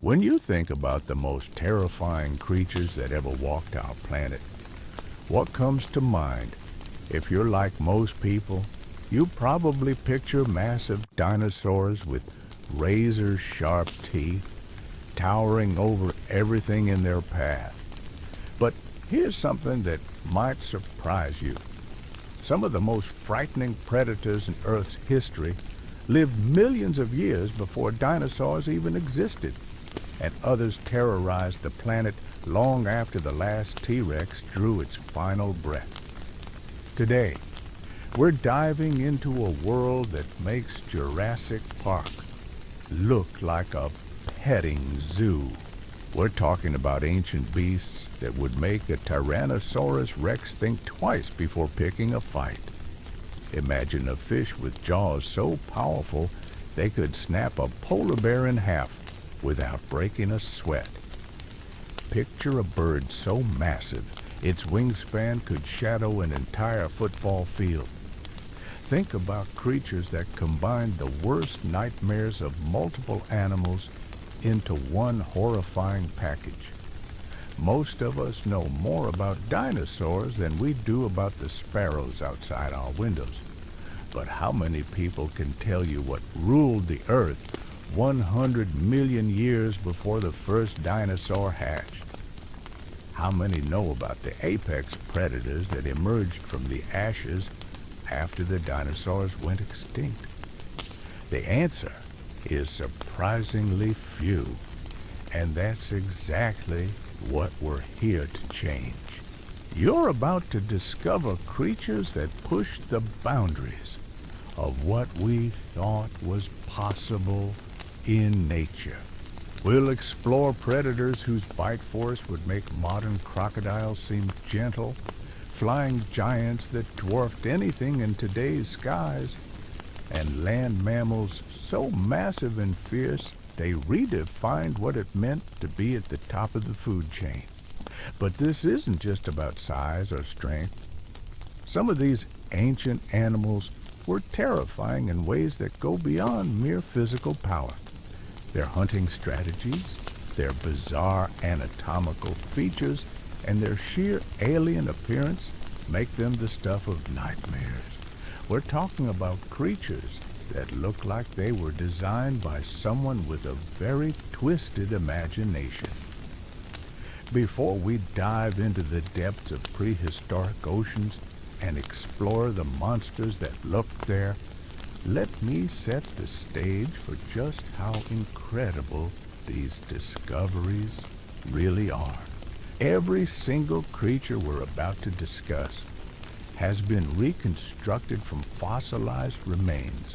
When you think about the most terrifying creatures that ever walked our planet, what comes to mind? If you're like most people, you probably picture massive dinosaurs with razor-sharp teeth, towering over everything in their path. But here's something that might surprise you. Some of the most frightening predators in Earth's history lived millions of years before dinosaurs even existed, and others terrorized the planet long after the last T-Rex drew its final breath. Today, we're diving into a world that makes Jurassic Park look like a petting zoo. We're talking about ancient beasts that would make a Tyrannosaurus Rex think twice before picking a fight. Imagine a fish with jaws so powerful they could snap a polar bear in half without breaking a sweat. Picture a bird so massive its wingspan could shadow an entire football field. Think about creatures that combine the worst nightmares of multiple animals into one horrifying package. Most of us know more about dinosaurs than we do about the sparrows outside our windows. But how many people can tell you what ruled the earth 100 million years before the first dinosaur hatched? How many know about the apex predators that emerged from the ashes after the dinosaurs went extinct? The answer is surprisingly few, and that's exactly what we're here to change. You're about to discover creatures that push the boundaries of what we thought was possible in nature. We'll explore predators whose bite force would make modern crocodiles seem gentle, flying giants that dwarfed anything in today's skies, and land mammals so massive and fierce they redefined what it meant to be at the top of the food chain. But this isn't just about size or strength. Some of these ancient animals were terrifying in ways that go beyond mere physical power. Their hunting strategies, their bizarre anatomical features, and their sheer alien appearance make them the stuff of nightmares. We're talking about creatures that look like they were designed by someone with a very twisted imagination. Before we dive into the depths of prehistoric oceans and explore the monsters that lurked there, let me set the stage for just how incredible these discoveries really are. Every single creature we're about to discuss has been reconstructed from fossilized remains,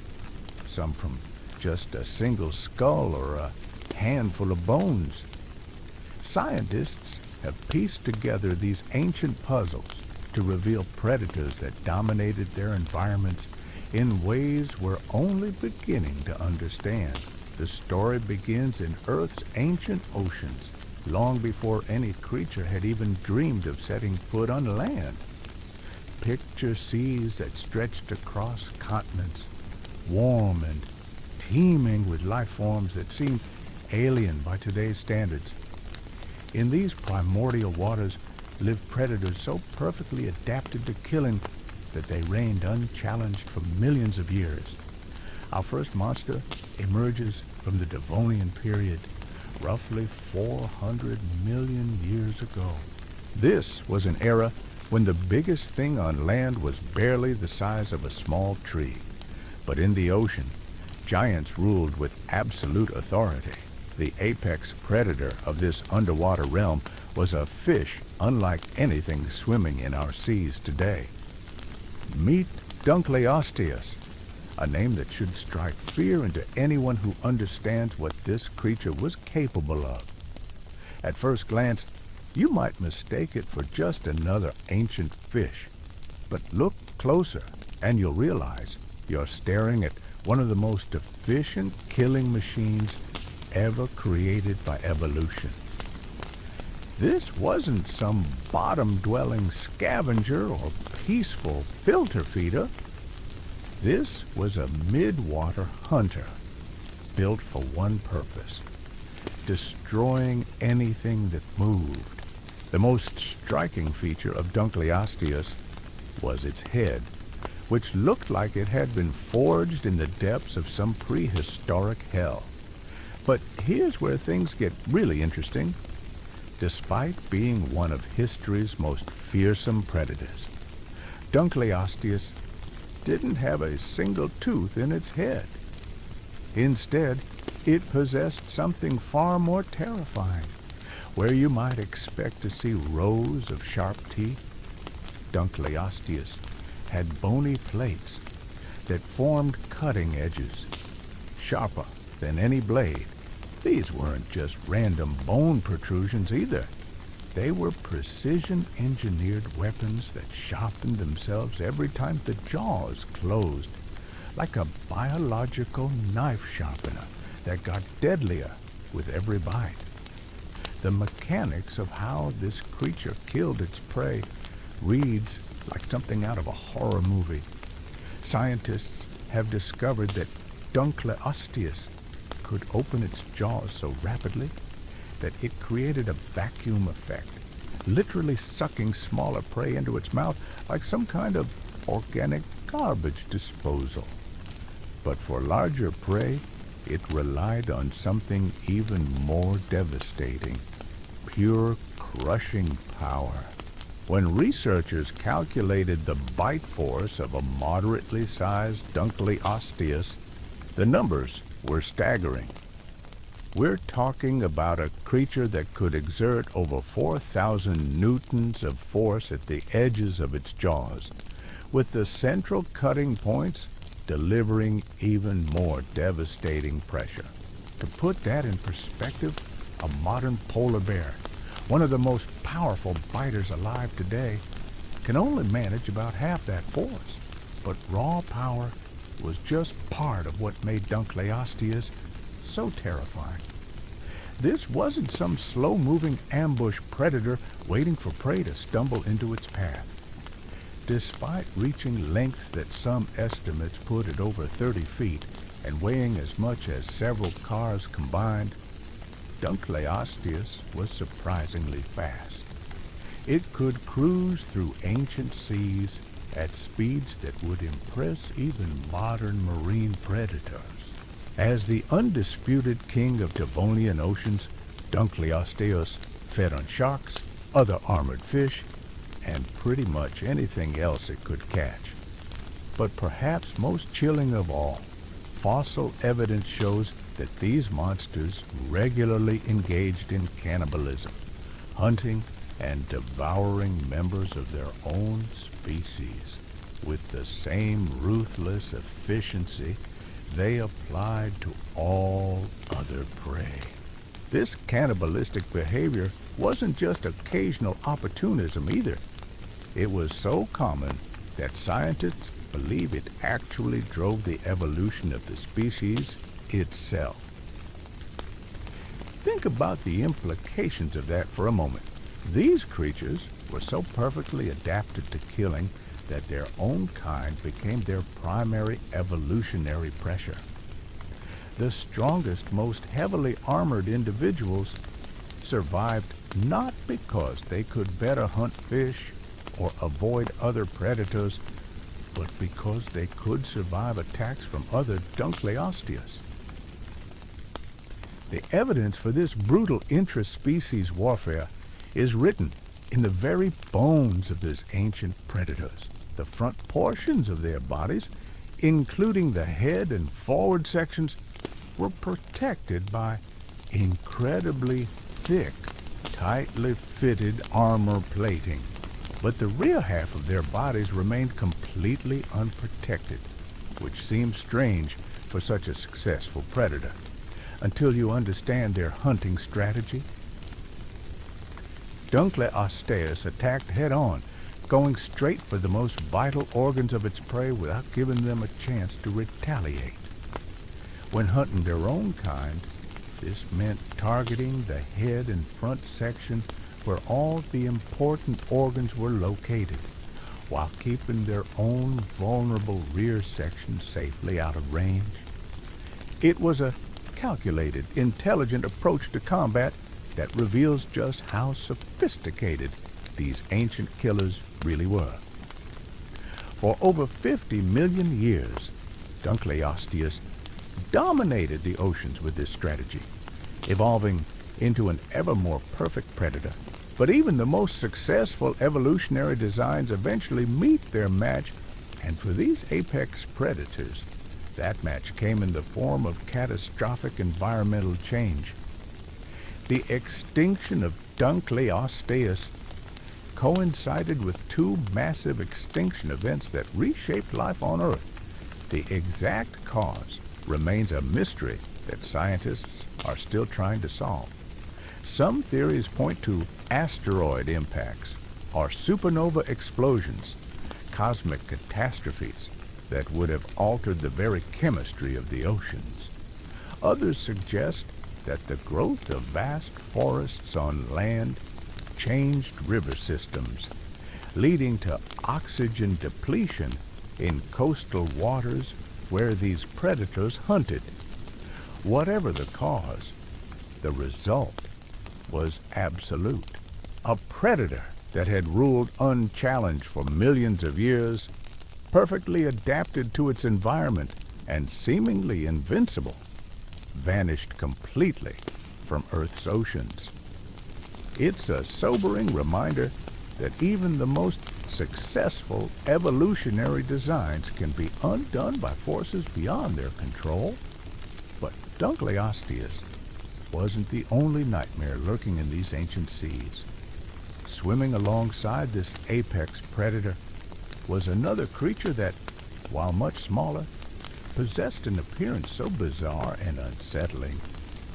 some from just a single skull or a handful of bones. Scientists have pieced together these ancient puzzles to reveal predators that dominated their environments in ways we're only beginning to understand. The story begins in Earth's ancient oceans, long before any creature had even dreamed of setting foot on land. Picture seas that stretched across continents, warm and teeming with life forms that seem alien by today's standards. In these primordial waters lived predators so perfectly adapted to killing that they reigned unchallenged for millions of years. Our first monster emerges from the Devonian period, roughly 400 million years ago. This was an era when the biggest thing on land was barely the size of a small tree. But in the ocean, giants ruled with absolute authority. The apex predator of this underwater realm was a fish unlike anything swimming in our seas today. Meet Dunlopius, a name that should strike fear into anyone who understands what this creature was capable of. At first glance, you might mistake it for just another ancient fish. But look closer, and you'll realize you're staring at one of the most efficient killing machines ever created by evolution. This wasn't some bottom-dwelling scavenger or peaceful filter feeder. This was a mid-water hunter, built for one purpose: destroying anything that moved. The most striking feature of Dunlopius was its head, which looked like it had been forged in the depths of some prehistoric hell. But here's where things get really interesting. Despite being one of history's most fearsome predators, Dunlopius didn't have a single tooth in its head. Instead, it possessed something far more terrifying. Where you might expect to see rows of sharp teeth, Dunlopius had bony plates that formed cutting edges, sharper than any blade. These weren't just random bone protrusions either. They were precision-engineered weapons that sharpened themselves every time the jaws closed, like a biological knife sharpener that got deadlier with every bite. The mechanics of how this creature killed its prey reads like something out of a horror movie. Scientists have discovered that Dunlopius could open its jaws so rapidly that it created a vacuum effect, literally sucking smaller prey into its mouth like some kind of organic garbage disposal. But for larger prey, it relied on something even more devastating: pure crushing power. When researchers calculated the bite force of a moderately sized Dunlopius, the numbers were staggering. We're talking about a creature that could exert over 4,000 newtons of force at the edges of its jaws, with the central cutting points delivering even more devastating pressure. To put that in perspective, a modern polar bear, one of the most powerful biters alive today, can only manage about half that force. But raw power was just part of what made Dunlopius so terrifying. This wasn't some slow-moving ambush predator waiting for prey to stumble into its path. Despite reaching lengths that some estimates put at over 30 feet and weighing as much as several cars combined, Dunlopius was surprisingly fast. It could cruise through ancient seas at speeds that would impress even modern marine predators. As the undisputed king of Devonian oceans, Dunlopius fed on sharks, other armored fish, and pretty much anything else it could catch. But perhaps most chilling of all, fossil evidence shows that these monsters regularly engaged in cannibalism, hunting and devouring members of their own species with the same ruthless efficiency they applied to all other prey. This cannibalistic behavior wasn't just occasional opportunism either. It was so common that scientists believe it actually drove the evolution of the species itself. Think about the implications of that for a moment. These creatures were so perfectly adapted to killing that their own kind became their primary evolutionary pressure. The strongest, most heavily armored individuals survived not because they could better hunt fish or avoid other predators, but because they could survive attacks from other Dunlopius. The evidence for this brutal intra-species warfare is written in the very bones of these ancient predators. The front portions of their bodies, including the head and forward sections, were protected by incredibly thick, tightly fitted armor plating. But the rear half of their bodies remained completely unprotected, which seems strange for such a successful predator, until you understand their hunting strategy. Dunlopius attacked head-on, going straight for the most vital organs of its prey without giving them a chance to retaliate. When hunting their own kind, this meant targeting the head and front section where all the important organs were located, while keeping their own vulnerable rear section safely out of range. It was a calculated, intelligent approach to combat that reveals just how sophisticated these ancient killers really were. For over 50 million years, Dunlopius dominated the oceans with this strategy, evolving into an ever more perfect predator. But even the most successful evolutionary designs eventually meet their match, and for these apex predators, that match came in the form of catastrophic environmental change. The extinction of Dunlopius coincided with two massive extinction events that reshaped life on Earth. The exact cause remains a mystery that scientists are still trying to solve. Some theories point to asteroid impacts or supernova explosions, cosmic catastrophes that would have altered the very chemistry of the oceans. Others suggest that the growth of vast forests on land changed river systems, leading to oxygen depletion in coastal waters where these predators hunted. Whatever the cause, the result was absolute. A predator that had ruled unchallenged for millions of years, perfectly adapted to its environment and seemingly invincible, vanished completely from Earth's oceans. It's a sobering reminder that even the most successful evolutionary designs can be undone by forces beyond their control. But Dunlopius wasn't the only nightmare lurking in these ancient seas. Swimming alongside this apex predator was another creature that, while much smaller, possessed an appearance so bizarre and unsettling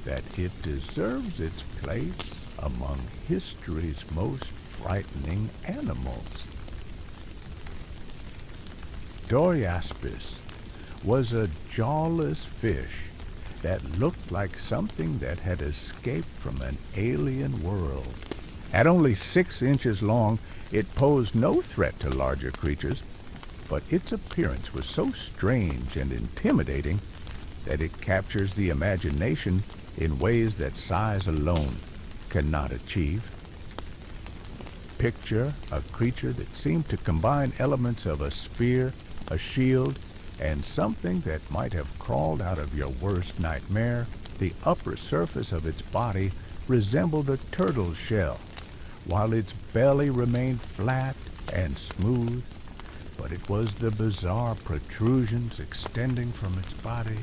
that it deserves its place among history's most frightening animals. Doriaspis was a jawless fish that looked like something that had escaped from an alien world. At only 6 inches long, it posed no threat to larger creatures, but its appearance was so strange and intimidating that it captures the imagination in ways that size alone cannot achieve. Picture a creature that seemed to combine elements of a spear, a shield, and something that might have crawled out of your worst nightmare. The upper surface of its body resembled a turtle shell, while its belly remained flat and smooth. But it was the bizarre protrusions extending from its body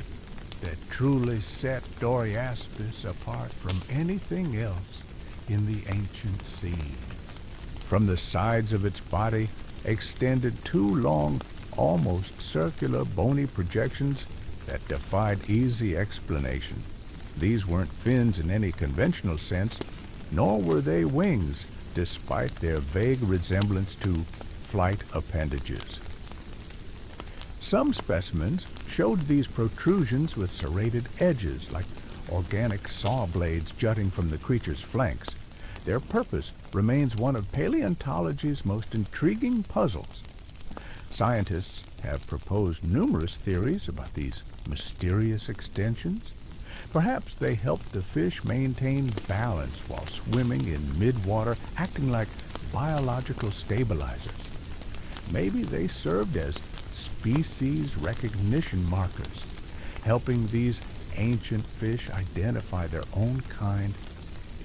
that truly set Doriaspis apart from anything else in the ancient sea. From the sides of its body extended 2 long, almost circular bony projections that defied easy explanation. These weren't fins in any conventional sense, nor were they wings, despite their vague resemblance to flight appendages. Some specimens showed these protrusions with serrated edges, like organic saw blades jutting from the creature's flanks. Their purpose remains one of paleontology's most intriguing puzzles. Scientists have proposed numerous theories about these mysterious extensions. Perhaps they help the fish maintain balance while swimming in mid-water, acting like biological stabilizers. Maybe they served as species recognition markers, helping these ancient fish identify their own kind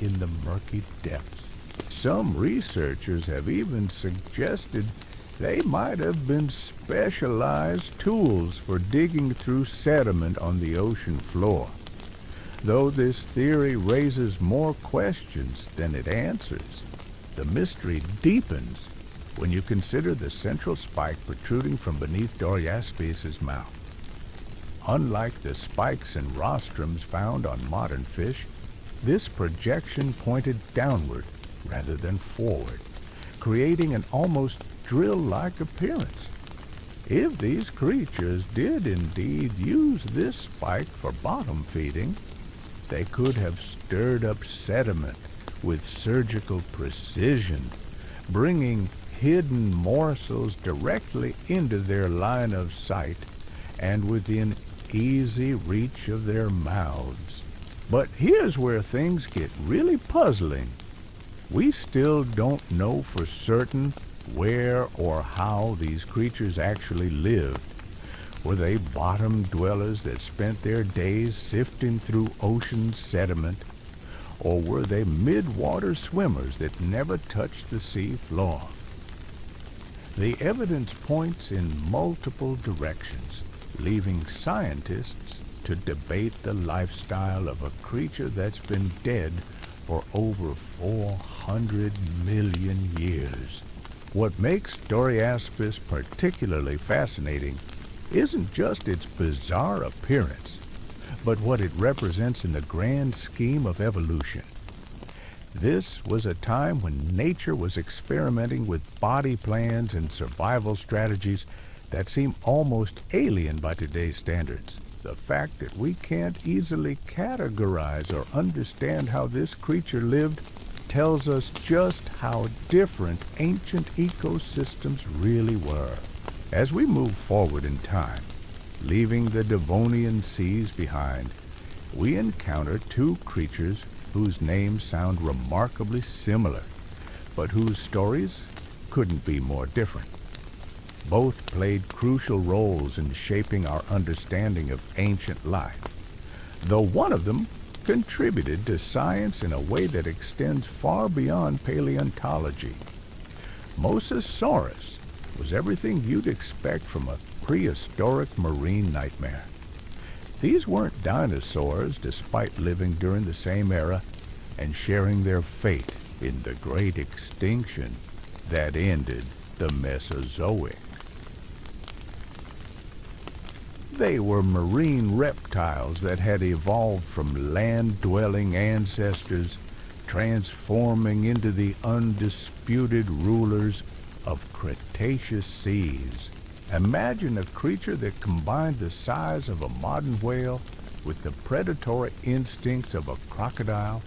in the murky depths. Some researchers have even suggested they might have been specialized tools for digging through sediment on the ocean floor. Though this theory raises more questions than it answers, the mystery deepens when you consider the central spike protruding from beneath Doriaspis' mouth. Unlike the spikes and rostrums found on modern fish, this projection pointed downward rather than forward, creating an almost drill-like appearance. If these creatures did indeed use this spike for bottom feeding, they could have stirred up sediment with surgical precision, bringing hidden morsels directly into their line of sight and within easy reach of their mouths. But here's where things get really puzzling. We still don't know for certain where or how these creatures actually lived. Were they bottom dwellers that spent their days sifting through ocean sediment? Or were they mid-water swimmers that never touched the sea floor? The evidence points in multiple directions, leaving scientists to debate the lifestyle of a creature that's been dead for over 400 million years. What makes Doriaspis particularly fascinating isn't just its bizarre appearance, but what it represents in the grand scheme of evolution. This was a time when nature was experimenting with body plans and survival strategies that seem almost alien by today's standards. The fact that we can't easily categorize or understand how this creature lived tells us just how different ancient ecosystems really were. As we move forward in time, leaving the Devonian seas behind, we encounter two creatures whose names sound remarkably similar, but whose stories couldn't be more different. Both played crucial roles in shaping our understanding of ancient life, though one of them contributed to science in a way that extends far beyond paleontology. Mosasaurus was everything you'd expect from a prehistoric marine nightmare. These weren't dinosaurs, despite living during the same era and sharing their fate in the great extinction that ended the Mesozoic. They were marine reptiles that had evolved from land-dwelling ancestors, transforming into the undisputed rulers of Cretaceous seas. Imagine a creature that combined the size of a modern whale with the predatory instincts of a crocodile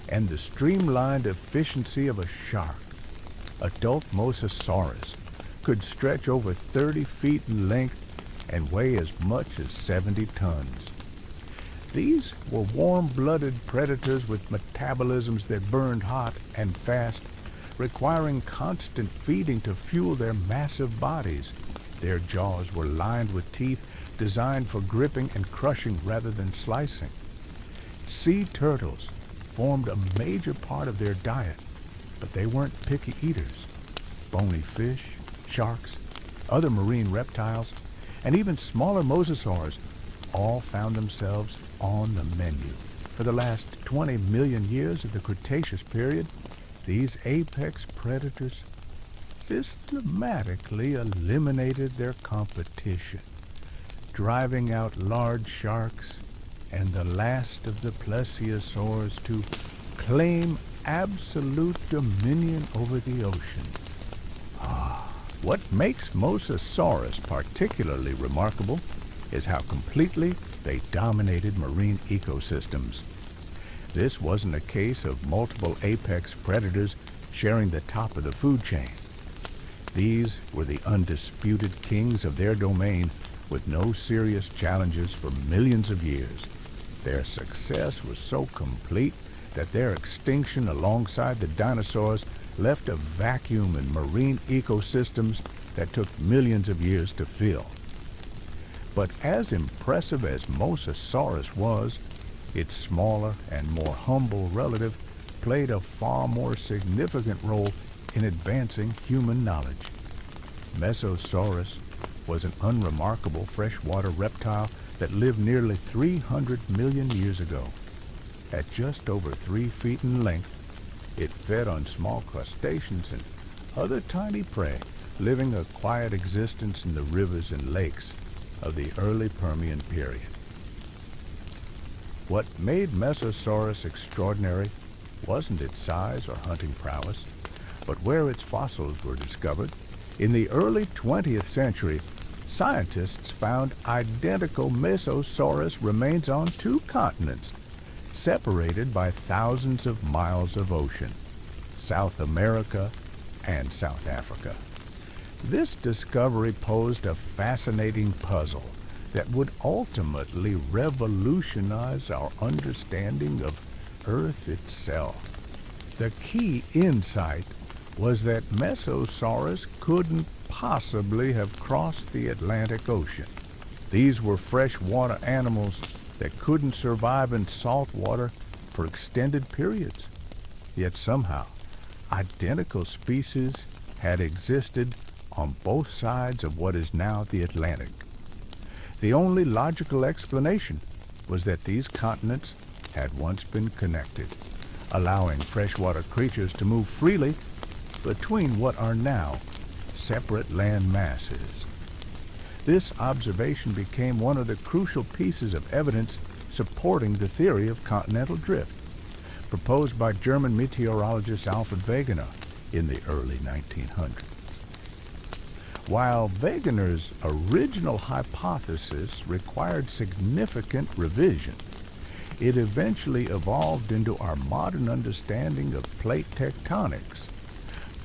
and the streamlined efficiency of a shark. Adult Mosasaurus could stretch over 30 feet in length and weigh as much as 70 tons. These were warm-blooded predators with metabolisms that burned hot and fast, requiring constant feeding to fuel their massive bodies. Their jaws were lined with teeth designed for gripping and crushing rather than slicing. Sea turtles formed a major part of their diet, but they weren't picky eaters. Bony fish, sharks, other marine reptiles, and even smaller mosasaurs all found themselves on the menu. For the last 20 million years of the Cretaceous period, these apex predators systematically eliminated their competition, driving out large sharks and the last of the plesiosaurs to claim absolute dominion over the oceans. What makes Mosasaurus particularly remarkable is how completely they dominated marine ecosystems. This wasn't a case of multiple apex predators sharing the top of the food chain. These were the undisputed kings of their domain with no serious challenges for millions of years. Their success was so complete that their extinction alongside the dinosaurs left a vacuum in marine ecosystems that took millions of years to fill. But as impressive as Mosasaurus was, its smaller and more humble relative played a far more significant role in advancing human knowledge. Mesosaurus was an unremarkable freshwater reptile that lived nearly 300 million years ago. At just over 3 feet in length, it fed on small crustaceans and other tiny prey, living a quiet existence in the rivers and lakes of the early Permian period. What made Mesosaurus extraordinary wasn't its size or hunting prowess, but where its fossils were discovered. In the early 20th century, scientists found identical Mesosaurus remains on 2 continents, separated by thousands of miles of ocean, South America and South Africa. This discovery posed a fascinating puzzle. that would ultimately revolutionize our understanding of Earth itself. The key insight was that Mosasaurus couldn't possibly have crossed the Atlantic Ocean. These were freshwater animals that couldn't survive in salt water for extended periods. Yet somehow, identical species had existed on both sides of what is now the Atlantic. The only logical explanation was that these continents had once been connected, allowing freshwater creatures to move freely between what are now separate land masses. This observation became one of the crucial pieces of evidence supporting the theory of continental drift, proposed by German meteorologist Alfred Wegener in the early 1900s. While Wegener's original hypothesis required significant revision, it eventually evolved into our modern understanding of plate tectonics,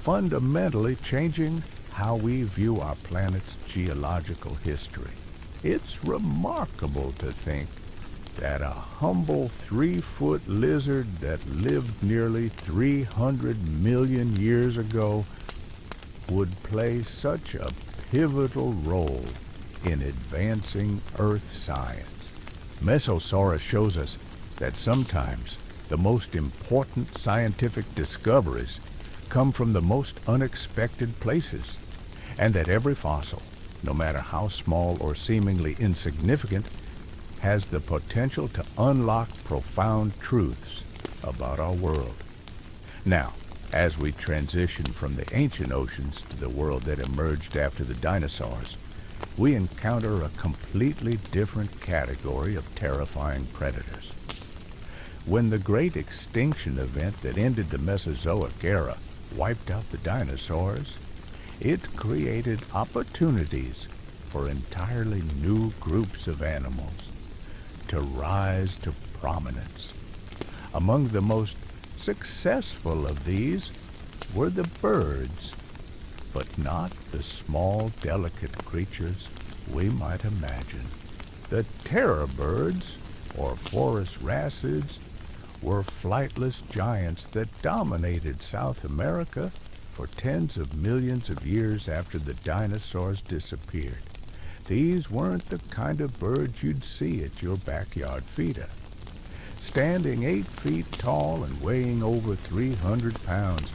fundamentally changing how we view our planet's geological history. It's remarkable to think that a humble 3-foot lizard that lived nearly 300 million years ago would play such a pivotal role in advancing Earth science. Mosasaurus shows us that sometimes the most important scientific discoveries come from the most unexpected places, and that every fossil, no matter how small or seemingly insignificant, has the potential to unlock profound truths about our world. Now, as we transition from the ancient oceans to the world that emerged after the dinosaurs, we encounter a completely different category of terrifying predators. When the great extinction event that ended the Mesozoic era wiped out the dinosaurs, it created opportunities for entirely new groups of animals to rise to prominence. Among the most successful of these were the birds, but not the small, delicate creatures we might imagine. The terror birds, or forest wrasses, were flightless giants that dominated South America for tens of millions of years after the dinosaurs disappeared. These weren't the kind of birds you'd see at your backyard feeder. Standing 8 feet tall and weighing over 300 pounds,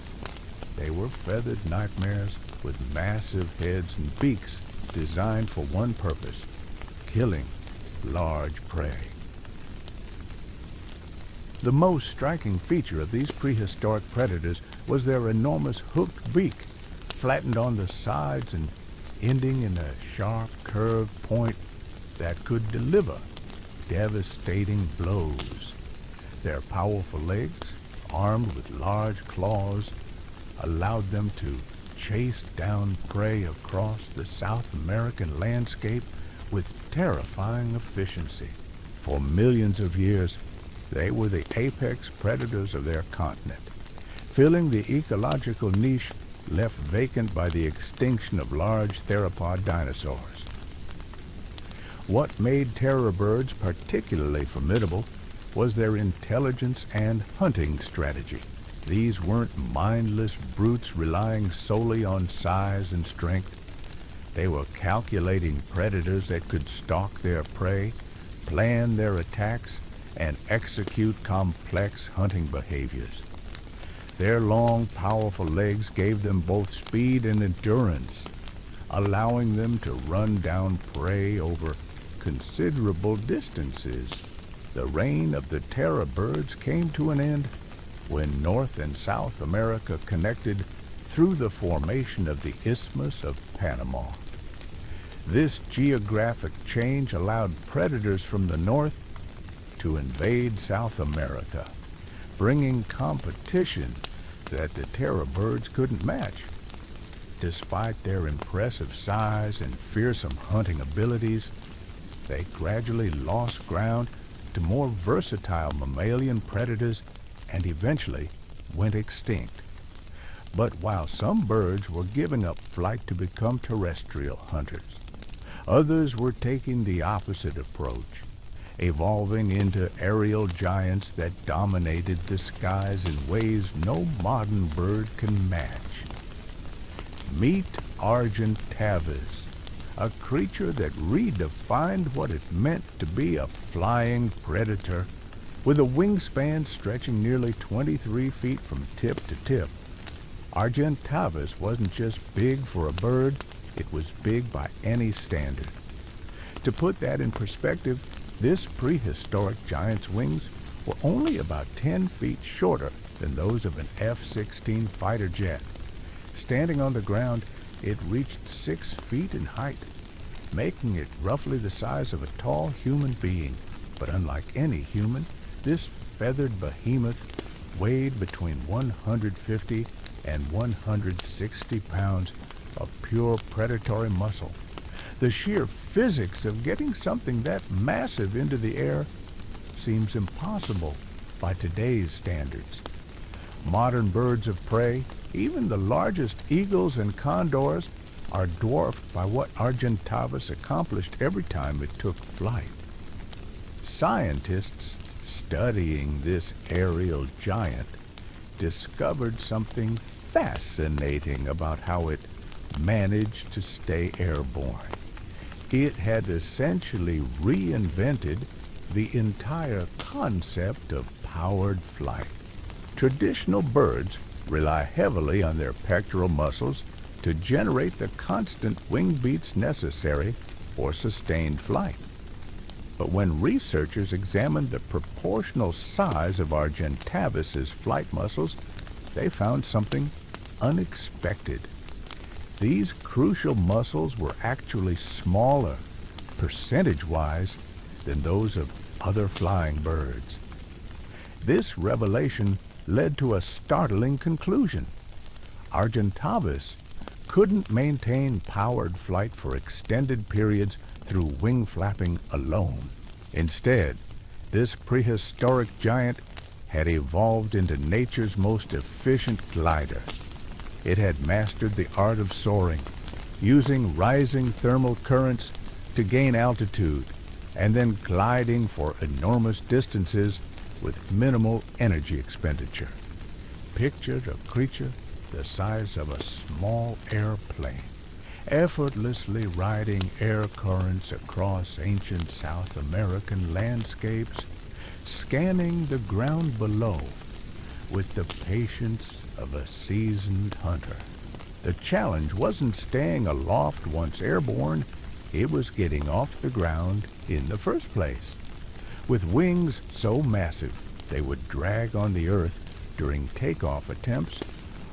they were feathered nightmares with massive heads and beaks designed for one purpose: killing large prey. The most striking feature of these prehistoric predators was their enormous hooked beak, flattened on the sides and ending in a sharp curved point that could deliver devastating blows. Their powerful legs, armed with large claws, allowed them to chase down prey across the South American landscape with terrifying efficiency. For millions of years, they were the apex predators of their continent, filling the ecological niche left vacant by the extinction of large theropod dinosaurs. What made terror birds particularly formidable was their intelligence and hunting strategy. These weren't mindless brutes relying solely on size and strength. They were calculating predators that could stalk their prey, plan their attacks, and execute complex hunting behaviors. Their long, powerful legs gave them both speed and endurance, allowing them to run down prey over considerable distances. The reign of the terror birds came to an end when North and South America connected through the formation of the Isthmus of Panama. This geographic change allowed predators from the north to invade South America, bringing competition that the terror birds couldn't match. Despite their impressive size and fearsome hunting abilities, they gradually lost ground to more versatile mammalian predators and eventually went extinct. But while some birds were giving up flight to become terrestrial hunters, Others were taking the opposite approach, evolving into aerial giants that dominated the skies in ways no modern bird can match. Meet Argentavis, a creature that redefined what it meant to be a flying predator, with a wingspan stretching nearly 23 feet from tip to tip. Argentavis wasn't just big for a bird, it was big by any standard. To put that in perspective, this prehistoric giant's wings were only about 10 feet shorter than those of an F-16 fighter jet. Standing on the ground, it reached 6 feet in height, making it roughly the size of a tall human being. But unlike any human, this feathered behemoth weighed between 150 and 160 pounds of pure predatory muscle. The sheer physics of getting something that massive into the air seems impossible by today's standards. Modern birds of prey, even the largest eagles and condors, are dwarfed by what Argentavis accomplished every time it took flight. Scientists studying this aerial giant discovered something fascinating about how it managed to stay airborne. It had essentially reinvented the entire concept of powered flight. Traditional birds rely heavily on their pectoral muscles to generate the constant wing beats necessary for sustained flight. But when researchers examined the proportional size of Argentavis's flight muscles, they found something unexpected. These crucial muscles were actually smaller, percentage-wise, than those of other flying birds. This revelation led to a startling conclusion. Argentavis couldn't maintain powered flight for extended periods through wing flapping alone. Instead, this prehistoric giant had evolved into nature's most efficient glider. It had mastered the art of soaring, using rising thermal currents to gain altitude, and then gliding for enormous distances with minimal energy expenditure. Picture a creature the size of a small airplane, effortlessly riding air currents across ancient South American landscapes, scanning the ground below with the patience of a seasoned hunter. The challenge wasn't staying aloft once airborne, it was getting off the ground in the first place. With wings so massive they would drag on the earth during takeoff attempts,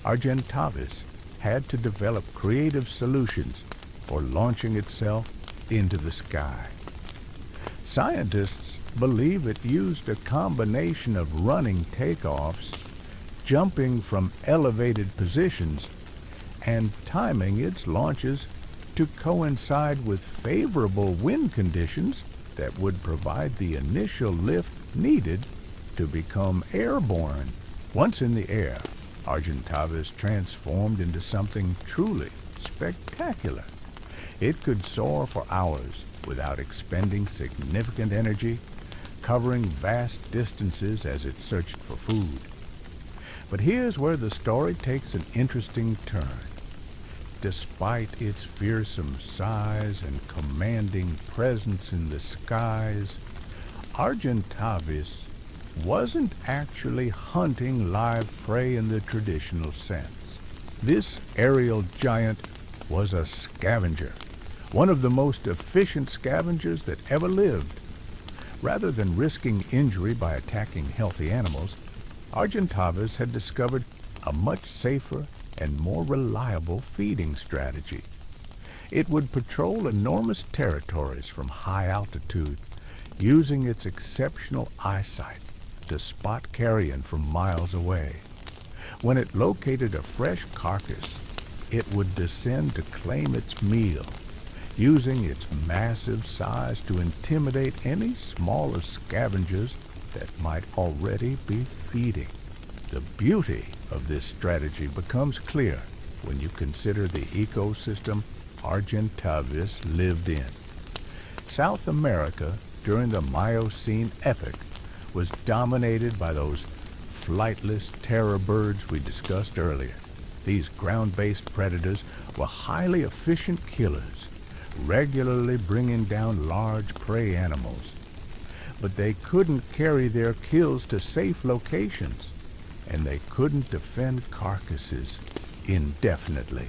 Argentavis had to develop creative solutions for launching itself into the sky. Scientists believe it used a combination of running takeoffs, jumping from elevated positions, and timing its launches to coincide with favorable wind conditions that would provide the initial lift needed to become airborne. Once in the air, Argentavis transformed into something truly spectacular. It could soar for hours without expending significant energy, covering vast distances as it searched for food. But here's where the story takes an interesting turn. Despite its fearsome size and commanding presence in the skies, Argentavis wasn't actually hunting live prey in the traditional sense. This aerial giant was a scavenger, one of the most efficient scavengers that ever lived. Rather than risking injury by attacking healthy animals, Argentavis had discovered a much safer and more reliable feeding strategy. It would patrol enormous territories from high altitude, using its exceptional eyesight to spot carrion from miles away. When it located a fresh carcass, it would descend to claim its meal, using its massive size to intimidate any smaller scavengers that might already be feeding. The beauty of this strategy becomes clear when you consider the ecosystem Argentavis lived in. South America during the Miocene epoch was dominated by those flightless terror birds we discussed earlier. These ground-based predators were highly efficient killers, regularly bringing down large prey animals. But they couldn't carry their kills to safe locations, and they couldn't defend carcasses indefinitely.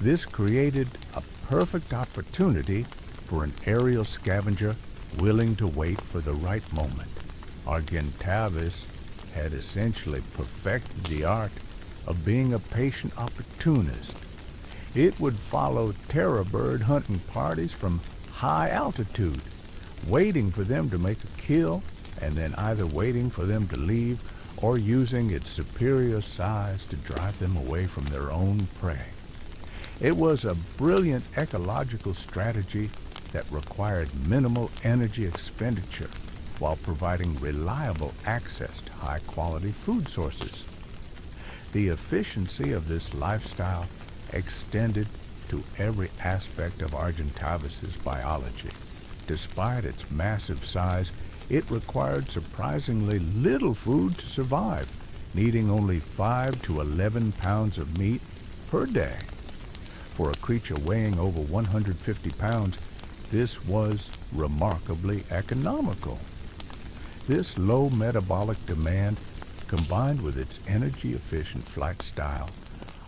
This created a perfect opportunity for an aerial scavenger willing to wait for the right moment. Argentavis had essentially perfected the art of being a patient opportunist. It would follow terror bird hunting parties from high altitude, waiting for them to make a kill, and then either waiting for them to leave or using its superior size to drive them away from their own prey. It was a brilliant ecological strategy that required minimal energy expenditure while providing reliable access to high-quality food sources. The efficiency of this lifestyle extended to every aspect of Argentavis's biology. Despite its massive size, it required surprisingly little food to survive, needing only 5 to 11 pounds of meat per day. For a creature weighing over 150 pounds, this was remarkably economical. This low metabolic demand, combined with its energy-efficient flight style,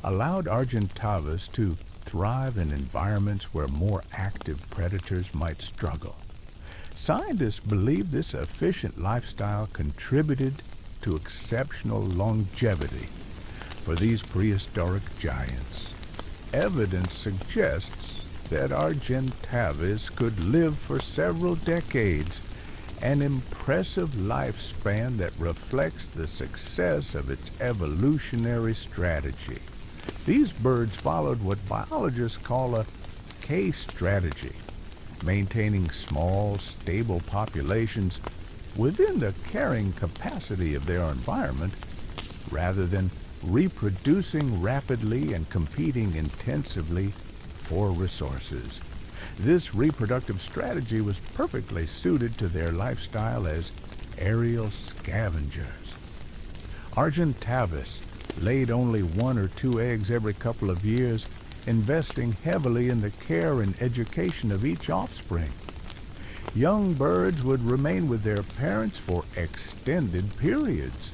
allowed Argentavis to thrive in environments where more active predators might struggle. Scientists believe this efficient lifestyle contributed to exceptional longevity for these prehistoric giants. Evidence suggests that Argentavis could live for several decades, an impressive lifespan that reflects the success of its evolutionary strategy. These birds followed what biologists call a K strategy, maintaining small, stable populations within the carrying capacity of their environment, rather than reproducing rapidly and competing intensively for resources. This reproductive strategy was perfectly suited to their lifestyle as aerial scavengers. Argentavis laid only 1 or 2 eggs every couple of years, investing heavily in the care and education of each offspring. Young birds would remain with their parents for extended periods,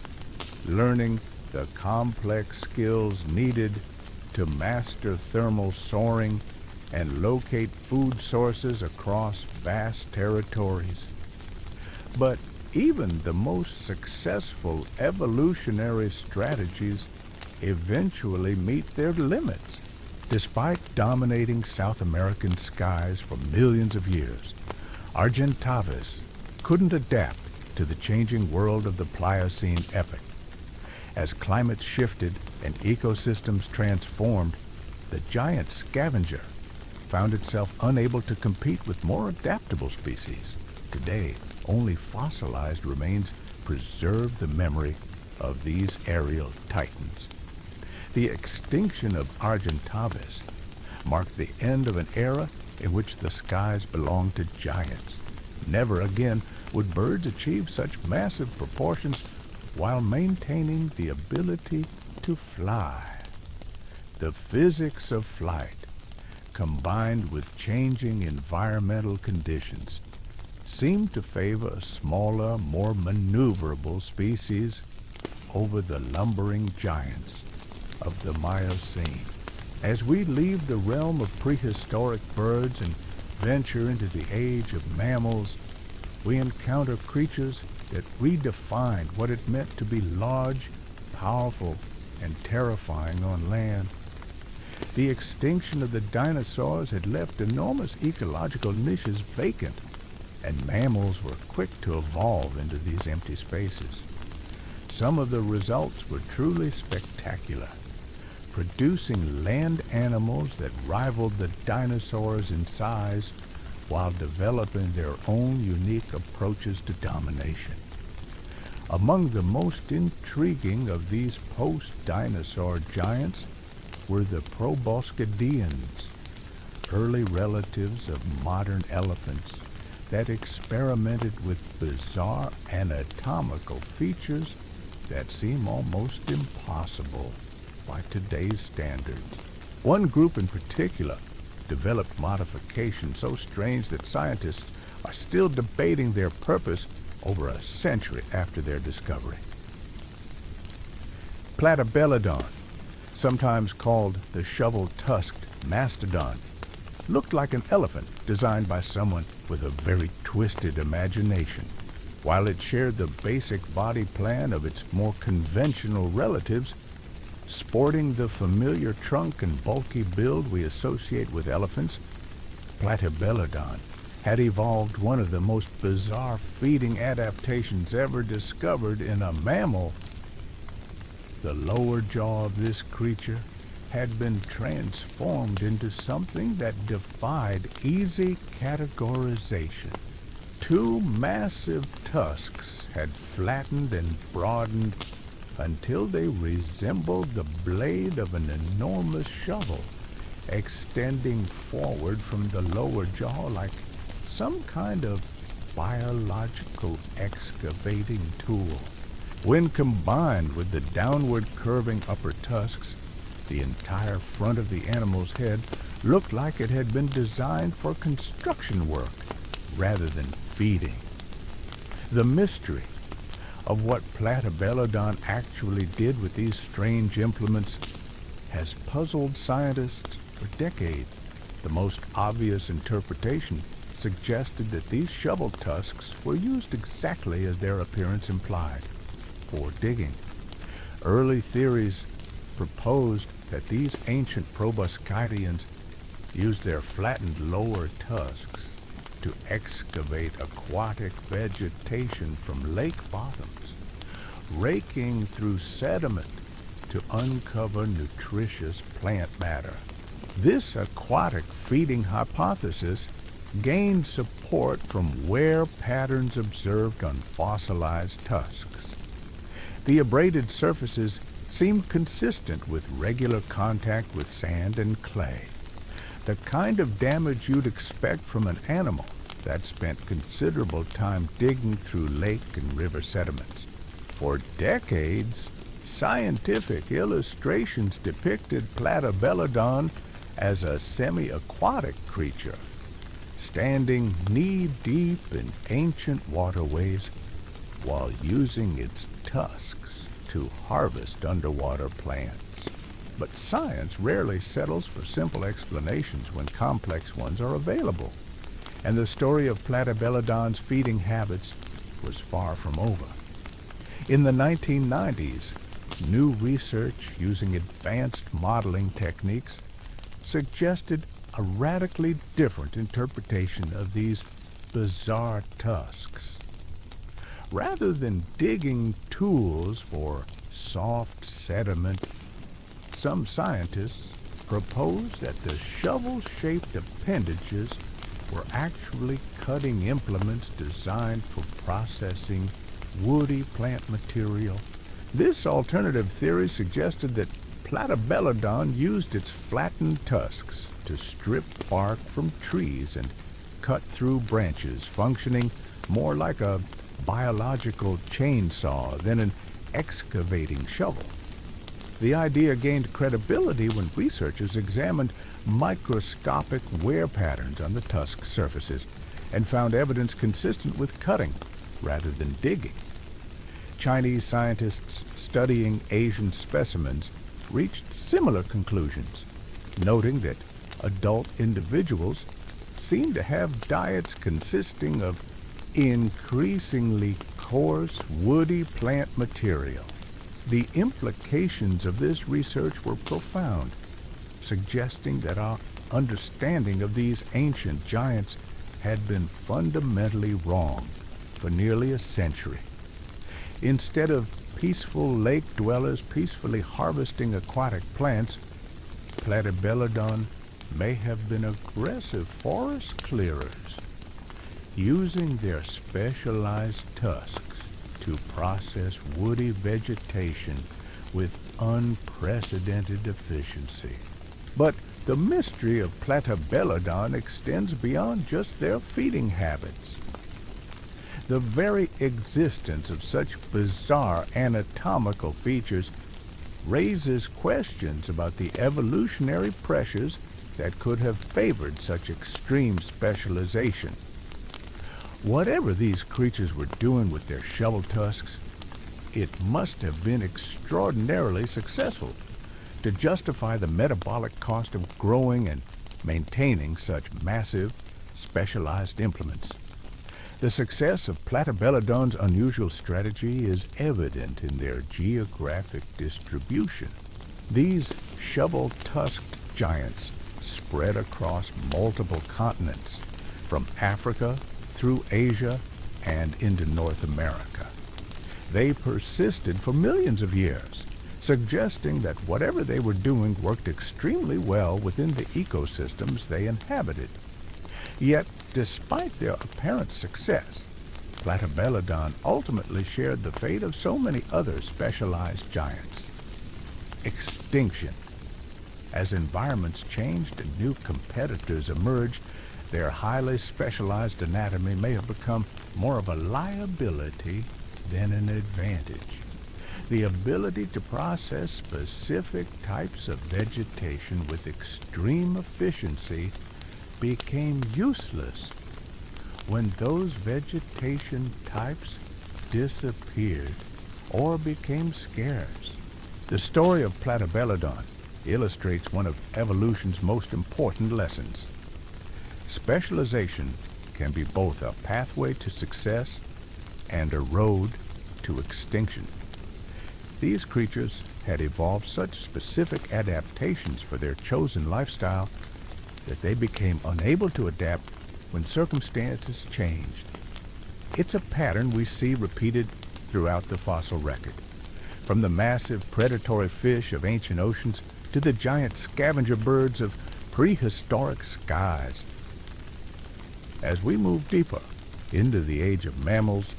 learning the complex skills needed to master thermal soaring and locate food sources across vast territories. But even the most successful evolutionary strategies eventually meet their limits. Despite dominating South American skies for millions of years, Argentavis couldn't adapt to the changing world of the Pliocene epoch. As climates shifted and ecosystems transformed, the giant scavenger found itself unable to compete with more adaptable species. Today, only fossilized remains preserve the memory of these aerial titans. The extinction of Argentavis marked the end of an era in which the skies belonged to giants. Never again would birds achieve such massive proportions while maintaining the ability to fly. The physics of flight, combined with changing environmental conditions, seemed to favor a smaller, more maneuverable species over the lumbering giants of the Miocene. As we leave the realm of prehistoric birds and venture into the age of mammals, we encounter creatures that redefined what it meant to be large, powerful, and terrifying on land. The extinction of the dinosaurs had left enormous ecological niches vacant, and mammals were quick to evolve into these empty spaces. Some of the results were truly spectacular, producing land animals that rivaled the dinosaurs in size while developing their own unique approaches to domination. Among the most intriguing of these post-dinosaur giants were the proboscideans, early relatives of modern elephants that experimented with bizarre anatomical features that seem almost impossible by today's standards. One group in particular developed modifications so strange that scientists are still debating their purpose over a century after their discovery. Platabelladon, sometimes called the shovel-tusked mastodon, looked like an elephant designed by someone with a very twisted imagination. While it shared the basic body plan of its more conventional relatives, sporting the familiar trunk and bulky build we associate with elephants, Platabelladon had evolved one of the most bizarre feeding adaptations ever discovered in a mammal. The lower jaw of this creature had been transformed into something that defied easy categorization. Two massive tusks had flattened and broadened until they resembled the blade of an enormous shovel, extending forward from the lower jaw like some kind of biological excavating tool. When combined with the downward curving upper tusks, the entire front of the animal's head looked like it had been designed for construction work rather than feeding. The mystery of what Platabelladon actually did with these strange implements has puzzled scientists for decades. The most obvious interpretation suggested that these shovel tusks were used exactly as their appearance implied, for digging. Early theories proposed that these ancient proboscideans used their flattened lower tusks to excavate aquatic vegetation from lake bottoms, raking through sediment to uncover nutritious plant matter. This aquatic feeding hypothesis gained support from wear patterns observed on fossilized tusks. The abraded surfaces seemed consistent with regular contact with sand and clay, the kind of damage you'd expect from an animal that spent considerable time digging through lake and river sediments. For decades, scientific illustrations depicted Platabelladon as a semi-aquatic creature, standing knee-deep in ancient waterways while using its tusks to harvest underwater plants. But science rarely settles for simple explanations when complex ones are available, and the story of Platabelladon's feeding habits was far from over. In the 1990s, new research using advanced modeling techniques suggested a radically different interpretation of these bizarre tusks. Rather than digging tools for soft sediment, some scientists proposed that the shovel-shaped appendages were actually cutting implements designed for processing woody plant material. This alternative theory suggested that Platabelladon used its flattened tusks to strip bark from trees and cut through branches, functioning more like a biological chainsaw than an excavating shovel. The idea gained credibility when researchers examined microscopic wear patterns on the tusk surfaces and found evidence consistent with cutting rather than digging. Chinese scientists studying Asian specimens reached similar conclusions, noting that adult individuals seem to have diets consisting of increasingly coarse, woody plant material. The implications of this research were profound, suggesting that our understanding of these ancient giants had been fundamentally wrong for nearly a century. Instead of peaceful lake dwellers peacefully harvesting aquatic plants, Platabelladon may have been aggressive forest clearers, using their specialized tusks to process woody vegetation with unprecedented efficiency. But The mystery of Platabelladon extends beyond just their feeding habits. The very existence of such bizarre anatomical features raises questions about the evolutionary pressures that could have favored such extreme specialization. Whatever these creatures were doing with their shovel tusks, it must have been extraordinarily successful to justify the metabolic cost of growing and maintaining such massive, specialized implements. The success of Platabelladon's unusual strategy is evident in their geographic distribution. These shovel-tusked giants spread across multiple continents, from Africa through Asia and into North America. They persisted for millions of years, suggesting that whatever they were doing worked extremely well within the ecosystems they inhabited. Yet, despite their apparent success, Platabelladon ultimately shared the fate of so many other specialized giants: extinction. As environments changed and new competitors emerged, their highly specialized anatomy may have become more of a liability than an advantage. The ability to process specific types of vegetation with extreme efficiency became useless when those vegetation types disappeared or became scarce. The story of Platabelladon illustrates one of evolution's most important lessons. Specialization can be both a pathway to success and a road to extinction. These creatures had evolved such specific adaptations for their chosen lifestyle that they became unable to adapt when circumstances changed. It's a pattern we see repeated throughout the fossil record, from the massive predatory fish of ancient oceans to the giant scavenger birds of prehistoric skies. As we move deeper into the age of mammals,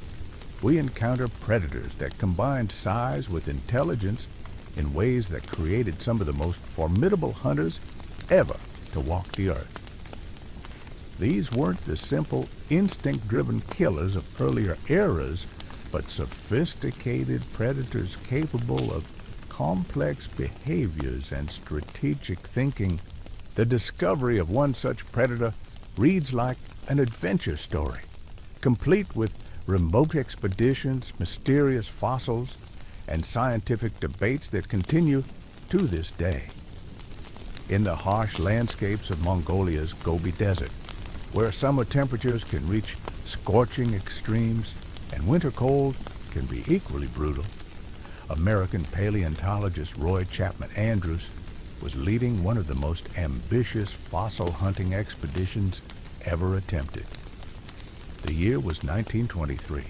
we encounter predators that combined size with intelligence in ways that created some of the most formidable hunters ever to walk the earth. These weren't the simple, instinct-driven killers of earlier eras, but sophisticated predators capable of complex behaviors and strategic thinking. The discovery of one such predator reads like an adventure story, complete with remote expeditions, mysterious fossils, and scientific debates that continue to this day. In the harsh landscapes of Mongolia's Gobi Desert, where summer temperatures can reach scorching extremes and winter cold can be equally brutal, American paleontologist Roy Chapman Andrews was leading one of the most ambitious fossil hunting expeditions ever attempted. The year was 1923,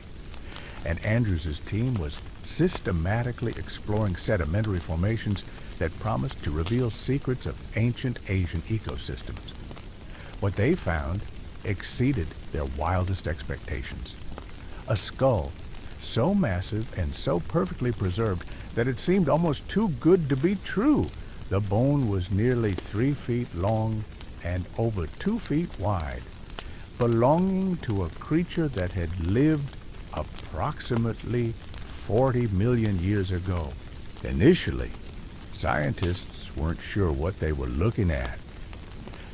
and Andrews's team was systematically exploring sedimentary formations that promised to reveal secrets of ancient Asian ecosystems. What they found exceeded their wildest expectations. A skull so massive and so perfectly preserved that it seemed almost too good to be true. The bone was nearly 3 feet long and over 2 feet wide, belonging to a creature that had lived approximately 40 million years ago. Initially, scientists weren't sure what they were looking at.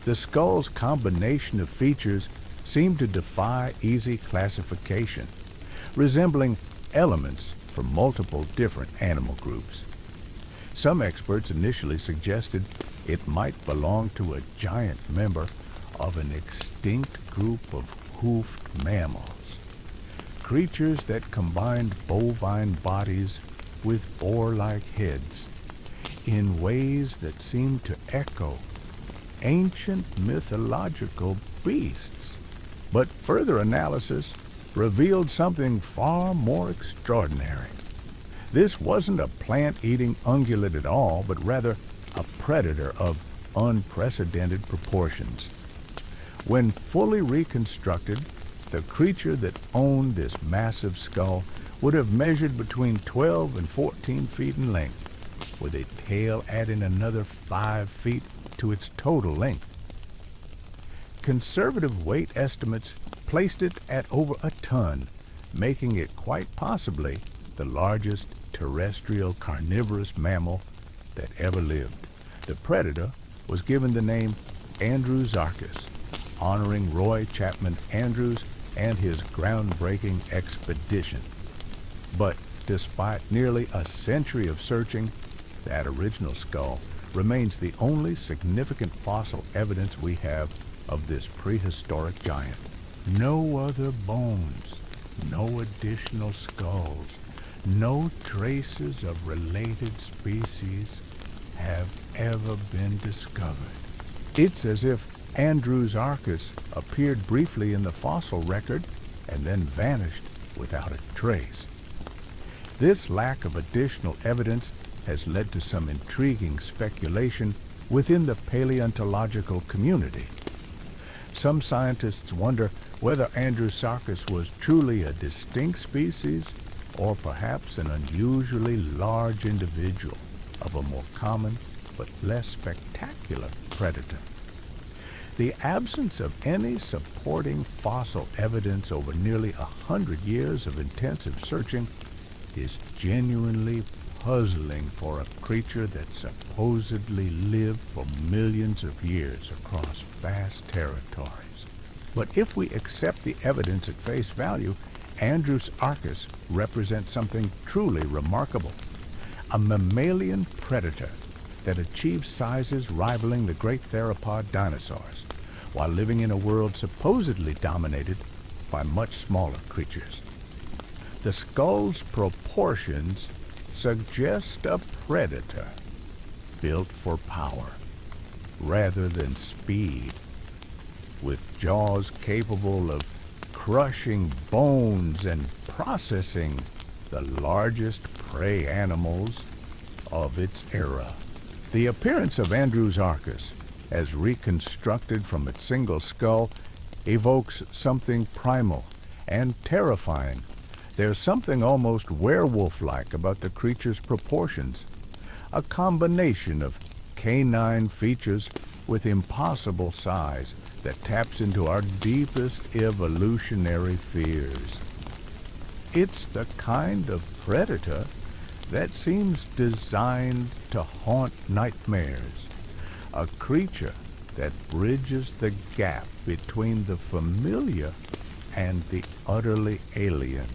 The skull's combination of features seemed to defy easy classification, resembling elements from multiple different animal groups. Some experts initially suggested it might belong to a giant member of an extinct group of hoofed mammals, creatures that combined bovine bodies with boar-like heads in ways that seemed to echo ancient mythological beasts. But further analysis revealed something far more extraordinary. This wasn't a plant-eating ungulate at all, but rather a predator of unprecedented proportions. When fully reconstructed, the creature that owned this massive skull would have measured between 12 and 14 feet in length, with a tail adding another 5 feet to its total length. Conservative weight estimates placed it at over a ton, making it quite possibly the largest terrestrial carnivorous mammal that ever lived. The predator was given the name Arcus, honoring Roy Chapman Andrews and his groundbreaking expedition. But despite nearly a century of searching, that original skull remains the only significant fossil evidence we have of this prehistoric giant. No other bones, no additional skulls, no traces of related species have ever been discovered. It's as if Arcus appeared briefly in the fossil record and then vanished without a trace. This lack of additional evidence has led to some intriguing speculation within the paleontological community. Some scientists wonder whether Arcus was truly a distinct species or perhaps an unusually large individual of a more common but less spectacular predator. The absence of any supporting fossil evidence over nearly 100 years of intensive searching is genuinely puzzling for a creature that supposedly lived for millions of years across vast territories. But if we accept the evidence at face value, Arcus represents something truly remarkable. A mammalian predator that achieves sizes rivaling the great theropod dinosaurs, while living in a world supposedly dominated by much smaller creatures. The skull's proportions suggest a predator built for power rather than speed, with jaws capable of crushing bones and processing the largest prey animals of its era. The appearance of Arcus, as reconstructed from its single skull, evokes something primal and terrifying. There's something almost werewolf-like about the creature's proportions, a combination of canine features with impossible size that taps into our deepest evolutionary fears. It's the kind of predator that seems designed to haunt nightmares, a creature that bridges the gap between the familiar and the utterly alien.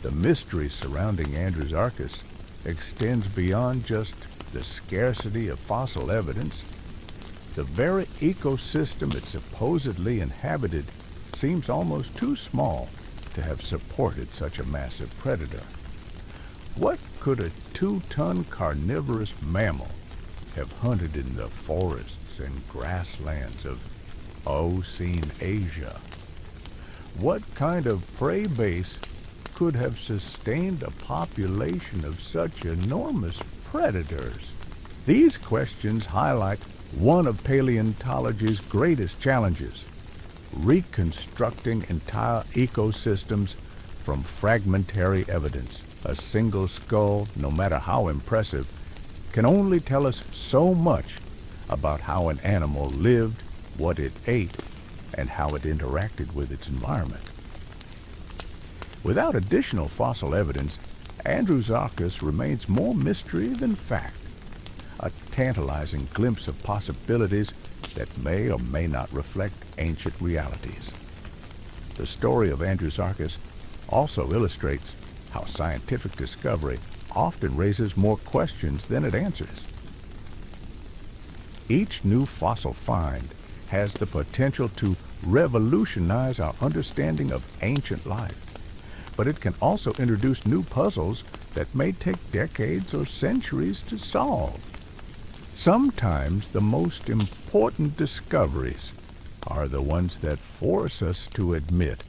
The mystery surrounding Arcus extends beyond just the scarcity of fossil evidence. The very ecosystem it supposedly inhabited seems almost too small to have supported such a massive predator. What could a 2-ton carnivorous mammal have hunted in the forests and grasslands of Eocene Asia? What kind of prey base could have sustained a population of such enormous predators? These questions highlight one of paleontology's greatest challenges: reconstructing entire ecosystems from fragmentary evidence. A single skull, no matter how impressive, can only tell us so much about how an animal lived, what it ate, and how it interacted with its environment. Without additional fossil evidence, Arcus remains more mystery than fact, a tantalizing glimpse of possibilities that may or may not reflect ancient realities. The story of Arcus also illustrates how scientific discovery often raises more questions than it answers. Each new fossil find has the potential to revolutionize our understanding of ancient life, but it can also introduce new puzzles that may take decades or centuries to solve. Sometimes the most important discoveries are the ones that force us to admit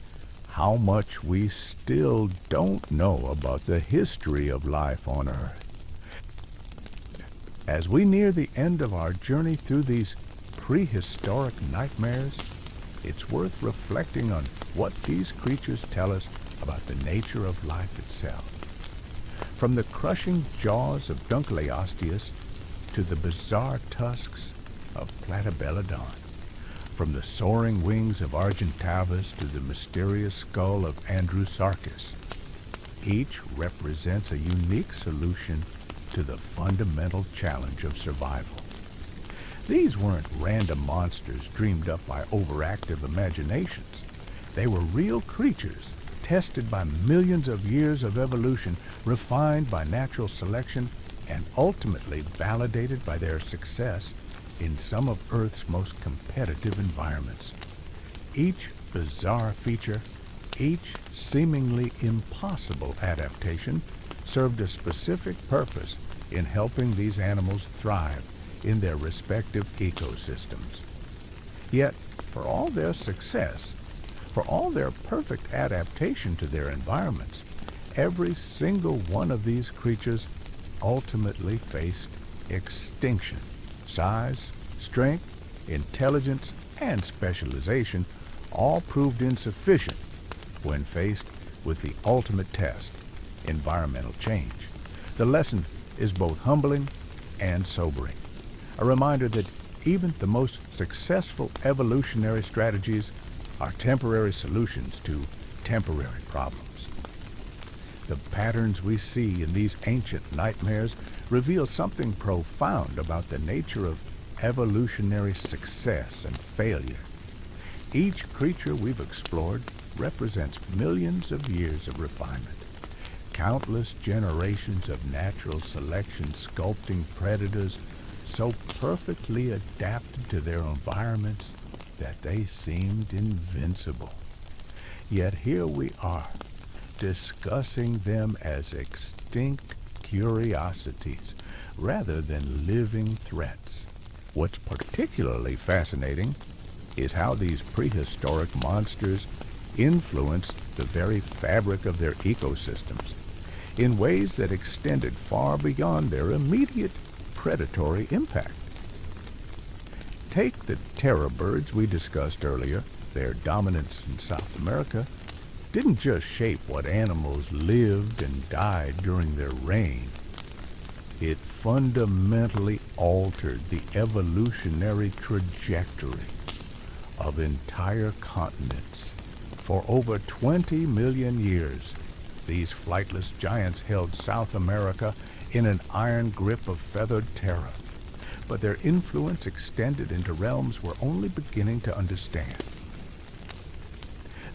how much we still don't know about the history of life on Earth. As we near the end of our journey through these prehistoric nightmares, it's worth reflecting on what these creatures tell us about the nature of life itself. From the crushing jaws of Dunlopius to the bizarre tusks of Platabelladon, from the soaring wings of Argentavis to the mysterious skull of Arcus, each represents a unique solution to the fundamental challenge of survival. These weren't random monsters dreamed up by overactive imaginations. They were real creatures, tested by millions of years of evolution, refined by natural selection, and ultimately validated by their success in some of Earth's most competitive environments. Each bizarre feature, each seemingly impossible adaptation, served a specific purpose in helping these animals thrive in their respective ecosystems. Yet, for all their success, for all their perfect adaptation to their environments, every single one of these creatures ultimately faced extinction. Size, strength, intelligence, and specialization all proved insufficient when faced with the ultimate test, environmental change. The lesson is both humbling and sobering. A reminder that even the most successful evolutionary strategies are temporary solutions to temporary problems. The patterns we see in these ancient nightmares reveal something profound about the nature of evolutionary success and failure. Each creature we've explored represents millions of years of refinement, countless generations of natural selection sculpting predators so perfectly adapted to their environments that they seemed invincible. Yet here we are, discussing them as extinct curiosities rather than living threats. What's particularly fascinating is how these prehistoric monsters influenced the very fabric of their ecosystems in ways that extended far beyond their immediate predatory impact. Take the terror birds we discussed earlier. Their dominance in South America didn't just shape what animals lived and died during their reign. It fundamentally altered the evolutionary trajectory of entire continents. For over 20 million years, these flightless giants held South America in an iron grip of feathered terror, but their influence extended into realms we're only beginning to understand.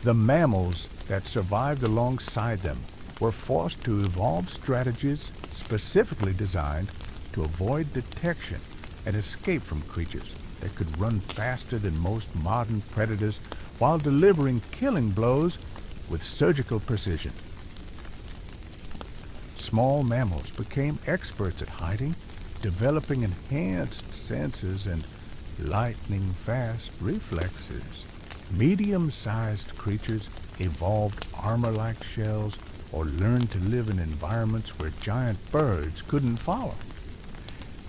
The mammals that survived alongside them were forced to evolve strategies specifically designed to avoid detection and escape from creatures that could run faster than most modern predators while delivering killing blows with surgical precision. Small mammals became experts at hiding, developing enhanced senses and lightning-fast reflexes. Medium-sized creatures evolved armor-like shells or learned to live in environments where giant birds couldn't follow.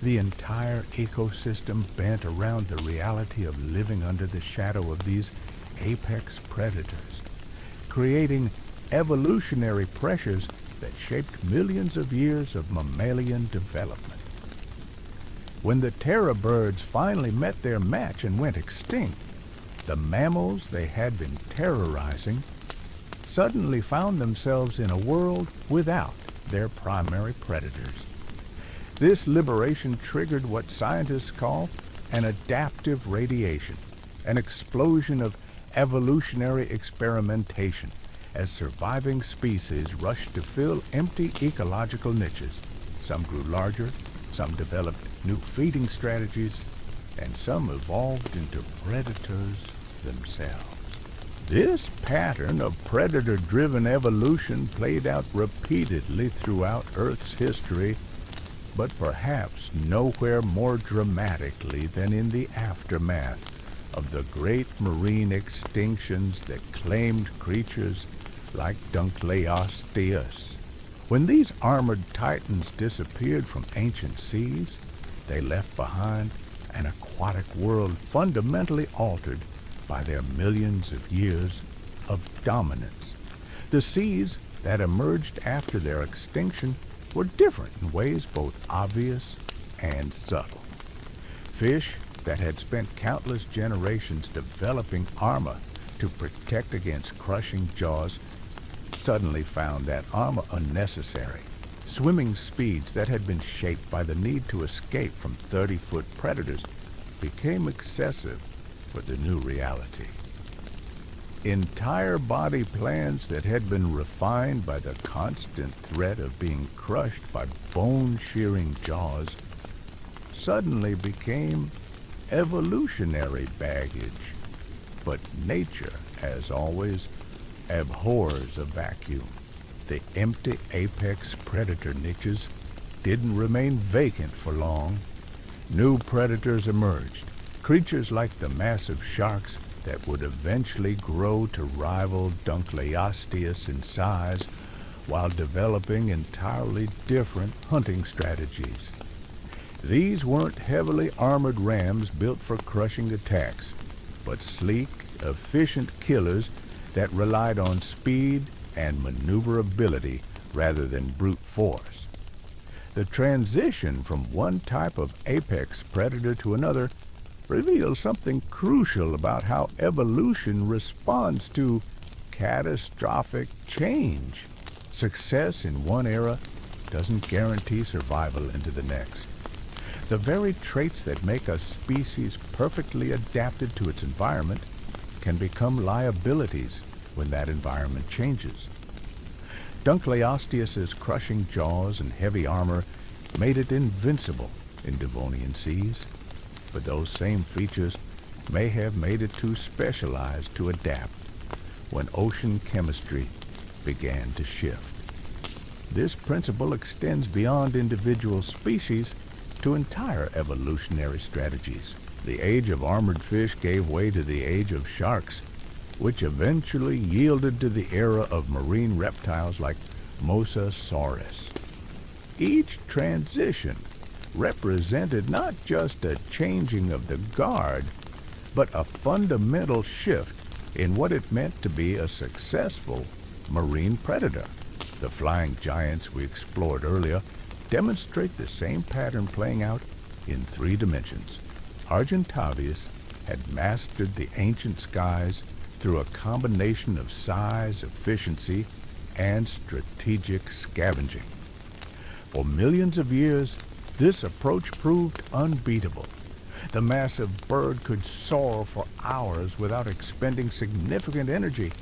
The entire ecosystem bent around the reality of living under the shadow of these apex predators, creating evolutionary pressures that shaped millions of years of mammalian development. When the terror birds finally met their match and went extinct, the mammals they had been terrorizing suddenly found themselves in a world without their primary predators. This liberation triggered what scientists call an adaptive radiation, an explosion of evolutionary experimentation as surviving species rushed to fill empty ecological niches. Some grew larger, some developed new feeding strategies, and some evolved into predators themselves. This pattern of predator-driven evolution played out repeatedly throughout Earth's history, but perhaps nowhere more dramatically than in the aftermath of the great marine extinctions that claimed creatures like Dunlopius. When these armored titans disappeared from ancient seas, they left behind an aquatic world fundamentally altered by their millions of years of dominance. The seas that emerged after their extinction were different in ways both obvious and subtle. Fish that had spent countless generations developing armor to protect against crushing jaws suddenly found that armor unnecessary. Swimming speeds that had been shaped by the need to escape from 30-foot predators became excessive for the new reality. Entire body plans that had been refined by the constant threat of being crushed by bone-shearing jaws suddenly became evolutionary baggage. But nature, as always, abhors a vacuum. The empty apex predator niches didn't remain vacant for long. New predators emerged, creatures like the massive sharks that would eventually grow to rival Dunlopius in size while developing entirely different hunting strategies. These weren't heavily armored rams built for crushing attacks, but sleek, efficient killers that relied on speed and maneuverability rather than brute force. The transition from one type of apex predator to another reveals something crucial about how evolution responds to catastrophic change. Success in one era doesn't guarantee survival into the next. The very traits that make a species perfectly adapted to its environment can become liabilities when that environment changes. Dunlopius's crushing jaws and heavy armor made it invincible in Devonian seas, but those same features may have made it too specialized to adapt when ocean chemistry began to shift. This principle extends beyond individual species to entire evolutionary strategies. The age of armored fish gave way to the age of sharks, which eventually yielded to the era of marine reptiles like Mosasaurus. Each transition represented not just a changing of the guard, but a fundamental shift in what it meant to be a successful marine predator. The flying giants we explored earlier demonstrate the same pattern playing out in 3 dimensions. Argentavis had mastered the ancient skies through a combination of size, efficiency, and strategic scavenging. For millions of years, this approach proved unbeatable. The massive bird could soar for hours without expending significant energy,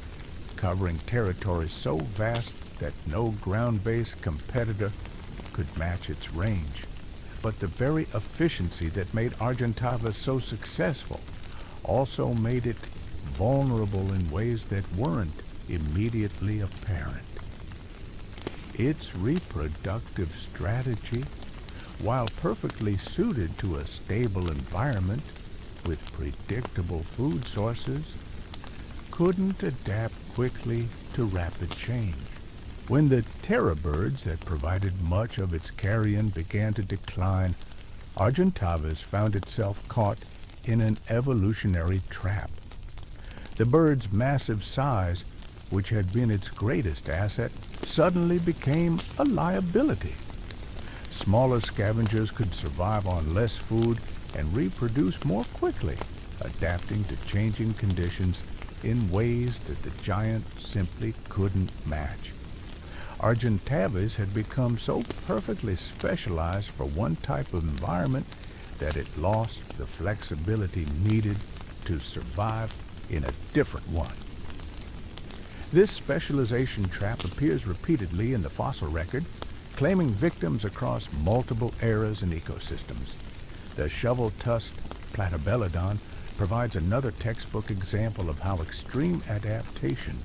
covering territory so vast that no ground-based competitor could match its range. But the very efficiency that made Argentavis so successful also made it vulnerable in ways that weren't immediately apparent. Its reproductive strategy, while perfectly suited to a stable environment with predictable food sources, couldn't adapt quickly to rapid change. When the terror birds that provided much of its carrion began to decline, Argentavis found itself caught in an evolutionary trap. The bird's massive size, which had been its greatest asset, suddenly became a liability. Smaller scavengers could survive on less food and reproduce more quickly, adapting to changing conditions in ways that the giant simply couldn't match. Argentavis had become so perfectly specialized for one type of environment that it lost the flexibility needed to survive in a different one. This specialization trap appears repeatedly in the fossil record, claiming victims across multiple eras and ecosystems. The shovel-tusked Platabelladon provides another textbook example of how extreme adaptation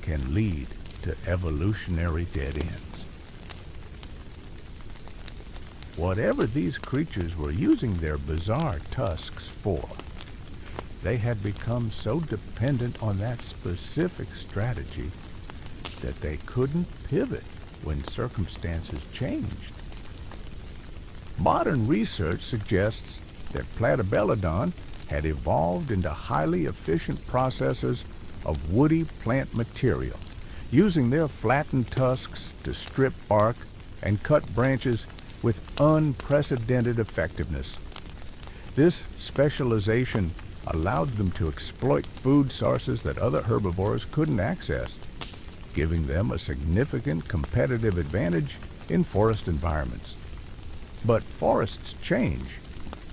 can lead to evolutionary dead ends. Whatever these creatures were using their bizarre tusks for, they had become so dependent on that specific strategy that they couldn't pivot when circumstances changed. Modern research suggests that Platabelladon had evolved into highly efficient processors of woody plant material, using their flattened tusks to strip bark and cut branches with unprecedented effectiveness. This specialization allowed them to exploit food sources that other herbivores couldn't access, giving them a significant competitive advantage in forest environments. But forests change,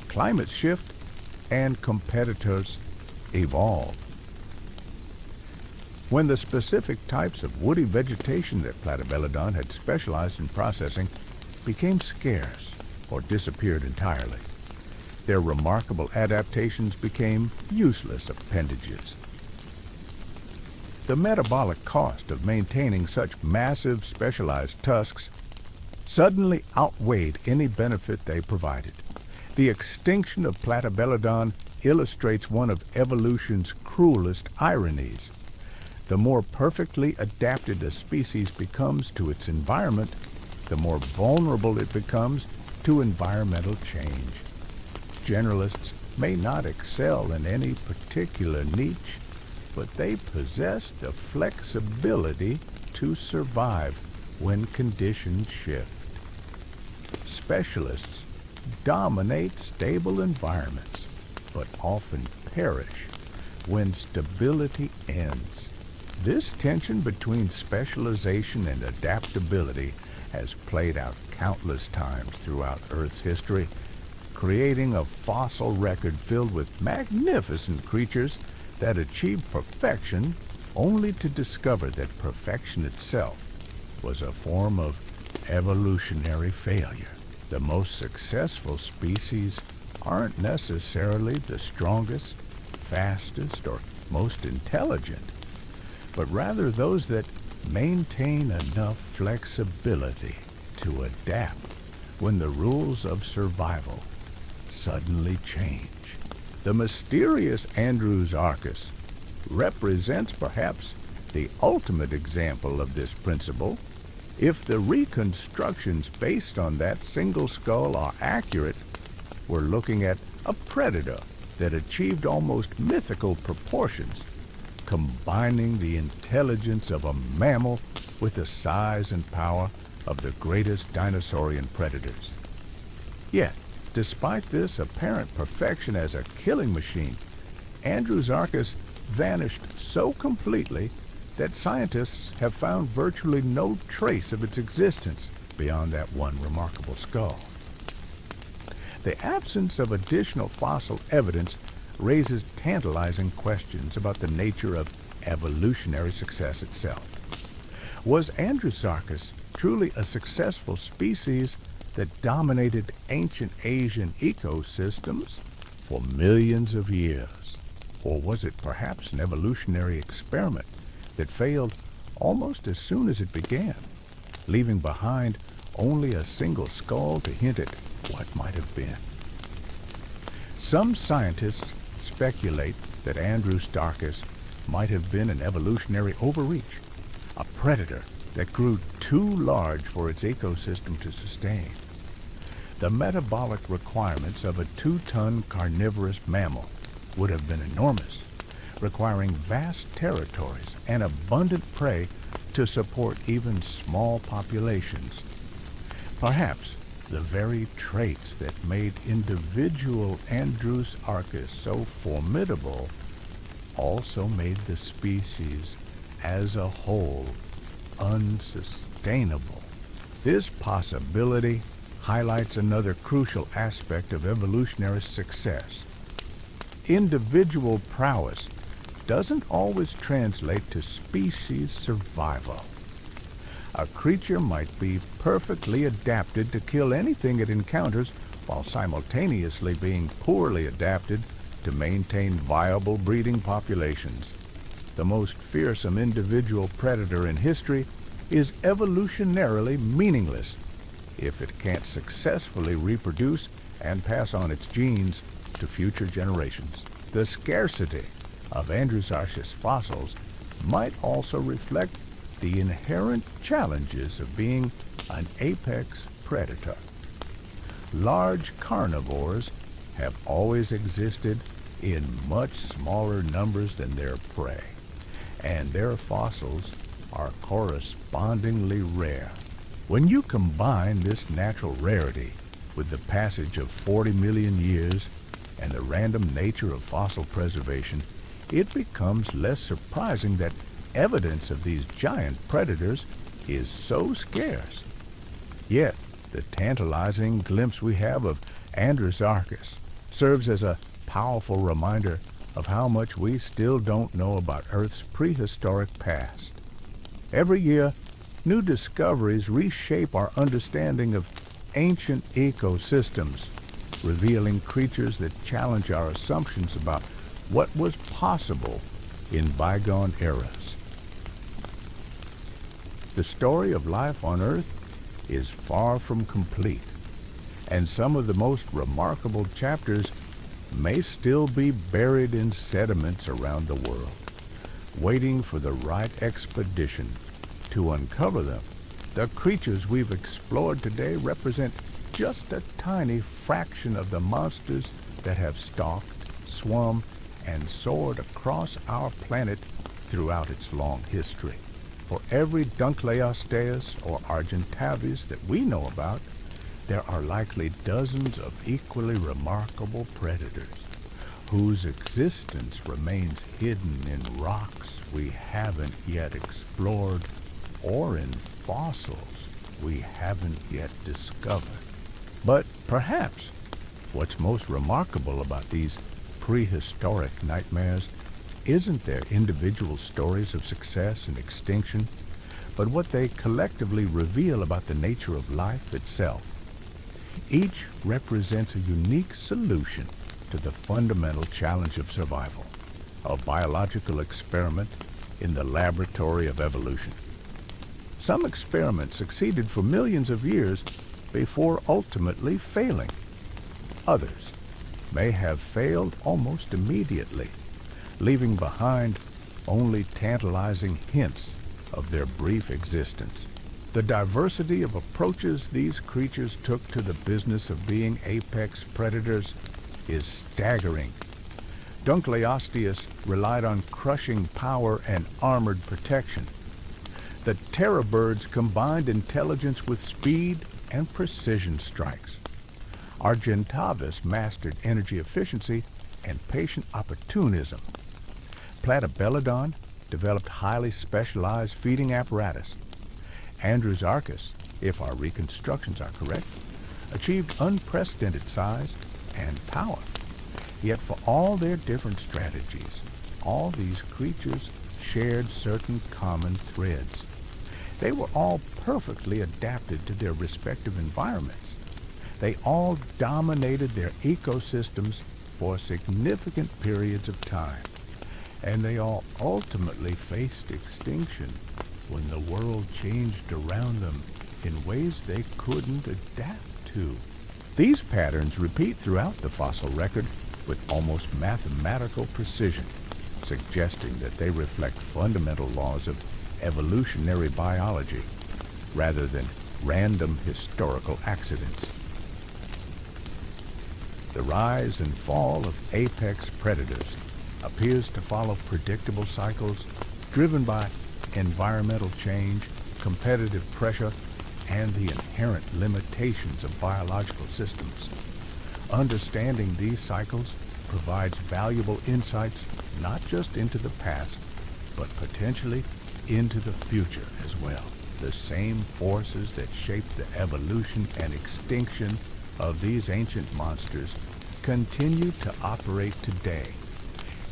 climates shift, and competitors evolve. When the specific types of woody vegetation that Platabelladon had specialized in processing became scarce or disappeared entirely, their remarkable adaptations became useless appendages. The metabolic cost of maintaining such massive specialized tusks suddenly outweighed any benefit they provided. The extinction of Platabelladon illustrates one of evolution's cruelest ironies. The more perfectly adapted a species becomes to its environment, the more vulnerable it becomes to environmental change. Generalists may not excel in any particular niche, but they possess the flexibility to survive when conditions shift. Specialists dominate stable environments, but often perish when stability ends. This tension between specialization and adaptability has played out countless times throughout Earth's history, creating a fossil record filled with magnificent creatures that achieved perfection only to discover that perfection itself was a form of evolutionary failure. The most successful species aren't necessarily the strongest, fastest, or most intelligent, but rather those that maintain enough flexibility to adapt when the rules of survival suddenly change. The mysterious Andrew's Arcus represents perhaps the ultimate example of this principle. If the reconstructions based on that single skull are accurate, we're looking at a predator that achieved almost mythical proportions, combining the intelligence of a mammal with the size and power of the greatest dinosaurian predators. Yet, despite this apparent perfection as a killing machine, Andrew's Arcus vanished so completely that scientists have found virtually no trace of its existence beyond that one remarkable skull. The absence of additional fossil evidence raises tantalizing questions about the nature of evolutionary success itself. Was Arcus truly a successful species that dominated ancient Asian ecosystems for millions of years? Or was it perhaps an evolutionary experiment that failed almost as soon as it began, leaving behind only a single skull to hint at what might have been? Some scientists speculate that Arcus might have been an evolutionary overreach, a predator that grew too large for its ecosystem to sustain. The metabolic requirements of a 2-ton carnivorous mammal would have been enormous, requiring vast territories and abundant prey to support even small populations. Perhaps the very traits that made individual Arcus so formidable also made the species as a whole unsustainable. This possibility highlights another crucial aspect of evolutionary success. Individual prowess doesn't always translate to species survival. A creature might be perfectly adapted to kill anything it encounters while simultaneously being poorly adapted to maintain viable breeding populations. The most fearsome individual predator in history is evolutionarily meaningless if it can't successfully reproduce and pass on its genes to future generations. The scarcity of Arcus fossils might also reflect the inherent challenges of being an apex predator. Large carnivores have always existed in much smaller numbers than their prey, and their fossils are correspondingly rare. When you combine this natural rarity with the passage of 40 million years and the random nature of fossil preservation, it becomes less surprising that evidence of these giant predators is so scarce. Yet, the tantalizing glimpse we have of Arcus serves as a powerful reminder of how much we still don't know about Earth's prehistoric past. Every year, new discoveries reshape our understanding of ancient ecosystems, revealing creatures that challenge our assumptions about what was possible in bygone eras. The story of life on Earth is far from complete, and some of the most remarkable chapters may still be buried in sediments around the world, waiting for the right expedition to uncover them. The creatures we've explored today represent just a tiny fraction of the monsters that have stalked, swum, and soared across our planet throughout its long history. For every Dunlopius or Argentavis that we know about, there are likely dozens of equally remarkable predators whose existence remains hidden in rocks we haven't yet explored or in fossils we haven't yet discovered. But perhaps what's most remarkable about these prehistoric nightmares isn't their individual stories of success and extinction, but what they collectively reveal about the nature of life itself. Each represents a unique solution to the fundamental challenge of survival, a biological experiment in the laboratory of evolution. Some experiments succeeded for millions of years before ultimately failing. Others may have failed almost immediately, leaving behind only tantalizing hints of their brief existence. The diversity of approaches these creatures took to the business of being apex predators is staggering. Dunlopius relied on crushing power and armored protection. The terror birds combined intelligence with speed and precision strikes. Argentavis mastered energy efficiency and patient opportunism. Platabelladon developed highly specialized feeding apparatus. Arcus, if our reconstructions are correct, achieved unprecedented size and power. Yet for all their different strategies, all these creatures shared certain common threads. They were all perfectly adapted to their respective environments. They all dominated their ecosystems for significant periods of time, and they all ultimately faced extinction when the world changed around them in ways they couldn't adapt to. These patterns repeat throughout the fossil record with almost mathematical precision, suggesting that they reflect fundamental laws of evolutionary biology rather than random historical accidents. The rise and fall of apex predators appears to follow predictable cycles driven by environmental change, competitive pressure, and the inherent limitations of biological systems. Understanding these cycles provides valuable insights not just into the past, but potentially into the future as well. The same forces that shaped the evolution and extinction of these ancient monsters continue to operate today,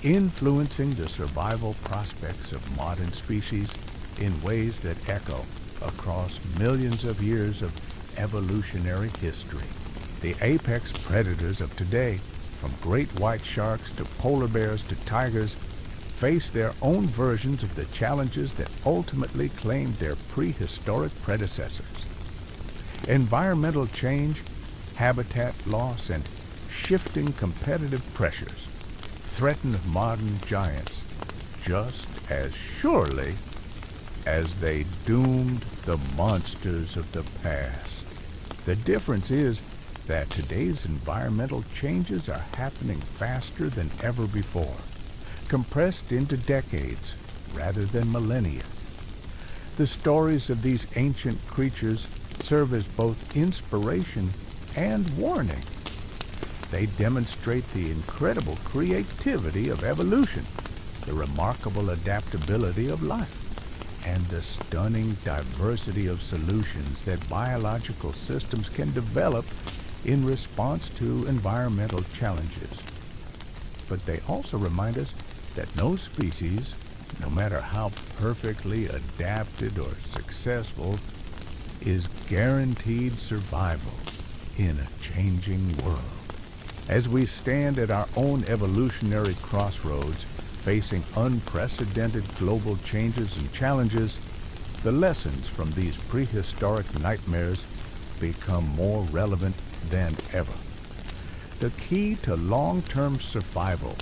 influencing the survival prospects of modern species in ways that echo across millions of years of evolutionary history. The apex predators of today, from great white sharks to polar bears to tigers, face their own versions of the challenges that ultimately claimed their prehistoric predecessors. Environmental change, habitat loss, and shifting competitive pressures threaten modern giants just as surely as they doomed the monsters of the past. The difference is that today's environmental changes are happening faster than ever before, compressed into decades rather than millennia. The stories of these ancient creatures serve as both inspiration and warning. They demonstrate the incredible creativity of evolution, the remarkable adaptability of life, and the stunning diversity of solutions that biological systems can develop in response to environmental challenges. But they also remind us that no species, no matter how perfectly adapted or successful, is guaranteed survival in a changing world. As we stand at our own evolutionary crossroads, facing unprecedented global changes and challenges, the lessons from these prehistoric nightmares become more relevant than ever. The key to long-term survival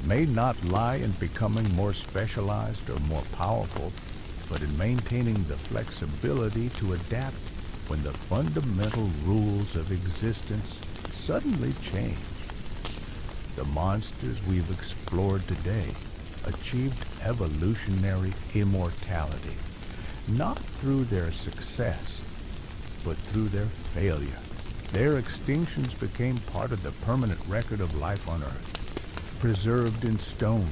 may not lie in becoming more specialized or more powerful, but in maintaining the flexibility to adapt when the fundamental rules of existence suddenly change. The monsters we've explored today achieved evolutionary immortality, not through their success, but through their failure. Their extinctions became part of the permanent record of life on Earth, preserved in stone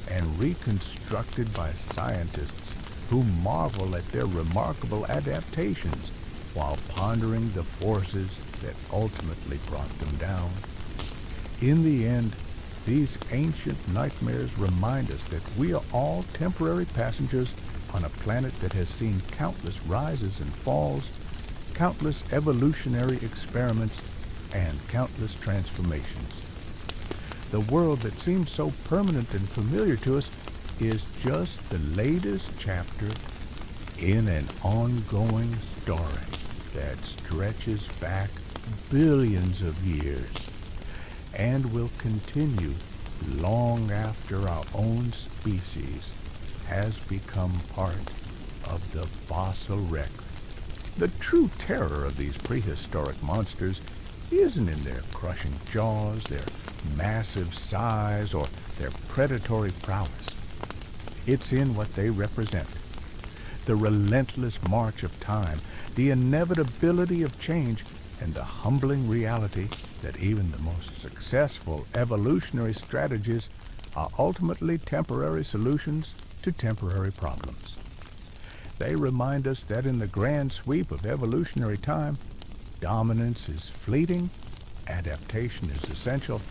and reconstructed by scientists who marvel at their remarkable adaptations while pondering the forces that ultimately brought them down. In the end, these ancient nightmares remind us that we are all temporary passengers on a planet that has seen countless rises and falls, countless evolutionary experiments, and countless transformations. The world that seems so permanent and familiar to us is just the latest chapter in an ongoing story that stretches back billions of years and will continue long after our own species has become part of the fossil record. The true terror of these prehistoric monsters isn't in their crushing jaws, their massive size, or their predatory prowess. It's in what they represent. The relentless march of time, the inevitability of change, and the humbling reality that even the most successful evolutionary strategies are ultimately temporary solutions to temporary problems. They remind us that in the grand sweep of evolutionary time, dominance is fleeting, adaptation is essential,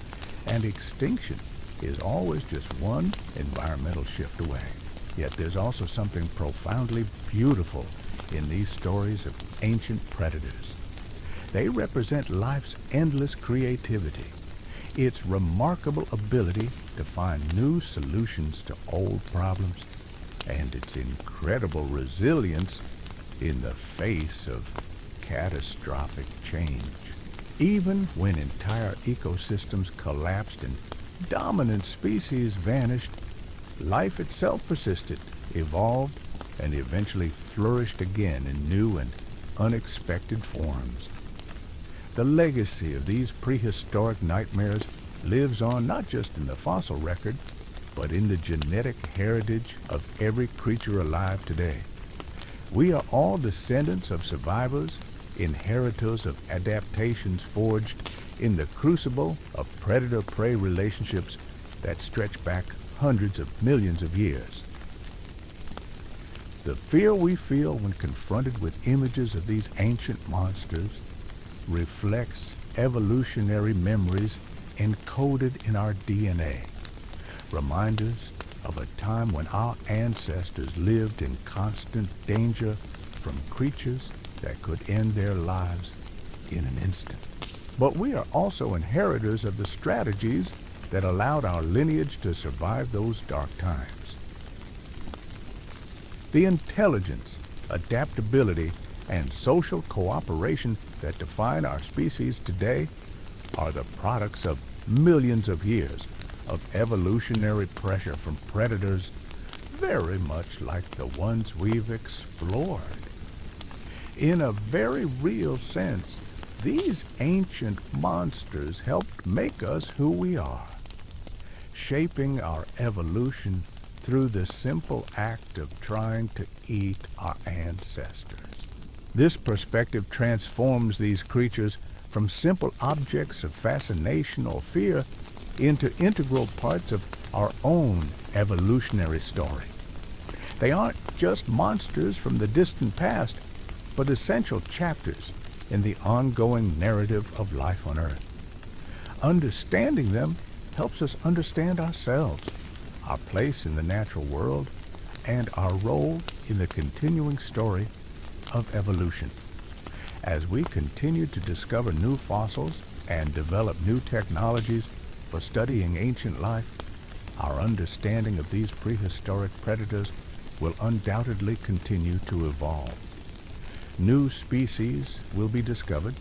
and extinction is always just one environmental shift away. Yet there's also something profoundly beautiful in these stories of ancient predators. They represent life's endless creativity, its remarkable ability to find new solutions to old problems, and its incredible resilience in the face of catastrophic change. Even when entire ecosystems collapsed and dominant species vanished, life itself persisted, evolved, and eventually flourished again in new and unexpected forms. The legacy of these prehistoric nightmares lives on not just in the fossil record, but in the genetic heritage of every creature alive today. We are all descendants of survivors, inheritors of adaptations forged in the crucible of predator-prey relationships that stretch back hundreds of millions of years. The fear we feel when confronted with images of these ancient monsters reflects evolutionary memories encoded in our DNA, reminders of a time when our ancestors lived in constant danger from creatures that could end their lives in an instant. But we are also inheritors of the strategies that allowed our lineage to survive those dark times. The intelligence, adaptability, and social cooperation that define our species today are the products of millions of years of evolutionary pressure from predators very much like the ones we've explored. In a very real sense, these ancient monsters helped make us who we are, shaping our evolution through the simple act of trying to eat our ancestors. This perspective transforms these creatures from simple objects of fascination or fear into integral parts of our own evolutionary story. They aren't just monsters from the distant past, but essential chapters in the ongoing narrative of life on Earth. Understanding them helps us understand ourselves, our place in the natural world, and our role in the continuing story of evolution. As we continue to discover new fossils and develop new technologies for studying ancient life, our understanding of these prehistoric predators will undoubtedly continue to evolve. New species will be discovered,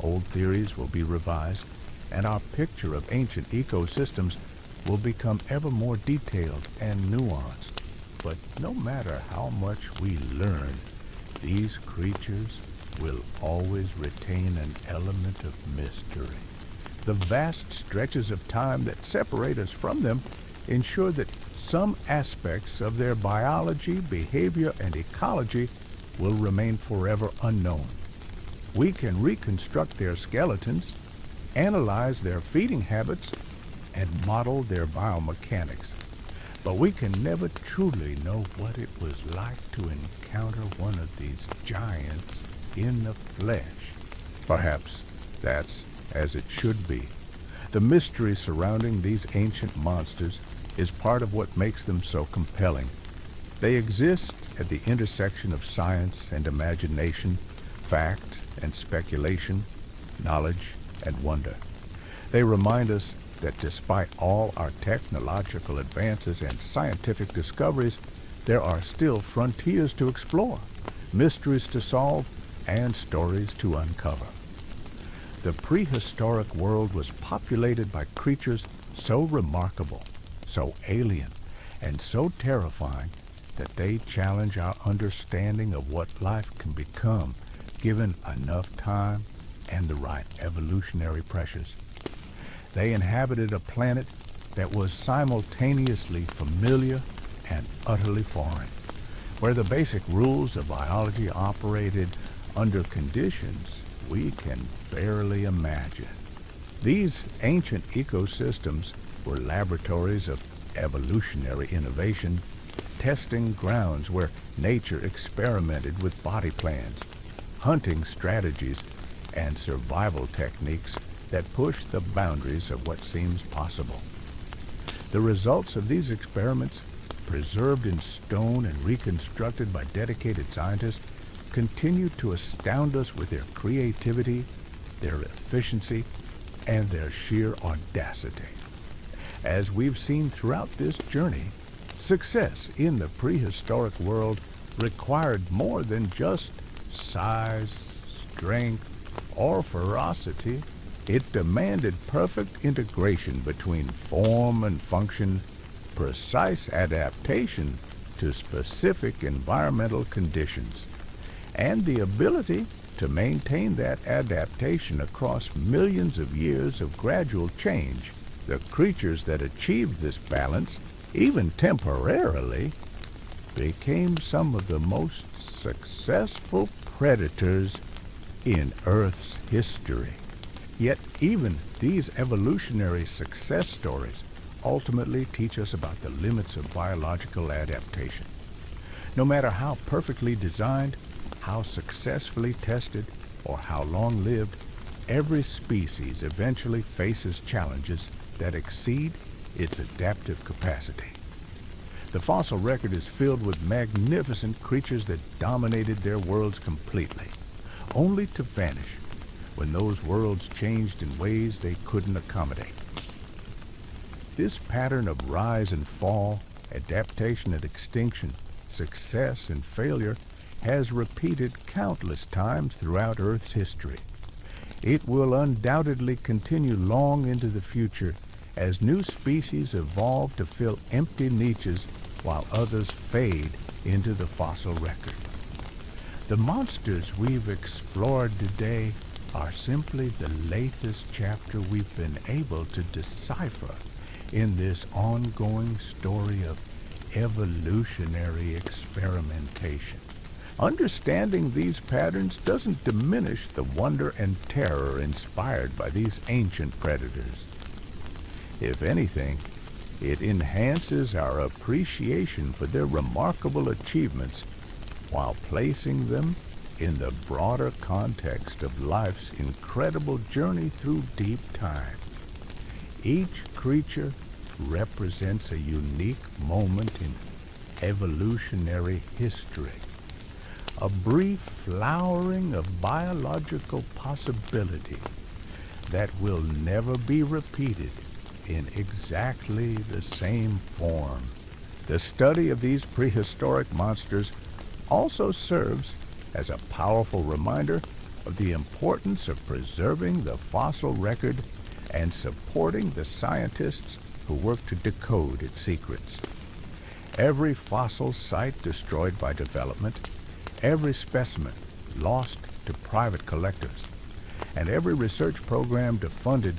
old theories will be revised, and our picture of ancient ecosystems will become ever more detailed and nuanced. But no matter how much we learn, these creatures will always retain an element of mystery. The vast stretches of time that separate us from them ensure that some aspects of their biology, behavior, and ecology will remain forever unknown. We can reconstruct their skeletons, analyze their feeding habits, and model their biomechanics. But we can never truly know what it was like to encounter one of these giants in the flesh. Perhaps that's as it should be. The mystery surrounding these ancient monsters is part of what makes them so compelling. They exist at the intersection of science and imagination, fact and speculation, knowledge and wonder. They remind us that despite all our technological advances and scientific discoveries, there are still frontiers to explore, mysteries to solve, and stories to uncover. The prehistoric world was populated by creatures so remarkable, so alien, and so terrifying that they challenge our understanding of what life can become given enough time and the right evolutionary pressures. They inhabited a planet that was simultaneously familiar and utterly foreign, where the basic rules of biology operated under conditions we can barely imagine. These ancient ecosystems were laboratories of evolutionary innovation, testing grounds where nature experimented with body plans, hunting strategies, and survival techniques that push the boundaries of what seems possible. The results of these experiments, preserved in stone and reconstructed by dedicated scientists, continue to astound us with their creativity, their efficiency, and their sheer audacity. As we've seen throughout this journey, success in the prehistoric world required more than just size, strength, or ferocity. It demanded perfect integration between form and function, precise adaptation to specific environmental conditions, and the ability to maintain that adaptation across millions of years of gradual change. The creatures that achieved this balance, even temporarily, became some of the most successful predators in Earth's history. Yet even these evolutionary success stories ultimately teach us about the limits of biological adaptation. No matter how perfectly designed, how successfully tested, or how long-lived, every species eventually faces challenges that exceed its adaptive capacity. The fossil record is filled with magnificent creatures that dominated their worlds completely, only to vanish when those worlds changed in ways they couldn't accommodate. This pattern of rise and fall, adaptation and extinction, success and failure has repeated countless times throughout Earth's history. It will undoubtedly continue long into the future as new species evolve to fill empty niches while others fade into the fossil record. The monsters we've explored today are simply the latest chapter we've been able to decipher in this ongoing story of evolutionary experimentation. Understanding these patterns doesn't diminish the wonder and terror inspired by these ancient predators. If anything, it enhances our appreciation for their remarkable achievements while placing them in the broader context of life's incredible journey through deep time. Each creature represents a unique moment in evolutionary history, a brief flowering of biological possibility that will never be repeated in exactly the same form. The study of these prehistoric monsters also serves as a powerful reminder of the importance of preserving the fossil record and supporting the scientists who work to decode its secrets. Every fossil site destroyed by development, every specimen lost to private collectors, and every research program defunded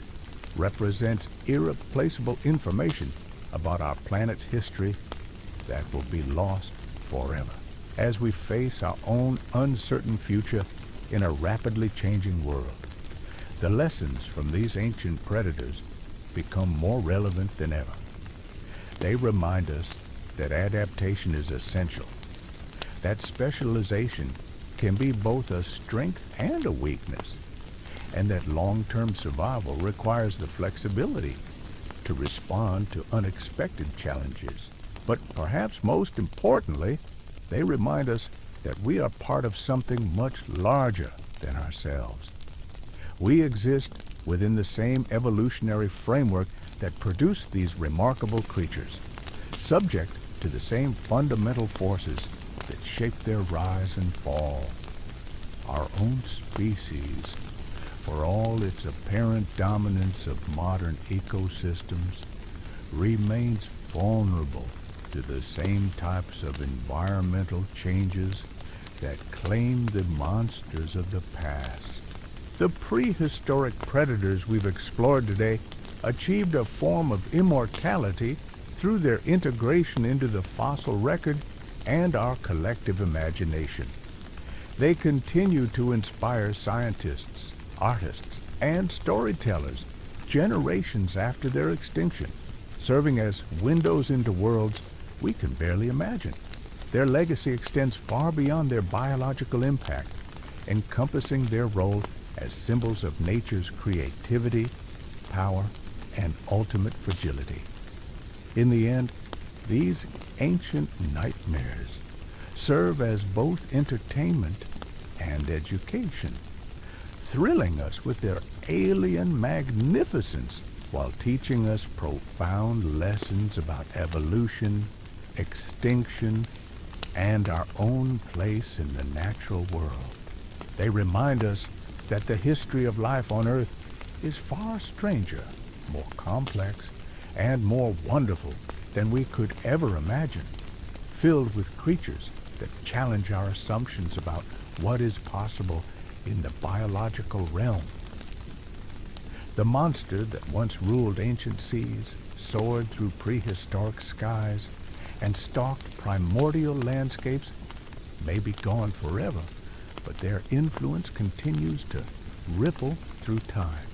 represents irreplaceable information about our planet's history that will be lost forever as we face our own uncertain future in a rapidly changing world. The lessons from these ancient predators become more relevant than ever. They remind us that adaptation is essential, that specialization can be both a strength and a weakness, and that long-term survival requires the flexibility to respond to unexpected challenges. But perhaps most importantly, they remind us that we are part of something much larger than ourselves. We exist within the same evolutionary framework that produced these remarkable creatures, subject to the same fundamental forces that shape their rise and fall. Our own species, for all its apparent dominance of modern ecosystems, remains vulnerable to the same types of environmental changes that claim the monsters of the past. The prehistoric predators we've explored today achieved a form of immortality through their integration into the fossil record and our collective imagination. They continue to inspire scientists, artists, and storytellers generations after their extinction, serving as windows into worlds we can barely imagine. Their legacy extends far beyond their biological impact, encompassing their role as symbols of nature's creativity, power, and ultimate fragility. In the end, these ancient nightmares serve as both entertainment and education, thrilling us with their alien magnificence while teaching us profound lessons about evolution, extinction, and our own place in the natural world. They remind us that the history of life on Earth is far stranger, more complex, and more wonderful than we could ever imagine, filled with creatures that challenge our assumptions about what is possible in the biological realm. The monster that once ruled ancient seas, soared through prehistoric skies, and stalked primordial landscapes may be gone forever, but their influence continues to ripple through time.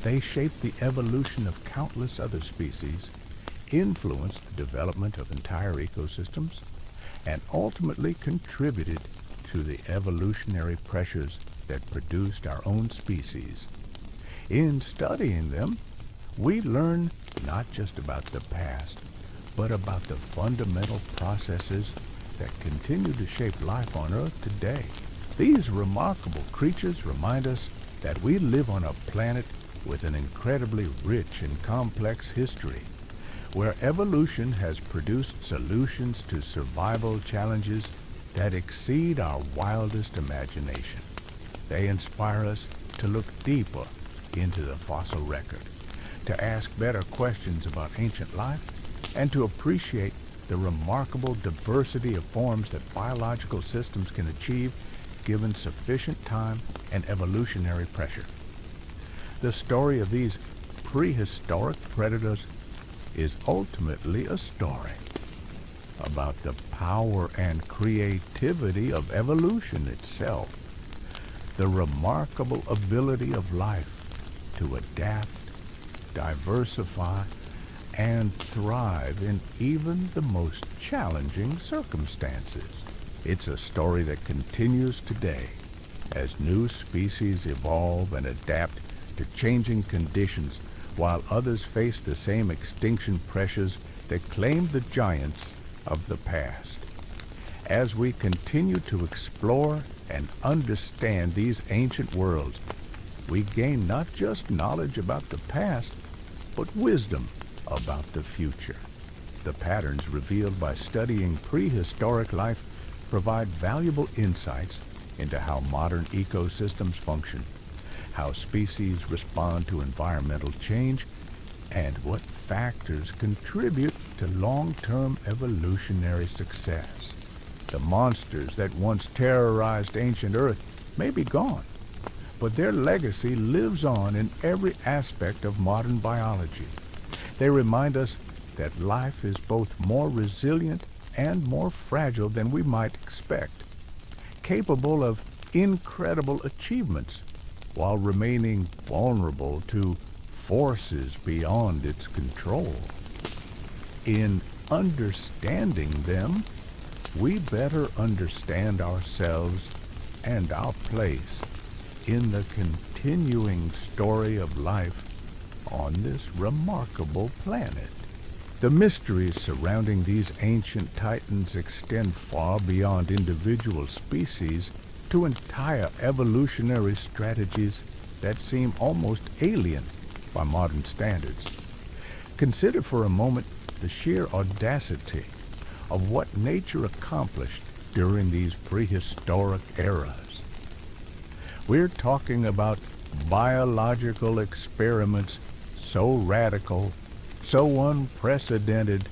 They shaped the evolution of countless other species, influenced the development of entire ecosystems, and ultimately contributed to the evolutionary pressures that produced our own species. In studying them, we learn not just about the past, but about the fundamental processes that continue to shape life on Earth today. These remarkable creatures remind us that we live on a planet with an incredibly rich and complex history, where evolution has produced solutions to survival challenges that exceed our wildest imagination. They inspire us to look deeper into the fossil record, to ask better questions about ancient life, and to appreciate the remarkable diversity of forms that biological systems can achieve given sufficient time and evolutionary pressure. The story of these prehistoric predators is ultimately a about the power and creativity of evolution itself, the remarkable ability of life to adapt, diversify, and thrive in even the most challenging circumstances. It's a story that continues today as new species evolve and adapt to changing conditions while others face the same extinction pressures that claimed the giants of the past. As we continue to explore and understand these ancient worlds, we gain not just knowledge about the past, but wisdom about the future. The patterns revealed by studying prehistoric life provide valuable insights into how modern ecosystems function, how species respond to environmental change, and what factors contribute to long-term evolutionary success. The monsters that once terrorized ancient Earth may be gone, but their legacy lives on in every aspect of modern biology. They remind us that life is both more resilient and more fragile than we might expect, capable of incredible achievements while remaining vulnerable to forces beyond its control. In understanding them, we better understand ourselves and our place in the continuing story of life on this remarkable planet. The mysteries surrounding these ancient titans extend far beyond individual species to entire evolutionary strategies that seem almost alien by modern standards. Consider for a moment the sheer audacity of what nature accomplished during these prehistoric eras. We're talking about biological experiments so radical, so unprecedented,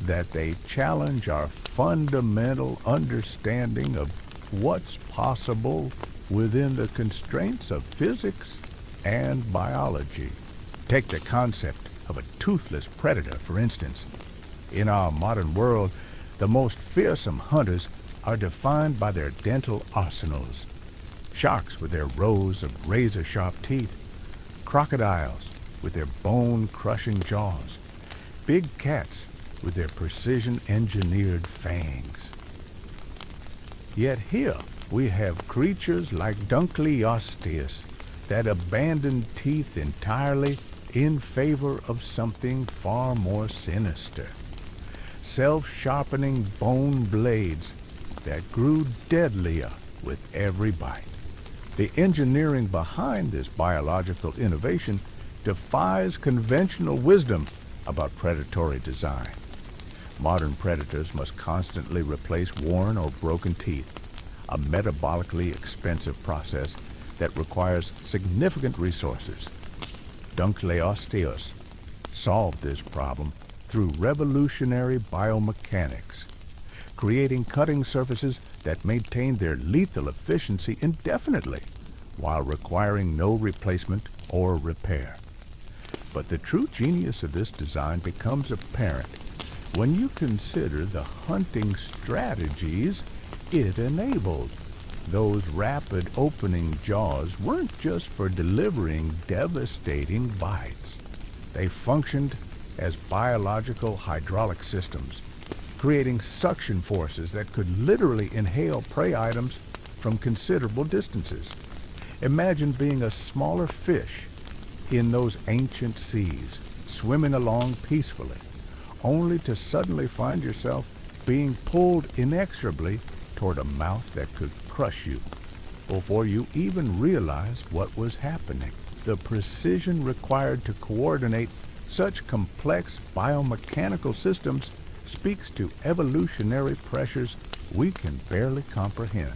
that they challenge our fundamental understanding of what's possible within the constraints of physics and biology. Take the concept of a toothless predator, for instance. In our modern world, the most fearsome hunters are defined by their dental arsenals. Sharks with their rows of razor-sharp teeth, crocodiles with their bone-crushing jaws, big cats with their precision-engineered fangs. Yet here we have creatures like Dunlopius that abandon teeth entirely in favor of something far more sinister. Self-sharpening bone blades that grew deadlier with every bite. The engineering behind this biological innovation defies conventional wisdom about predatory design. Modern predators must constantly replace worn or broken teeth, a metabolically expensive process that requires significant resources. Dunlopius solved this problem through revolutionary biomechanics, creating cutting surfaces that maintain their lethal efficiency indefinitely while requiring no replacement or repair. But the true genius of this design becomes apparent when you consider the hunting strategies it enabled. Those rapid opening jaws weren't just for delivering devastating bites. They functioned as biological hydraulic systems, creating suction forces that could literally inhale prey items from considerable distances. Imagine being a smaller fish in those ancient seas, swimming along peacefully, only to suddenly find yourself being pulled inexorably toward a mouth that could crush you before you even realized what was happening. The precision required to coordinate such complex biomechanical systems speaks to evolutionary pressures we can barely comprehend.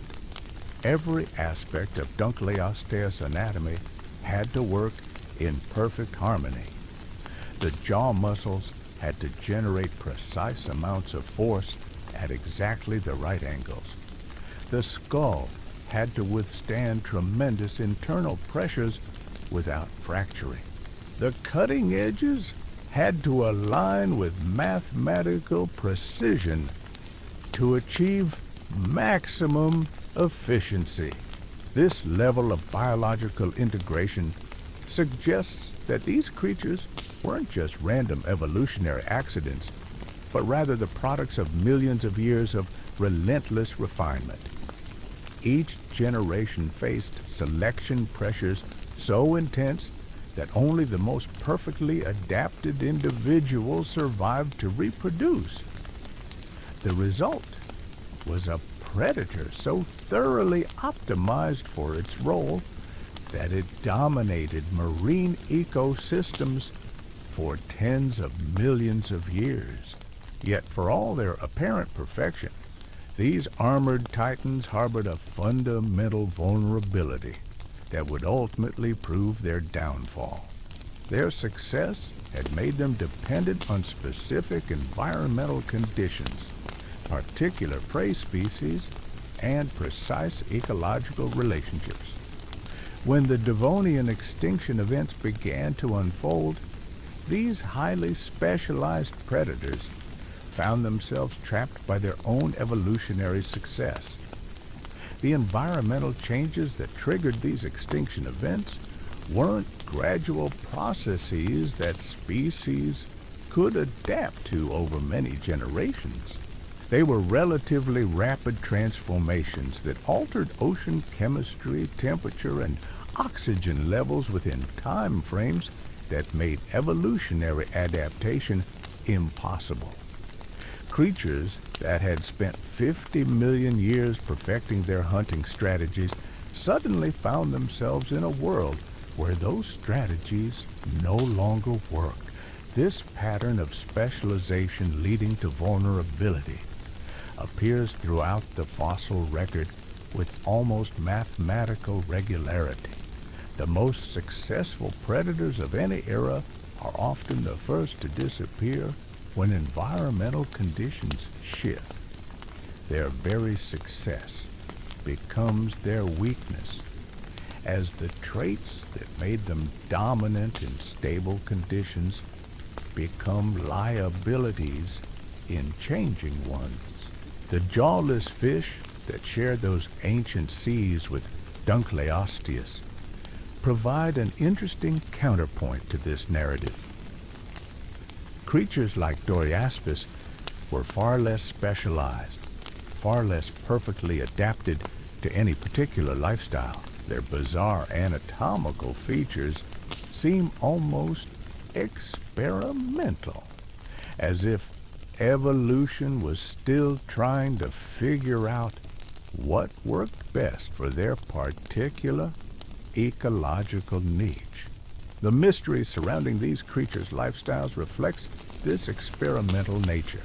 Every aspect of Dunlopius' anatomy had to work in perfect harmony. The jaw muscles had to generate precise amounts of force at exactly the right angles. The skull had to withstand tremendous internal pressures without fracturing. The cutting edges had to align with mathematical precision to achieve maximum efficiency. This level of biological integration suggests that these creatures weren't just random evolutionary accidents, but rather the products of millions of years of relentless refinement. Each generation faced selection pressures so intense that only the most perfectly adapted individuals survived to reproduce. The result was a predator so thoroughly optimized for its role that it dominated marine ecosystems for tens of millions of years. Yet for all their apparent perfection, these armored titans harbored a fundamental vulnerability that would ultimately prove their downfall. Their success had made them dependent on specific environmental conditions, particular prey species, and precise ecological relationships. When the Devonian extinction events began to unfold, these highly specialized predators found themselves trapped by their own evolutionary success. The environmental changes that triggered these extinction events weren't gradual processes that species could adapt to over many generations. They were relatively rapid transformations that altered ocean chemistry, temperature, and oxygen levels within time frames that made evolutionary adaptation impossible. Creatures that had spent 50 million years perfecting their hunting strategies suddenly found themselves in a world where those strategies no longer worked. This pattern of specialization leading to vulnerability appears throughout the fossil record with almost mathematical regularity. The most successful predators of any era are often the first to disappear when environmental conditions shift. Their very success becomes their weakness, as the traits that made them dominant in stable conditions become liabilities in changing ones. The jawless fish that shared those ancient seas with Dunlopius provide an interesting counterpoint to this narrative. Creatures like Doriaspis were far less specialized, far less perfectly adapted to any particular lifestyle. Their bizarre anatomical features seem almost experimental, as if evolution was still trying to figure out what worked best for their particular ecological niche. The mystery surrounding these creatures' lifestyles reflects this experimental nature.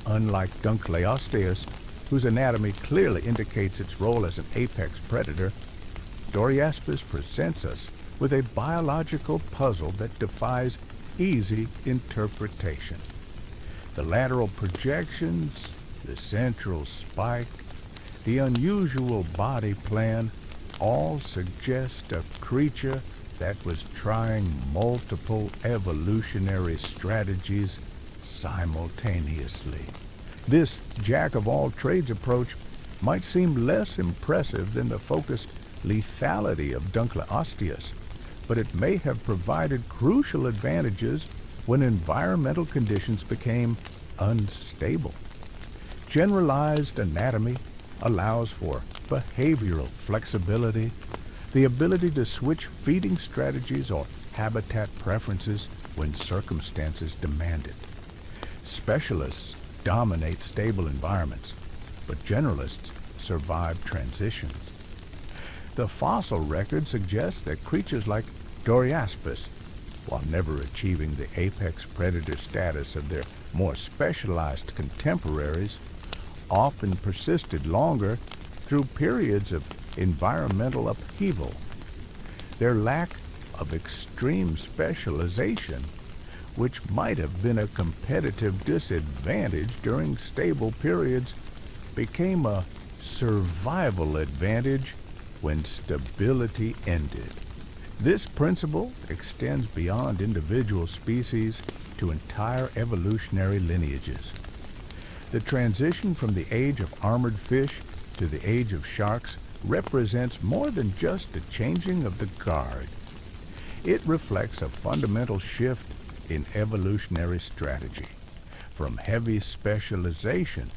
Unlike Dunlopius, whose anatomy clearly indicates its role as an apex predator, Doriaspis presents us with a biological puzzle that defies easy interpretation. The lateral projections, the central spike, the unusual body plan all suggest a creature that was trying multiple evolutionary strategies simultaneously. This jack-of-all-trades approach might seem less impressive than the focused lethality of Dunlopius, but it may have provided crucial advantages when environmental conditions became unstable. Generalized anatomy allows for behavioral flexibility, the ability to switch feeding strategies or habitat preferences when circumstances demand it. Specialists dominate stable environments, but generalists survive transitions. The fossil record suggests that creatures like Doriaspis, while never achieving the apex predator status of their more specialized contemporaries, often persisted longer through periods of environmental upheaval. Their lack of extreme specialization, which might have been a competitive disadvantage during stable periods, became a survival advantage when stability ended. This principle extends beyond individual species to entire evolutionary lineages. The transition from the age of armored fish to the age of sharks represents more than just a changing of the guard. It reflects a fundamental shift in evolutionary strategy, from heavy specialization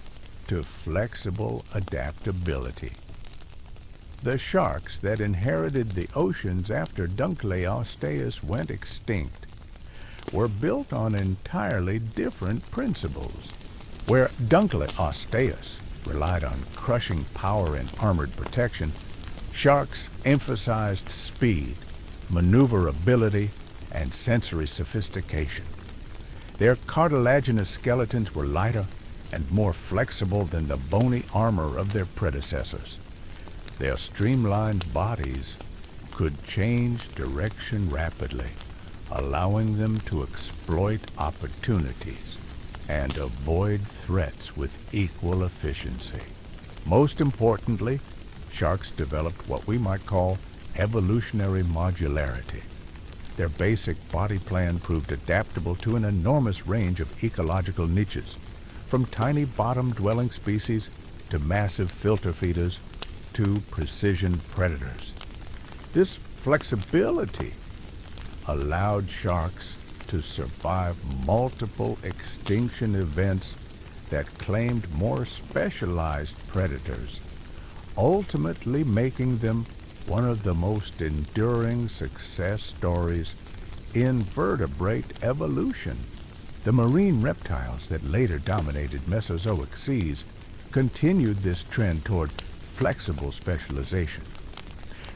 to flexible adaptability. The sharks that inherited the oceans after Dunlopius went extinct were built on entirely different principles. Where Dunlopius relied on crushing power and armored protection, sharks emphasized speed, maneuverability, and sensory sophistication. Their cartilaginous skeletons were lighter and more flexible than the bony armor of their predecessors. Their streamlined bodies could change direction rapidly, allowing them to exploit opportunities and avoid threats with equal efficiency. Most importantly, sharks developed what we might call evolutionary modularity. Their basic body plan proved adaptable to an enormous range of ecological niches, from tiny bottom-dwelling species to massive filter feeders to precision predators. This flexibility allowed sharks to survive multiple extinction events that claimed more specialized predators, ultimately making them one of the most enduring success stories in vertebrate evolution. The marine reptiles that later dominated Mesozoic seas continued this trend toward flexible specialization.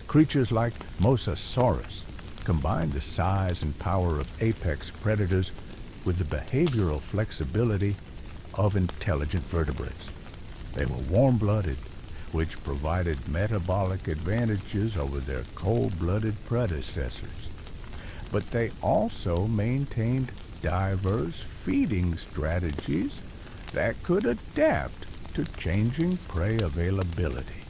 Creatures like Mosasaurus combined the size and power of apex predators with the behavioral flexibility of intelligent vertebrates. They were warm-blooded, which provided metabolic advantages over their cold-blooded predecessors. But they also maintained diverse feeding strategies that could adapt to changing prey availability.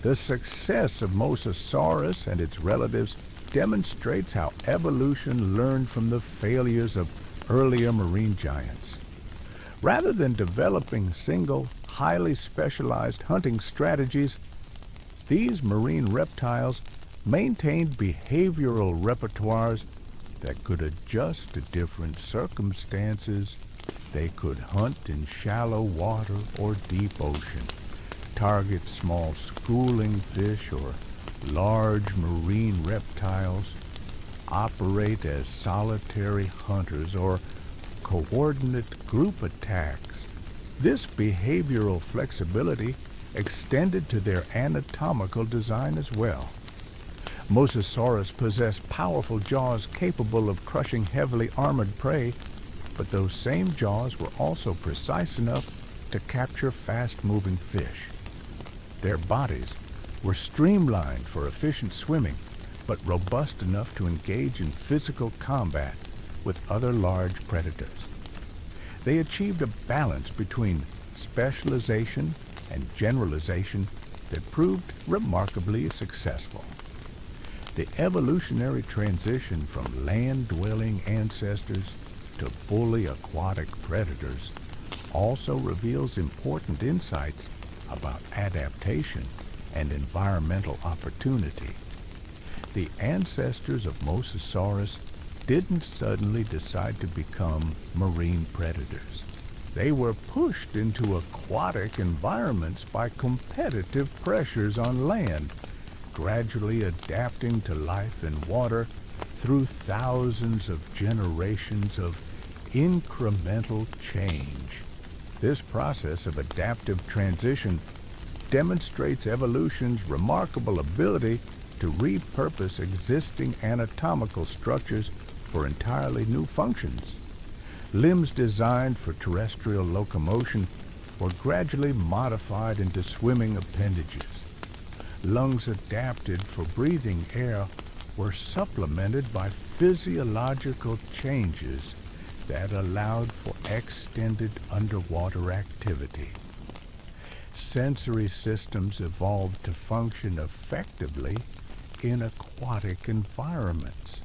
The success of Mosasaurus and its relatives demonstrates how evolution learned from the failures of earlier marine giants. Rather than developing single, highly specialized hunting strategies, these marine reptiles maintained behavioral repertoires that could adjust to different circumstances. They could hunt in shallow water or deep ocean, target small schooling fish or large marine reptiles, operate as solitary hunters or coordinate group attacks. This behavioral flexibility extended to their anatomical design as well. Mosasaurus possessed powerful jaws capable of crushing heavily armored prey, but those same jaws were also precise enough to capture fast-moving fish. Their bodies were streamlined for efficient swimming, but robust enough to engage in physical combat with other large predators. They achieved a balance between specialization and generalization that proved remarkably successful. The evolutionary transition from land-dwelling ancestors to fully aquatic predators also reveals important insights about adaptation and environmental opportunity. The ancestors of Mosasaurus didn't suddenly decide to become marine predators. They were pushed into aquatic environments by competitive pressures on land, gradually adapting to life in water through thousands of generations of incremental change. This process of adaptive transition demonstrates evolution's remarkable ability to repurpose existing anatomical structures for entirely new functions. Limbs designed for terrestrial locomotion were gradually modified into swimming appendages. Lungs adapted for breathing air were supplemented by physiological changes that allowed for extended underwater activity. Sensory systems evolved to function effectively in aquatic environments.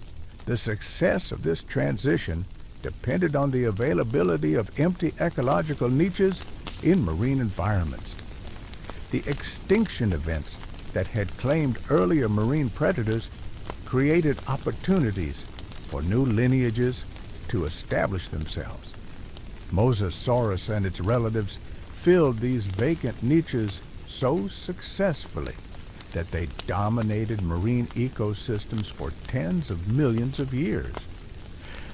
The success of this transition depended on the availability of empty ecological niches in marine environments. The extinction events that had claimed earlier marine predators created opportunities for new lineages to establish themselves. Mosasaurus and its relatives filled these vacant niches so successfully that they dominated marine ecosystems for tens of millions of years.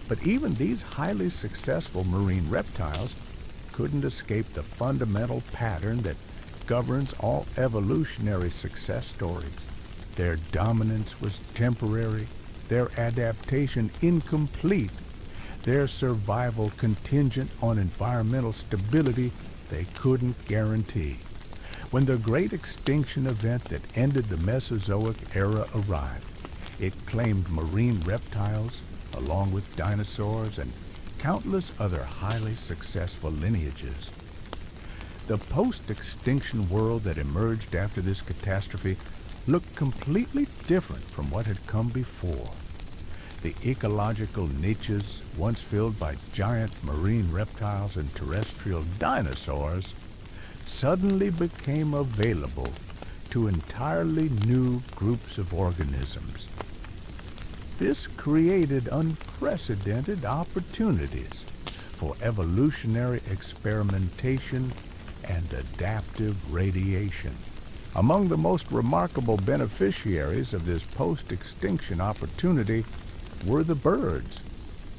But even these highly successful marine reptiles couldn't escape the fundamental pattern that governs all evolutionary success stories. Their dominance was temporary, their adaptation incomplete, their survival contingent on environmental stability they couldn't guarantee. When the great extinction event that ended the Mesozoic era arrived, it claimed marine reptiles, along with dinosaurs and countless other highly successful lineages. The post-extinction world that emerged after this catastrophe looked completely different from what had come before. The ecological niches once filled by giant marine reptiles and terrestrial dinosaurs suddenly became available to entirely new groups of organisms. This created unprecedented opportunities for evolutionary experimentation and adaptive radiation. Among the most remarkable beneficiaries of this post-extinction opportunity were the birds,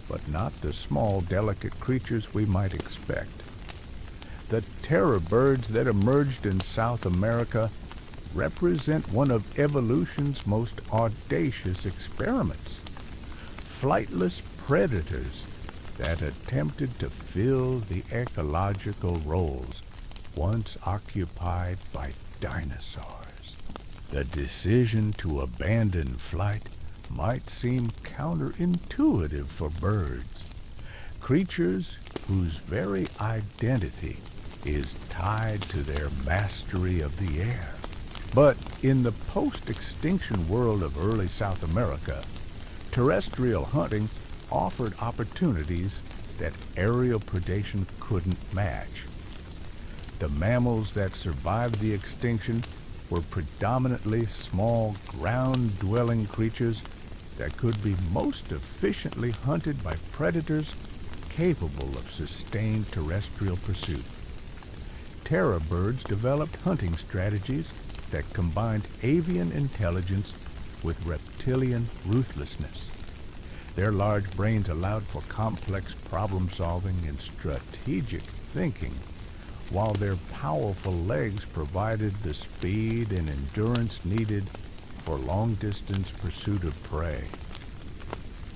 but not the small, delicate creatures we might expect. The terror birds that emerged in South America represent one of evolution's most audacious experiments. Flightless predators that attempted to fill the ecological roles once occupied by dinosaurs. The decision to abandon flight might seem counterintuitive for birds, creatures whose very identity is tied to their mastery of the air. But in the post-extinction world of early South America, terrestrial hunting offered opportunities that aerial predation couldn't match. The mammals that survived the extinction were predominantly small, ground-dwelling creatures that could be most efficiently hunted by predators capable of sustained terrestrial pursuit. Terror birds developed hunting strategies that combined avian intelligence with reptilian ruthlessness. Their large brains allowed for complex problem-solving and strategic thinking, while their powerful legs provided the speed and endurance needed for long-distance pursuit of prey.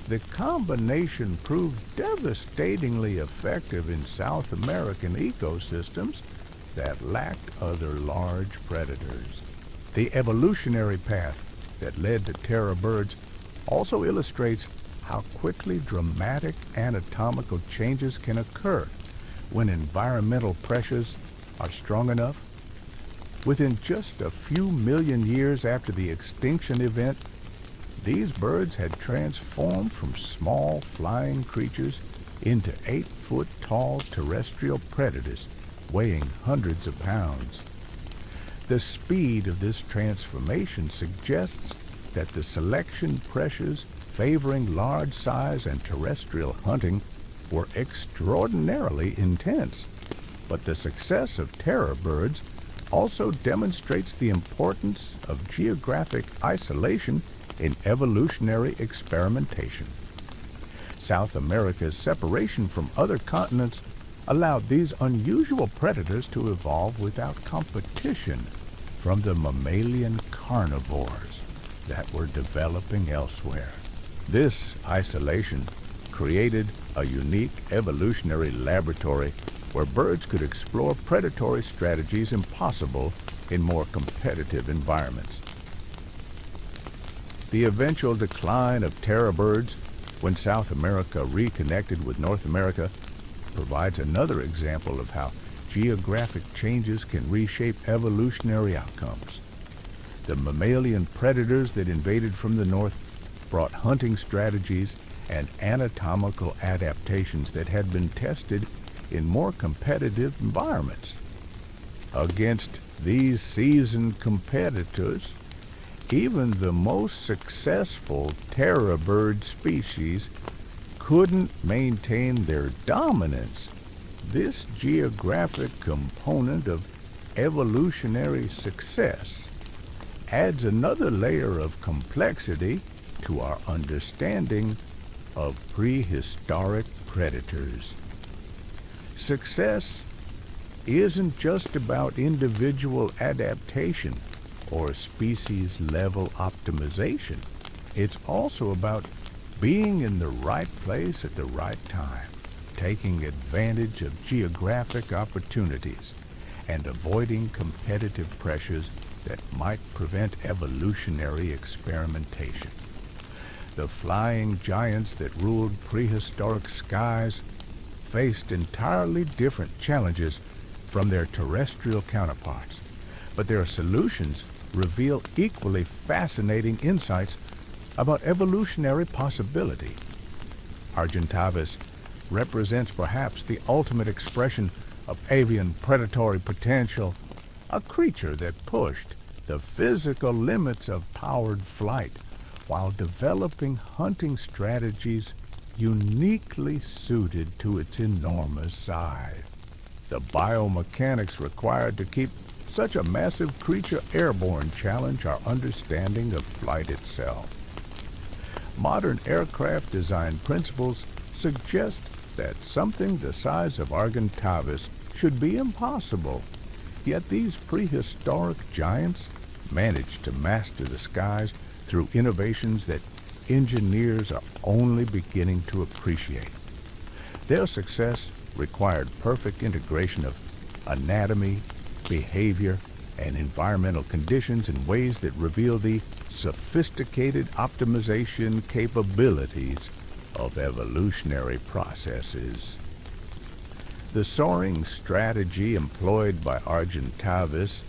The combination proved devastatingly effective in South American ecosystems that lacked other large predators. The evolutionary path that led to terror birds also illustrates how quickly dramatic anatomical changes can occur when environmental pressures are strong enough. Within just a few million years after the extinction event, these birds had transformed from small flying creatures into 8-foot-tall terrestrial predators weighing hundreds of pounds. The speed of this transformation suggests that the selection pressures favoring large size and terrestrial hunting were extraordinarily intense. But the success of terror birds also demonstrates the importance of geographic isolation in evolutionary experimentation. South America's separation from other continents allowed these unusual predators to evolve without competition from the mammalian carnivores that were developing elsewhere. This isolation created a unique evolutionary laboratory where birds could explore predatory strategies impossible in more competitive environments. The eventual decline of terror birds when South America reconnected with North America provides another example of how geographic changes can reshape evolutionary outcomes. The mammalian predators that invaded from the north brought hunting strategies and anatomical adaptations that had been tested in more competitive environments. Against these seasoned competitors, even the most successful terror bird species couldn't maintain their dominance. This geographic component of evolutionary success adds another layer of complexity to our understanding of prehistoric predators. Success isn't just about individual adaptation or species-level optimization. It's also about being in the right place at the right time, taking advantage of geographic opportunities, and avoiding competitive pressures that might prevent evolutionary experimentation. The flying giants that ruled prehistoric skies faced entirely different challenges from their terrestrial counterparts, but their solutions reveal equally fascinating insights about evolutionary possibility. Argentavis represents perhaps the ultimate expression of avian predatory potential, a creature that pushed the physical limits of powered flight while developing hunting strategies uniquely suited to its enormous size. The biomechanics required to keep such a massive creature airborne challenge our understanding of flight itself. Modern aircraft design principles suggest that something the size of Argentavis should be impossible, yet these prehistoric giants managed to master the skies through innovations that engineers are only beginning to appreciate. Their success required perfect integration of anatomy, behavior, and environmental conditions in ways that reveal the sophisticated optimization capabilities of evolutionary processes. The soaring strategy employed by Argentavis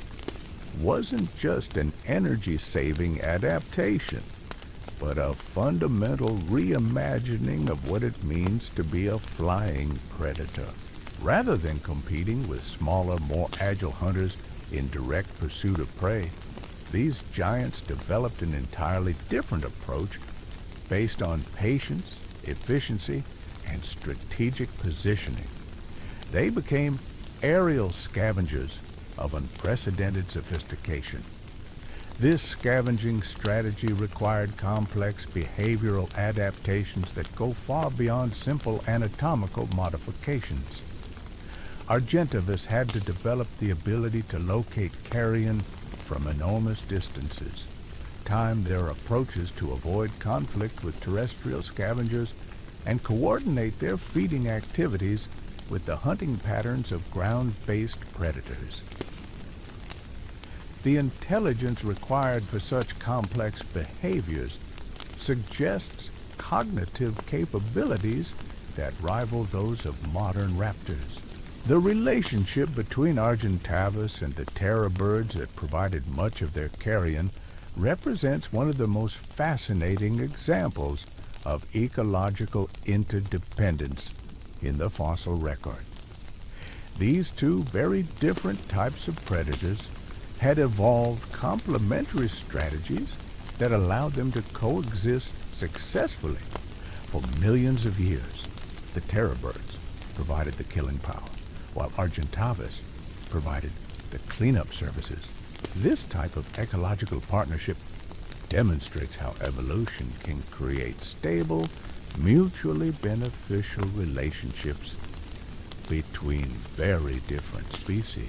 wasn't just an energy-saving adaptation, but a fundamental reimagining of what it means to be a flying predator. Rather than competing with smaller, more agile hunters in direct pursuit of prey, these giants developed an entirely different approach based on patience, efficiency, and strategic positioning. They became aerial scavengers of unprecedented sophistication. This scavenging strategy required complex behavioral adaptations that go far beyond simple anatomical modifications. Argentavis had to develop the ability to locate carrion from enormous distances, time their approaches to avoid conflict with terrestrial scavengers, and coordinate their feeding activities with the hunting patterns of ground-based predators. The intelligence required for such complex behaviors suggests cognitive capabilities that rival those of modern raptors. The relationship between Argentavis and the terror birds that provided much of their carrion represents one of the most fascinating examples of ecological interdependence in the fossil record. These two very different types of predators had evolved complementary strategies that allowed them to coexist successfully for millions of years. The terror birds provided the killing power, while Argentavis provided the cleanup services. This type of ecological partnership demonstrates how evolution can create stable, mutually beneficial relationships between very different species.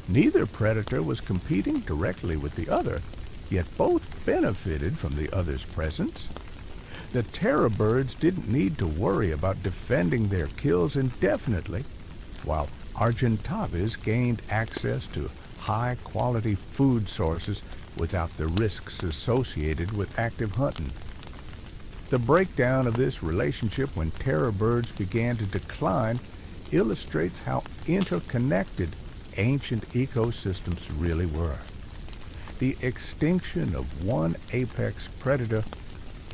Neither predator was competing directly with the other, yet both benefited from the other's presence. The terror birds didn't need to worry about defending their kills indefinitely, while Argentavis gained access to high-quality food sources without the risks associated with active hunting. The breakdown of this relationship when terror birds began to decline illustrates how interconnected ancient ecosystems really were. The extinction of one apex predator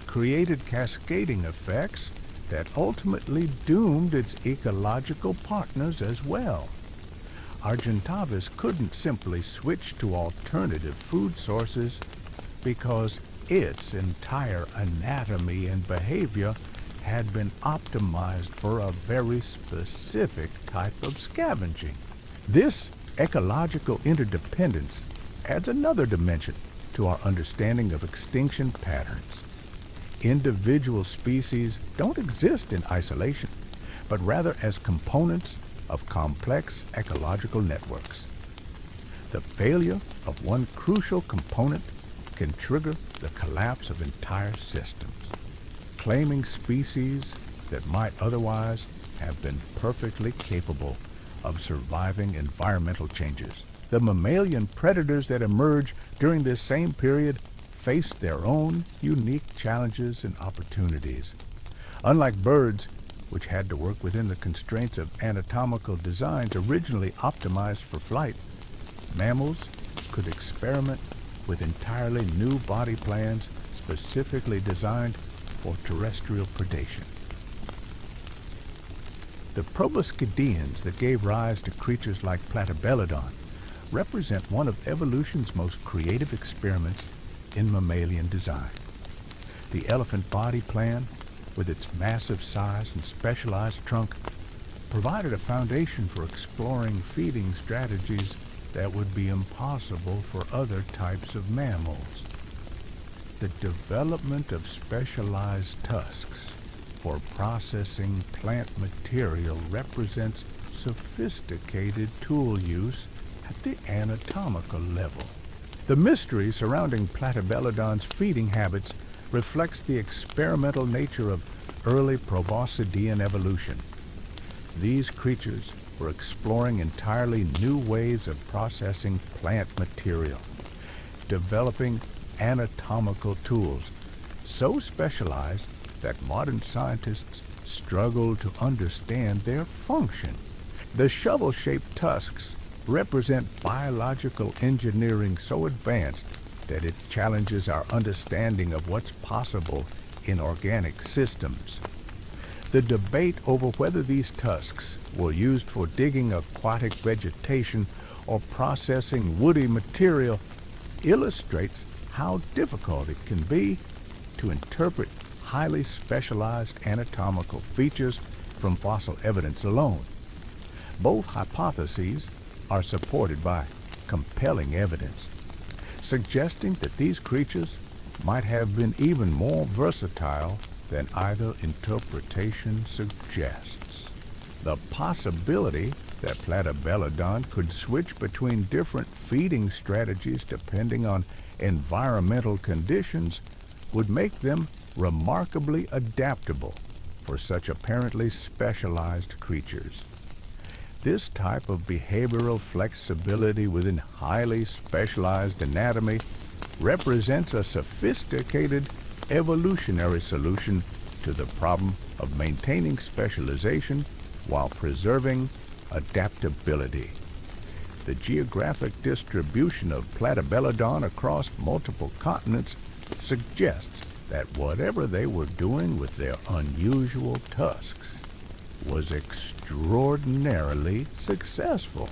created cascading effects that ultimately doomed its ecological partners as well. Argentavis couldn't simply switch to alternative food sources because its entire anatomy and behavior had been optimized for a very specific type of scavenging. This ecological interdependence adds another dimension to our understanding of extinction patterns. Individual species don't exist in isolation, but rather as components of complex ecological networks. The failure of one crucial component can trigger the collapse of entire systems, claiming species that might otherwise have been perfectly capable of surviving environmental changes. The mammalian predators that emerge during this same period faced their own unique challenges and opportunities. Unlike birds, which had to work within the constraints of anatomical designs originally optimized for flight, mammals could experiment with entirely new body plans specifically designed for terrestrial predation. The proboscideans that gave rise to creatures like Platabelladon represent one of evolution's most creative experiments in mammalian design. The elephant body plan, with its massive size and specialized trunk, provided a foundation for exploring feeding strategies that would be impossible for other types of mammals. The development of specialized tusks for processing plant material represents sophisticated tool use at the anatomical level. The mystery surrounding Platabelladon's feeding habits reflects the experimental nature of early proboscidean evolution. These creatures were exploring entirely new ways of processing plant material, developing anatomical tools so specialized that modern scientists struggle to understand their function. The shovel-shaped tusks represent biological engineering so advanced that it challenges our understanding of what's possible in organic systems. The debate over whether these tusks were used for digging aquatic vegetation or processing woody material illustrates how difficult it can be to interpret highly specialized anatomical features from fossil evidence alone. Both hypotheses are supported by compelling evidence, suggesting that these creatures might have been even more versatile than either interpretation suggests. The possibility that Platabelladon could switch between different feeding strategies depending on environmental conditions would make them remarkably adaptable for such apparently specialized creatures. This type of behavioral flexibility within highly specialized anatomy represents a sophisticated evolutionary solution to the problem of maintaining specialization while preserving adaptability. The geographic distribution of Platabelladon across multiple continents suggests that whatever they were doing with their unusual tusks was extraordinarily successful.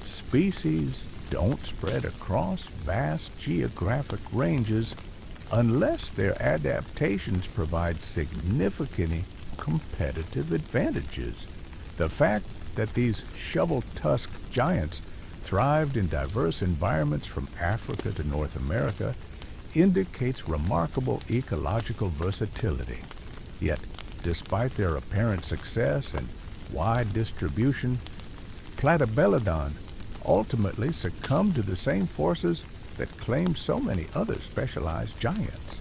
Species don't spread across vast geographic ranges unless their adaptations provide significant competitive advantages. The fact that these shovel-tusked giants thrived in diverse environments from Africa to North America indicates remarkable ecological versatility. Yet, despite their apparent success and wide distribution, Platabelladon ultimately succumbed to the same forces that claim so many other specialized giants.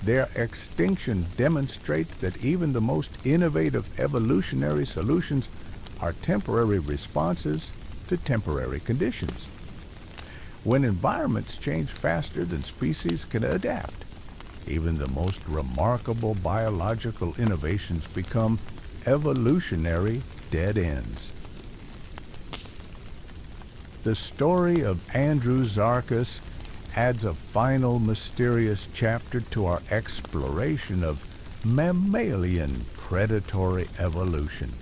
Their extinction demonstrates that even the most innovative evolutionary solutions are temporary responses to temporary conditions. When environments change faster than species can adapt, even the most remarkable biological innovations become evolutionary dead ends. The story of Andrew's Arcus adds a final mysterious chapter to our exploration of mammalian predatory evolution.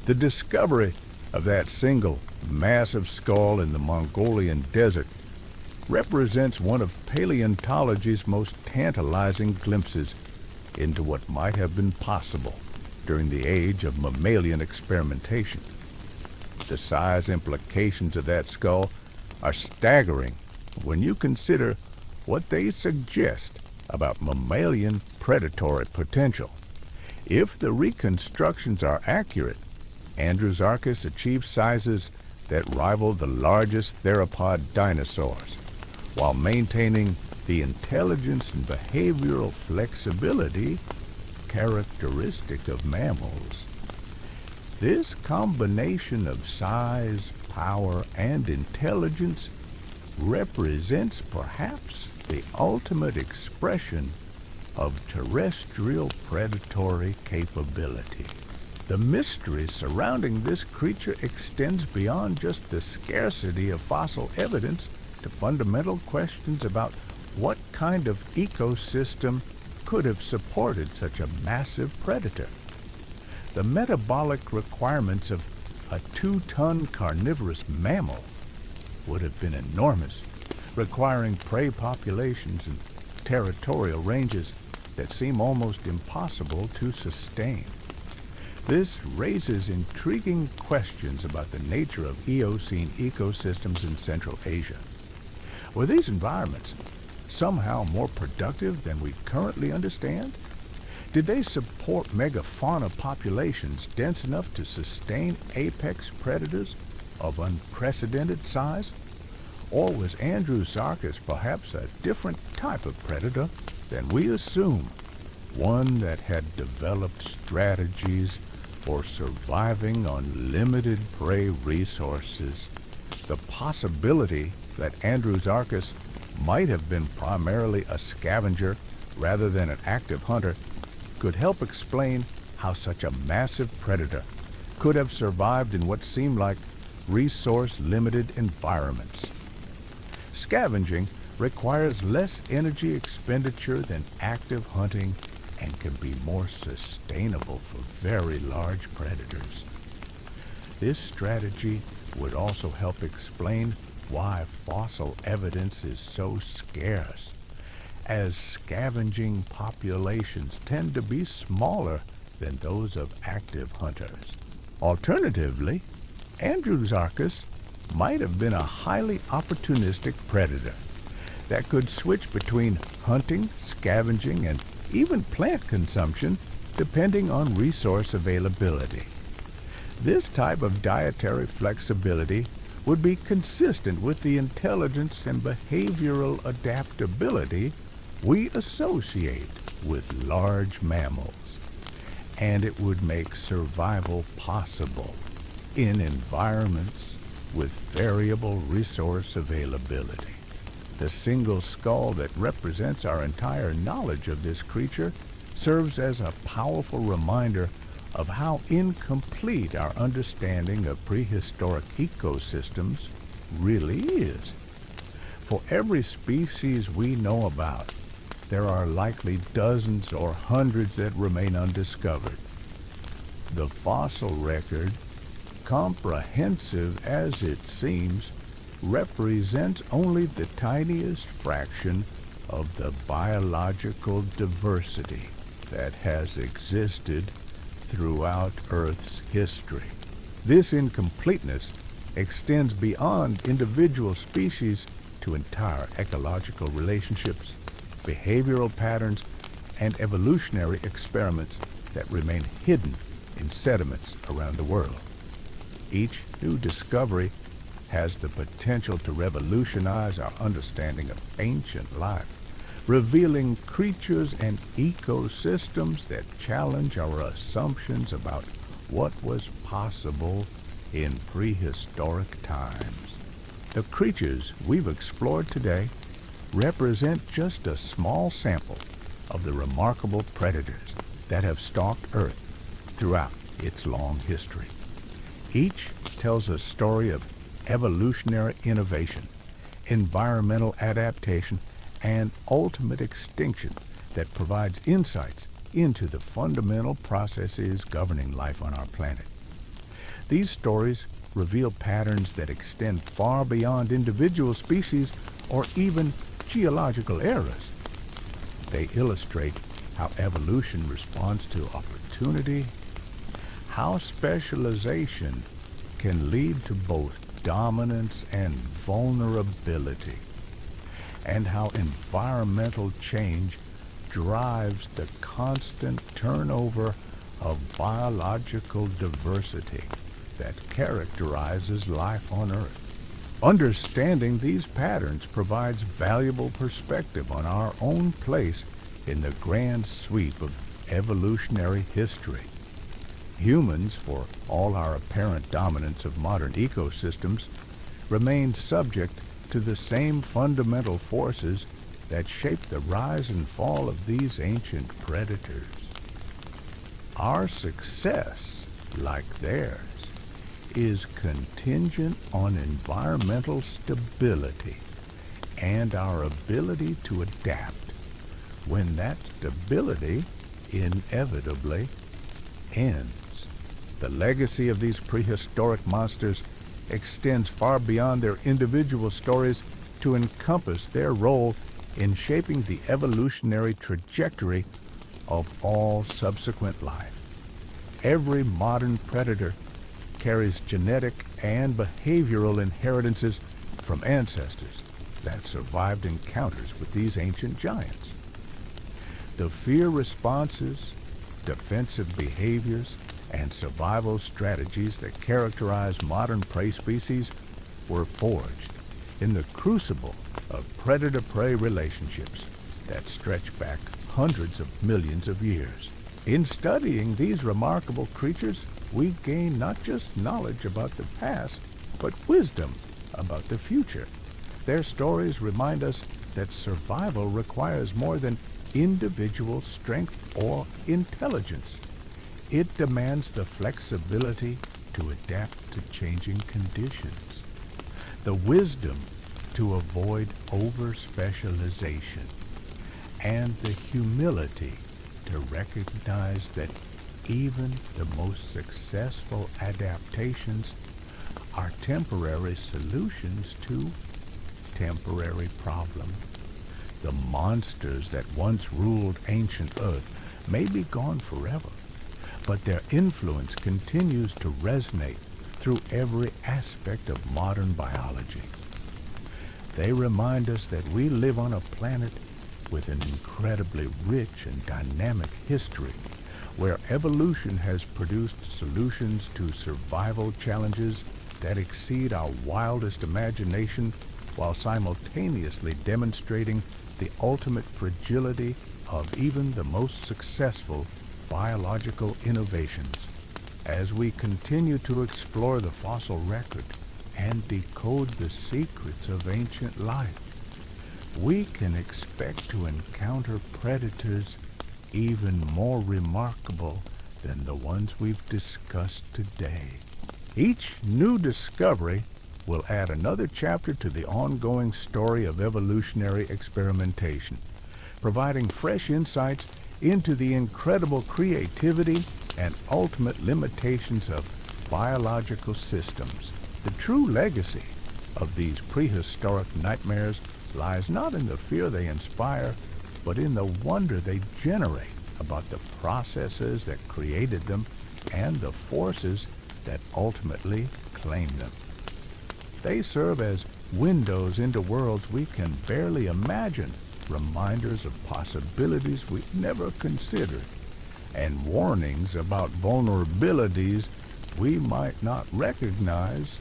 The discovery of that single massive skull in the Mongolian desert represents one of paleontology's most tantalizing glimpses into what might have been possible during the age of mammalian experimentation. The size implications of that skull are staggering when you consider what they suggest about mammalian predatory potential. If the reconstructions are accurate, Arcus achieved sizes that rival the largest theropod dinosaurs, while maintaining the intelligence and behavioral flexibility characteristic of mammals. This combination of size, power, and intelligence represents perhaps the ultimate expression of terrestrial predatory capability. The mystery surrounding this creature extends beyond just the scarcity of fossil evidence to fundamental questions about what kind of ecosystem could have supported such a massive predator. The metabolic requirements of a 2-ton carnivorous mammal would have been enormous, requiring prey populations and territorial ranges that seem almost impossible to sustain. This raises intriguing questions about the nature of Eocene ecosystems in Central Asia. Were these environments somehow more productive than we currently understand? Did they support megafauna populations dense enough to sustain apex predators of unprecedented size? Or was Arcus perhaps a different type of predator than we assume, one that had developed strategies for surviving on limited prey resources? The possibility that Arcus might have been primarily a scavenger rather than an active hunter could help explain how such a massive predator could have survived in what seemed like resource-limited environments. Scavenging requires less energy expenditure than active hunting and can be more sustainable for very large predators. This strategy would also help explain why fossil evidence is so scarce, as scavenging populations tend to be smaller than those of active hunters. Alternatively, Arcus might have been a highly opportunistic predator that could switch between hunting, scavenging, and even plant consumption depending on resource availability. This type of dietary flexibility would be consistent with the intelligence and behavioral adaptability we associate with large mammals, and it would make survival possible in environments with variable resource availability. The single skull that represents our entire knowledge of this creature serves as a powerful reminder of how incomplete our understanding of prehistoric ecosystems really is. For every species we know about, there are likely dozens or hundreds that remain undiscovered. The fossil record, comprehensive as it seems, represents only the tiniest fraction of the biological diversity that has existed throughout Earth's history. This incompleteness extends beyond individual species to entire ecological relationships, behavioral patterns, and evolutionary experiments that remain hidden in sediments around the world. Each new discovery has the potential to revolutionize our understanding of ancient life, revealing creatures and ecosystems that challenge our assumptions about what was possible in prehistoric times. The creatures we've explored today represent just a small sample of the remarkable predators that have stalked Earth throughout its long history. Each tells a story of evolutionary innovation, environmental adaptation, and ultimate extinction that provides insights into the fundamental processes governing life on our planet. These stories reveal patterns that extend far beyond individual species or even geological eras. They illustrate how evolution responds to opportunity, how specialization can lead to both dominance and vulnerability, and how environmental change drives the constant turnover of biological diversity that characterizes life on Earth. Understanding these patterns provides valuable perspective on our own place in the grand sweep of evolutionary history. Humans, for all our apparent dominance of modern ecosystems, remain subject to the same fundamental forces that shape the rise and fall of these ancient predators. Our success, like theirs, is contingent on environmental stability and our ability to adapt when that stability inevitably ends. The legacy of these prehistoric monsters extends far beyond their individual stories to encompass their role in shaping the evolutionary trajectory of all subsequent life. Every modern predator carries genetic and behavioral inheritances from ancestors that survived encounters with these ancient giants. The fear responses, defensive behaviors, and survival strategies that characterize modern prey species were forged in the crucible of predator-prey relationships that stretch back hundreds of millions of years. In studying these remarkable creatures, we gain not just knowledge about the past, but wisdom about the future. Their stories remind us that survival requires more than individual strength or intelligence. It demands the flexibility to adapt to changing conditions, the wisdom to avoid over-specialization, and the humility to recognize that even the most successful adaptations are temporary solutions to temporary problems. The monsters that once ruled ancient Earth may be gone forever, but their influence continues to resonate through every aspect of modern biology. They remind us that we live on a planet with an incredibly rich and dynamic history, where evolution has produced solutions to survival challenges that exceed our wildest imagination, while simultaneously demonstrating the ultimate fragility of even the most successful biological innovations. As we continue to explore the fossil record and decode the secrets of ancient life, we can expect to encounter predators even more remarkable than the ones we've discussed today. Each new discovery will add another chapter to the ongoing story of evolutionary experimentation, providing fresh insights into the incredible creativity and ultimate limitations of biological systems. The true legacy of these prehistoric nightmares lies not in the fear they inspire, but in the wonder they generate about the processes that created them and the forces that ultimately claimed them. They serve as windows into worlds we can barely imagine, reminders of possibilities we've never considered, and warnings about vulnerabilities we might not recognize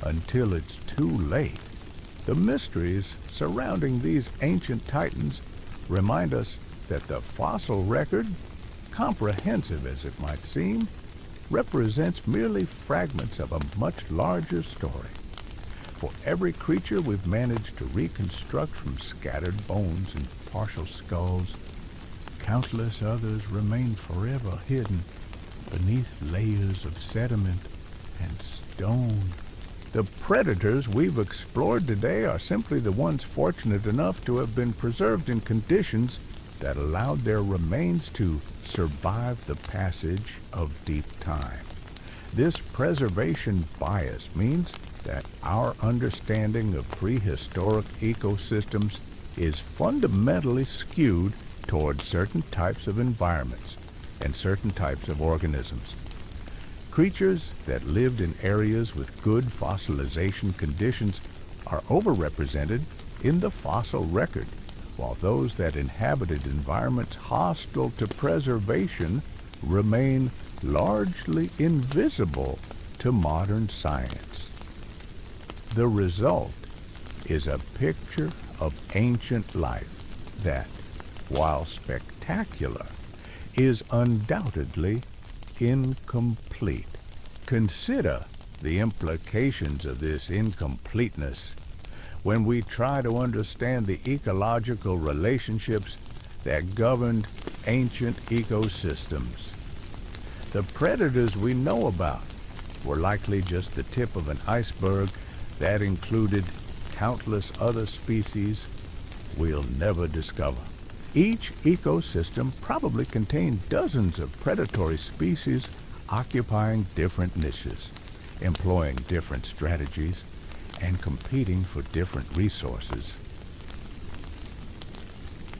until it's too late. The mysteries surrounding these ancient titans remind us that the fossil record, comprehensive as it might seem, represents merely fragments of a much larger story. For every creature we've managed to reconstruct from scattered bones and partial skulls, countless others remain forever hidden beneath layers of sediment and stone. The predators we've explored today are simply the ones fortunate enough to have been preserved in conditions that allowed their remains to survive the passage of deep time. This preservation bias means that our understanding of prehistoric ecosystems is fundamentally skewed toward certain types of environments and certain types of organisms. Creatures that lived in areas with good fossilization conditions are overrepresented in the fossil record, while those that inhabited environments hostile to preservation remain largely invisible to modern science. The result is a picture of ancient life that, while spectacular, is undoubtedly incomplete. Consider the implications of this incompleteness when we try to understand the ecological relationships that governed ancient ecosystems. The predators we know about were likely just the tip of an iceberg that included countless other species we'll never discover. Each ecosystem probably contained dozens of predatory species occupying different niches, employing different strategies, and competing for different resources.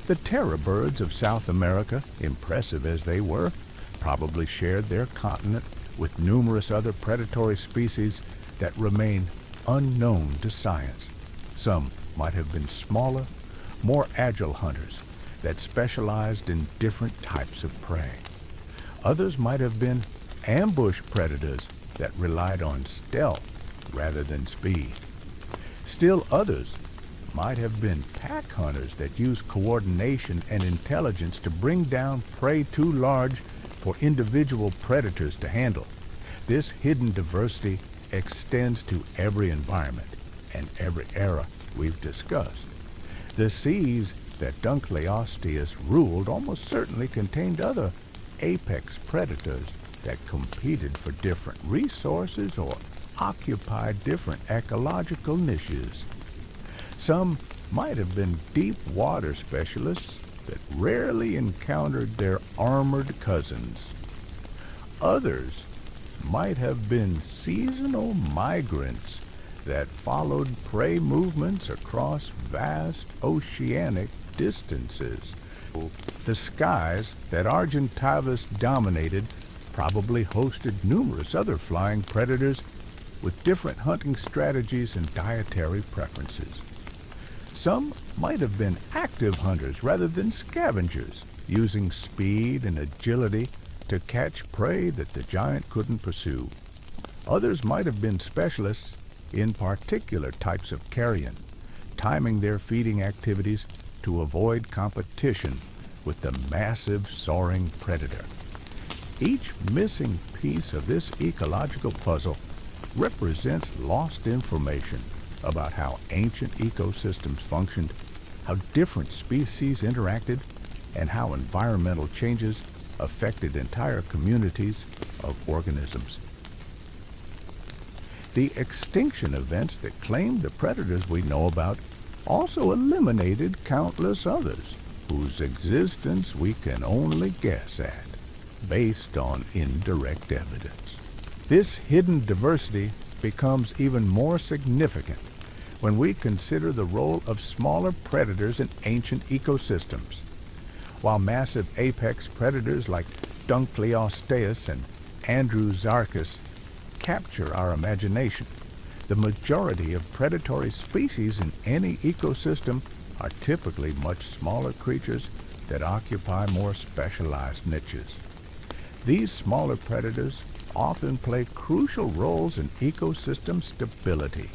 The terror birds of South America, impressive as they were, probably shared their continent with numerous other predatory species that remain unknown to science. Some might have been smaller, more agile hunters that specialized in different types of prey. Others might have been ambush predators that relied on stealth rather than speed. Still others might have been pack hunters that used coordination and intelligence to bring down prey too large for individual predators to handle. This hidden diversity extends to every environment and every era we've discussed. The seas that Dunlopius ruled almost certainly contained other apex predators that competed for different resources or occupied different ecological niches. Some might have been deep water specialists that rarely encountered their armored cousins. Others might have been seasonal migrants that followed prey movements across vast oceanic distances. The skies that Argentavis dominated probably hosted numerous other flying predators with different hunting strategies and dietary preferences. Some might have been active hunters rather than scavengers, using speed and agility to catch prey that the giant couldn't pursue. Others might have been specialists in particular types of carrion, timing their feeding activities to avoid competition with the massive soaring predator. Each missing piece of this ecological puzzle represents lost information about how ancient ecosystems functioned, how different species interacted, and how environmental changes affected entire communities of organisms. The extinction events that claimed the predators we know about also eliminated countless others whose existence we can only guess at, based on indirect evidence. This hidden diversity becomes even more significant when we consider the role of smaller predators in ancient ecosystems. While massive apex predators like Dunlopius and Arcus capture our imagination, the majority of predatory species in any ecosystem are typically much smaller creatures that occupy more specialized niches. These smaller predators often play crucial roles in ecosystem stability,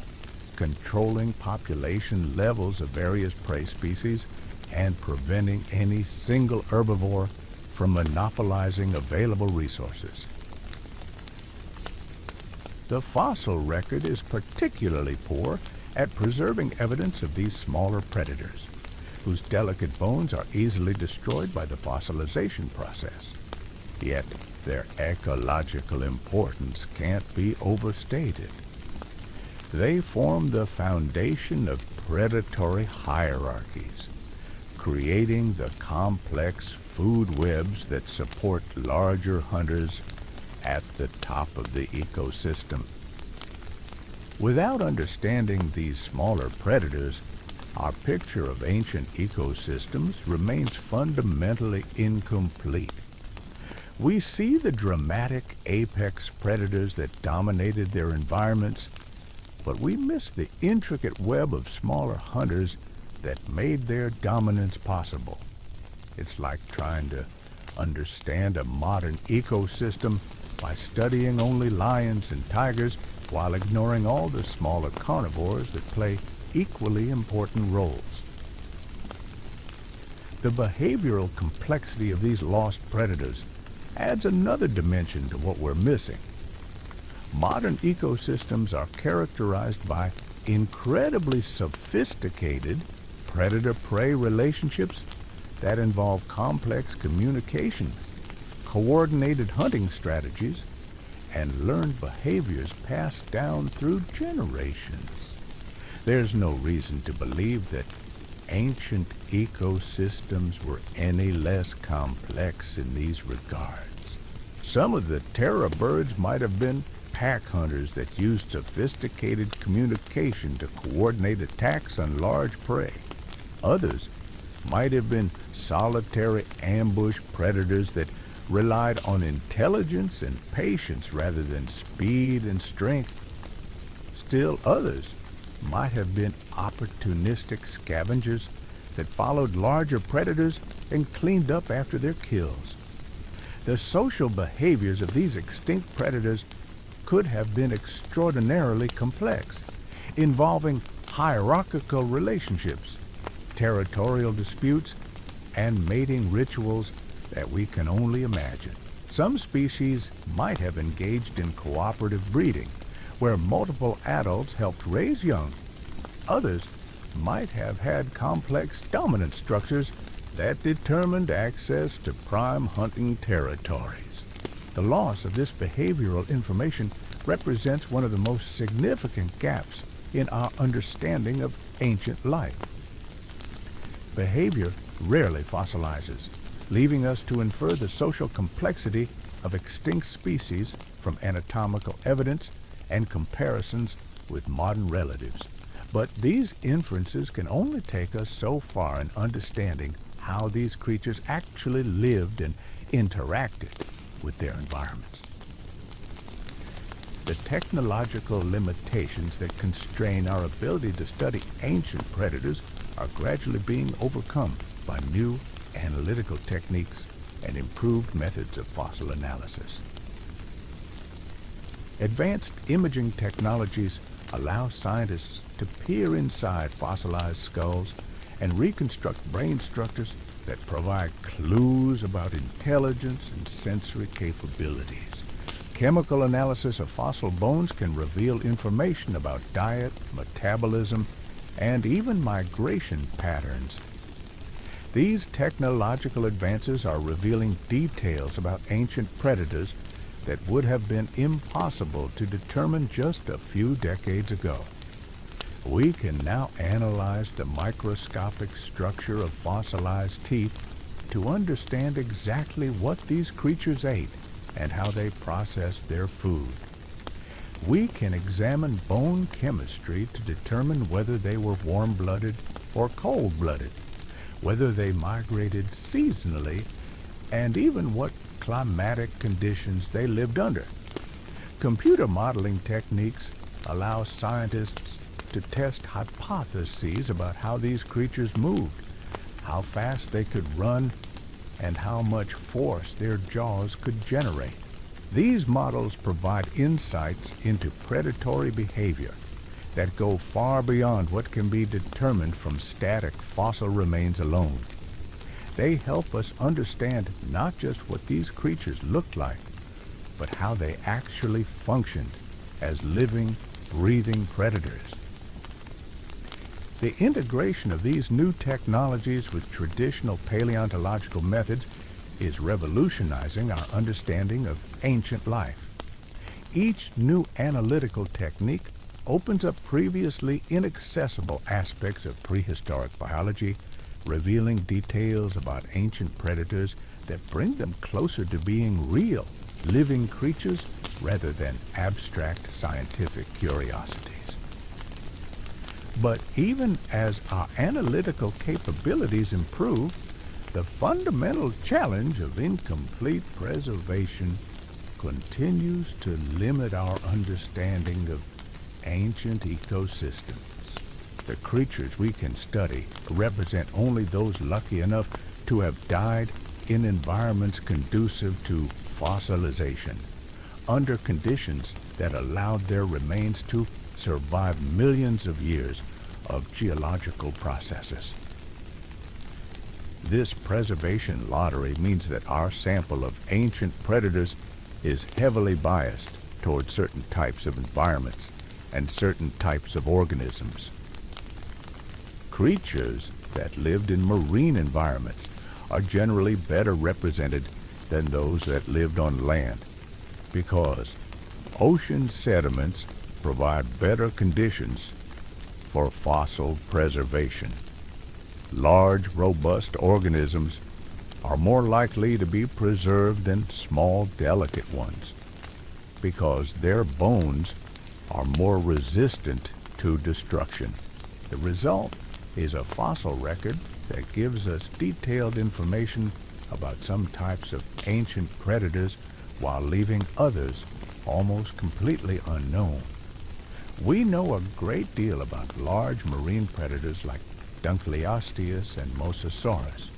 controlling population levels of various prey species and preventing any single herbivore from monopolizing available resources. The fossil record is particularly poor at preserving evidence of these smaller predators, whose delicate bones are easily destroyed by the fossilization process. Yet their ecological importance can't be overstated. They form the foundation of predatory hierarchies, creating the complex food webs that support larger hunters at the top of the ecosystem. Without understanding these smaller predators, our picture of ancient ecosystems remains fundamentally incomplete. We see the dramatic apex predators that dominated their environments, but we miss the intricate web of smaller hunters that made their dominance possible. It's like trying to understand a modern ecosystem by studying only lions and tigers while ignoring all the smaller carnivores that play equally important roles. The behavioral complexity of these lost predators adds another dimension to what we're missing. Modern ecosystems are characterized by incredibly sophisticated predator-prey relationships that involve complex communication, coordinated hunting strategies, and learned behaviors passed down through generations. There's no reason to believe that ancient ecosystems were any less complex in these regards. Some of the terror birds might have been pack hunters that used sophisticated communication to coordinate attacks on large prey. Others might have been solitary ambush predators that relied on intelligence and patience rather than speed and strength. Still others might have been opportunistic scavengers that followed larger predators and cleaned up after their kills. The social behaviors of these extinct predators could have been extraordinarily complex, involving hierarchical relationships, territorial disputes, and mating rituals that we can only imagine. Some species might have engaged in cooperative breeding, where multiple adults helped raise young. Others might have had complex dominance structures that determined access to prime hunting territories. The loss of this behavioral information represents one of the most significant gaps in our understanding of ancient life. Behavior rarely fossilizes, leaving us to infer the social complexity of extinct species from anatomical evidence and comparisons with modern relatives. But these inferences can only take us so far in understanding how these creatures actually lived and interacted with their environments. The technological limitations that constrain our ability to study ancient predators are gradually being overcome by new analytical techniques and improved methods of fossil analysis. Advanced imaging technologies allow scientists to peer inside fossilized skulls and reconstruct brain structures that provide clues about intelligence and sensory capabilities. Chemical analysis of fossil bones can reveal information about diet, metabolism, and even migration patterns. These technological advances are revealing details about ancient predators that would have been impossible to determine just a few decades ago. We can now analyze the microscopic structure of fossilized teeth to understand exactly what these creatures ate and how they processed their food. We can examine bone chemistry to determine whether they were warm-blooded or cold-blooded, whether they migrated seasonally, and even what climatic conditions they lived under. Computer modeling techniques allow scientists to test hypotheses about how these creatures moved, how fast they could run, and how much force their jaws could generate. These models provide insights into predatory behavior that go far beyond what can be determined from static fossil remains alone. They help us understand not just what these creatures looked like, but how they actually functioned as living, breathing predators. The integration of these new technologies with traditional paleontological methods is revolutionizing our understanding of ancient life. Each new analytical technique opens up previously inaccessible aspects of prehistoric biology, revealing details about ancient predators that bring them closer to being real living creatures rather than abstract scientific curiosities. But even as our analytical capabilities improve, the fundamental challenge of incomplete preservation continues to limit our understanding of ancient ecosystems. The creatures we can study represent only those lucky enough to have died in environments conducive to fossilization, under conditions that allowed their remains to survive millions of years of geological processes. This preservation lottery means that our sample of ancient predators is heavily biased toward certain types of environments and certain types of organisms. Creatures that lived in marine environments are generally better represented than those that lived on land, because ocean sediments provide better conditions for fossil preservation. Large, robust organisms are more likely to be preserved than small, delicate ones, because their bones are more resistant to destruction. The result is a fossil record that gives us detailed information about some types of ancient predators while leaving others almost completely unknown. We know a great deal about large marine predators like Dunlopius and Mosasaurus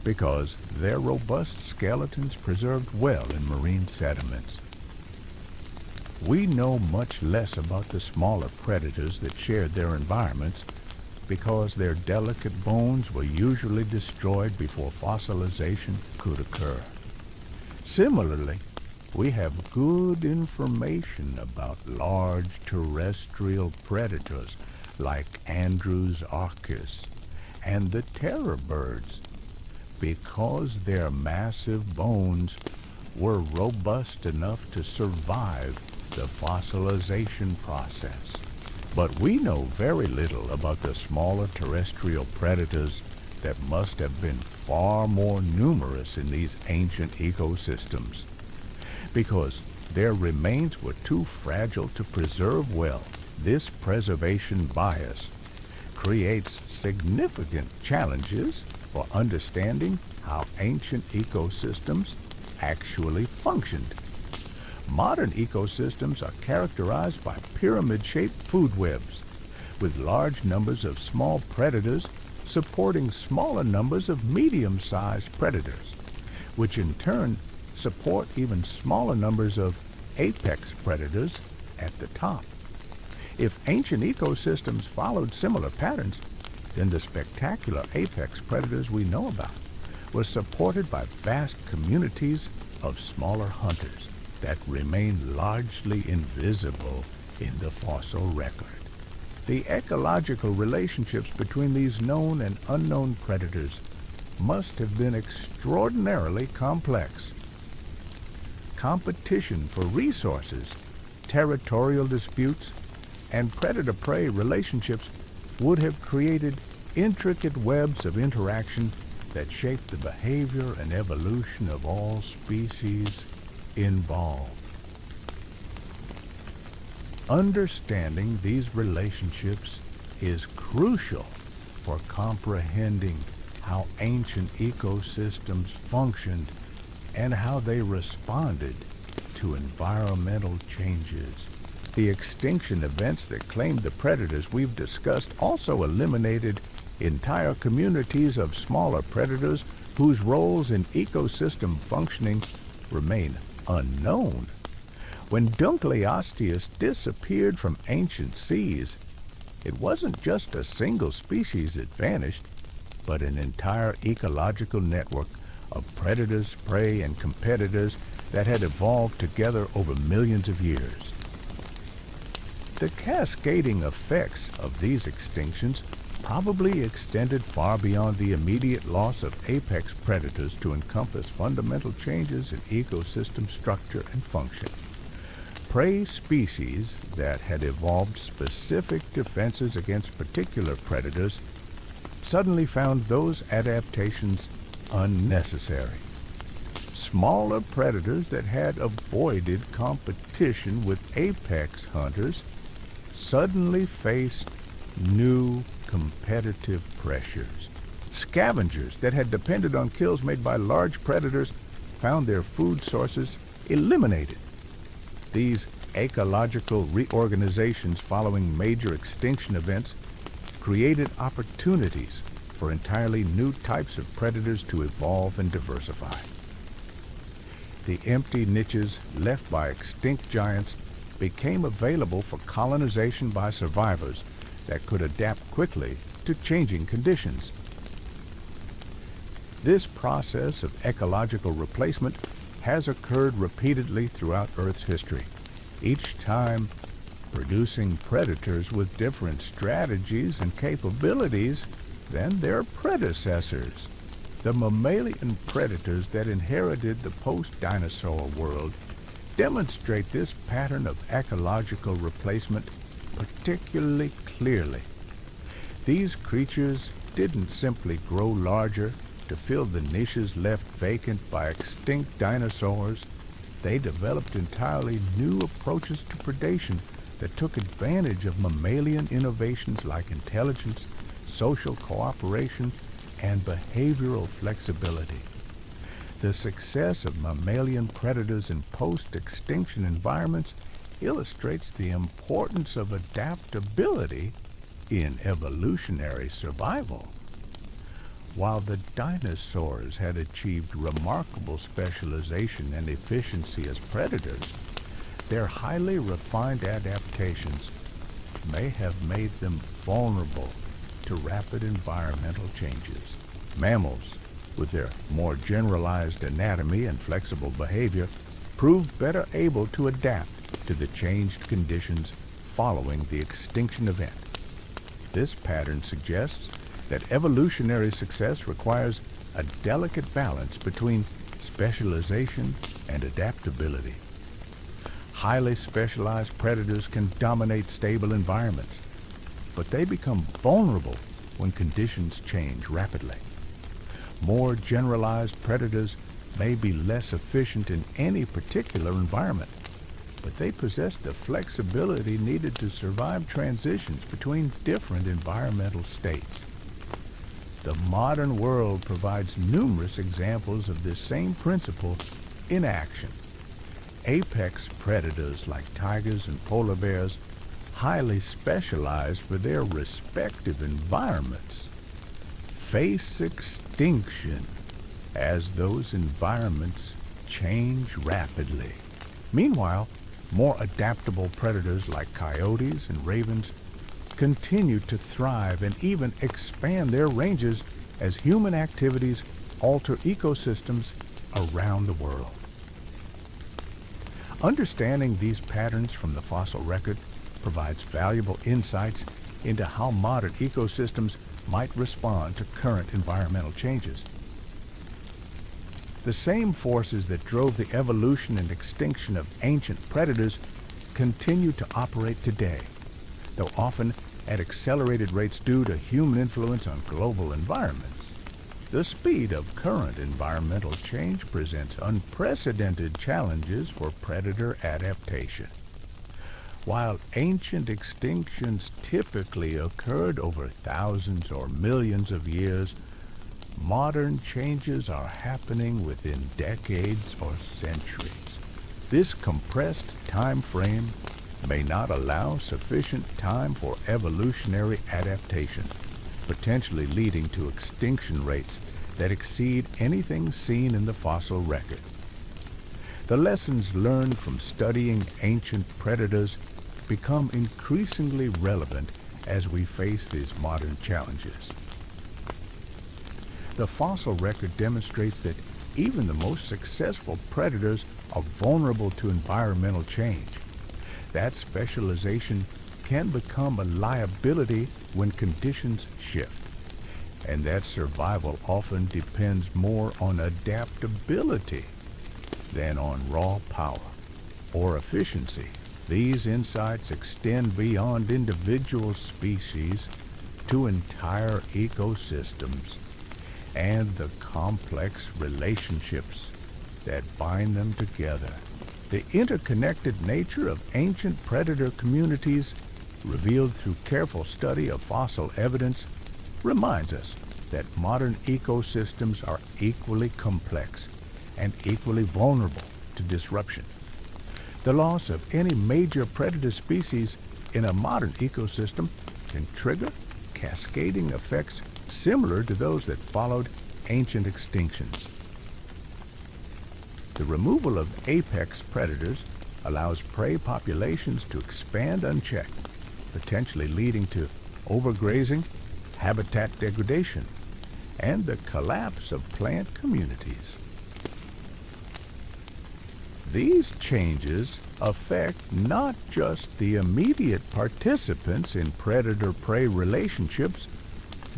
because their robust skeletons preserved well in marine sediments. We know much less about the smaller predators that shared their environments because their delicate bones were usually destroyed before fossilization could occur. Similarly, we have good information about large terrestrial predators like Andrew's Arcus and the terror birds because their massive bones were robust enough to survive the fossilization process. But we know very little about the smaller terrestrial predators that must have been far more numerous in these ancient ecosystems, because their remains were too fragile to preserve well. This preservation bias creates significant challenges for understanding how ancient ecosystems actually functioned. Modern ecosystems are characterized by pyramid-shaped food webs, with large numbers of small predators supporting smaller numbers of medium-sized predators, which in turn support even smaller numbers of apex predators at the top. If ancient ecosystems followed similar patterns, then the spectacular apex predators we know about were supported by vast communities of smaller hunters that remain largely invisible in the fossil record. The ecological relationships between these known and unknown predators must have been extraordinarily complex. Competition for resources, territorial disputes, and predator-prey relationships would have created intricate webs of interaction that shaped the behavior and evolution of all species involved. Understanding these relationships is crucial for comprehending how ancient ecosystems functioned and how they responded to environmental changes. The extinction events that claimed the predators we've discussed also eliminated entire communities of smaller predators whose roles in ecosystem functioning remain unknown. When Dunlopius disappeared from ancient seas, it wasn't just a single species that vanished, but an entire ecological network of predators, prey, and competitors that had evolved together over millions of years. The cascading effects of these extinctions probably extended far beyond the immediate loss of apex predators to encompass fundamental changes in ecosystem structure and function. Prey species that had evolved specific defenses against particular predators suddenly found those adaptations unnecessary. Smaller predators that had avoided competition with apex hunters suddenly faced new competitive pressures. Scavengers that had depended on kills made by large predators found their food sources eliminated. These ecological reorganizations following major extinction events created opportunities for entirely new types of predators to evolve and diversify. The empty niches left by extinct giants became available for colonization by survivors that could adapt quickly to changing conditions. This process of ecological replacement has occurred repeatedly throughout Earth's history, each time producing predators with different strategies and capabilities than their predecessors. The mammalian predators that inherited the post-dinosaur world demonstrate this pattern of ecological replacement particularly clearly. These creatures didn't simply grow larger to fill the niches left vacant by extinct dinosaurs. They developed entirely new approaches to predation that took advantage of mammalian innovations like intelligence, social cooperation, and behavioral flexibility. The success of mammalian predators in post-extinction environments illustrates the importance of adaptability in evolutionary survival. While the dinosaurs had achieved remarkable specialization and efficiency as predators, their highly refined adaptations may have made them vulnerable to rapid environmental changes. Mammals, with their more generalized anatomy and flexible behavior, proved better able to adapt to the changed conditions following the extinction event. This pattern suggests that evolutionary success requires a delicate balance between specialization and adaptability. Highly specialized predators can dominate stable environments, but they become vulnerable when conditions change rapidly. More generalized predators may be less efficient in any particular environment, but they possess the flexibility needed to survive transitions between different environmental states. The modern world provides numerous examples of this same principle in action. Apex predators like tigers and polar bears, highly specialized for their respective environments, face extinction as those environments change rapidly. Meanwhile, more adaptable predators like coyotes and ravens continue to thrive and even expand their ranges as human activities alter ecosystems around the world. Understanding these patterns from the fossil record provides valuable insights into how modern ecosystems might respond to current environmental changes. The same forces that drove the evolution and extinction of ancient predators continue to operate today, though often at accelerated rates due to human influence on global environments. The speed of current environmental change presents unprecedented challenges for predator adaptation. While ancient extinctions typically occurred over thousands or millions of years, modern changes are happening within decades or centuries. This compressed time frame may not allow sufficient time for evolutionary adaptation, potentially leading to extinction rates that exceed anything seen in the fossil record. The lessons learned from studying ancient predators become increasingly relevant as we face these modern challenges. The fossil record demonstrates that even the most successful predators are vulnerable to environmental change. That specialization can become a liability when conditions shift, and that survival often depends more on adaptability than on raw power or efficiency. These insights extend beyond individual species to entire ecosystems and the complex relationships that bind them together. The interconnected nature of ancient predator communities, revealed through careful study of fossil evidence, reminds us that modern ecosystems are equally complex and equally vulnerable to disruption. The loss of any major predator species in a modern ecosystem can trigger cascading effects similar to those that followed ancient extinctions. The removal of apex predators allows prey populations to expand unchecked, potentially leading to overgrazing, habitat degradation, and the collapse of plant communities. These changes affect not just the immediate participants in predator-prey relationships,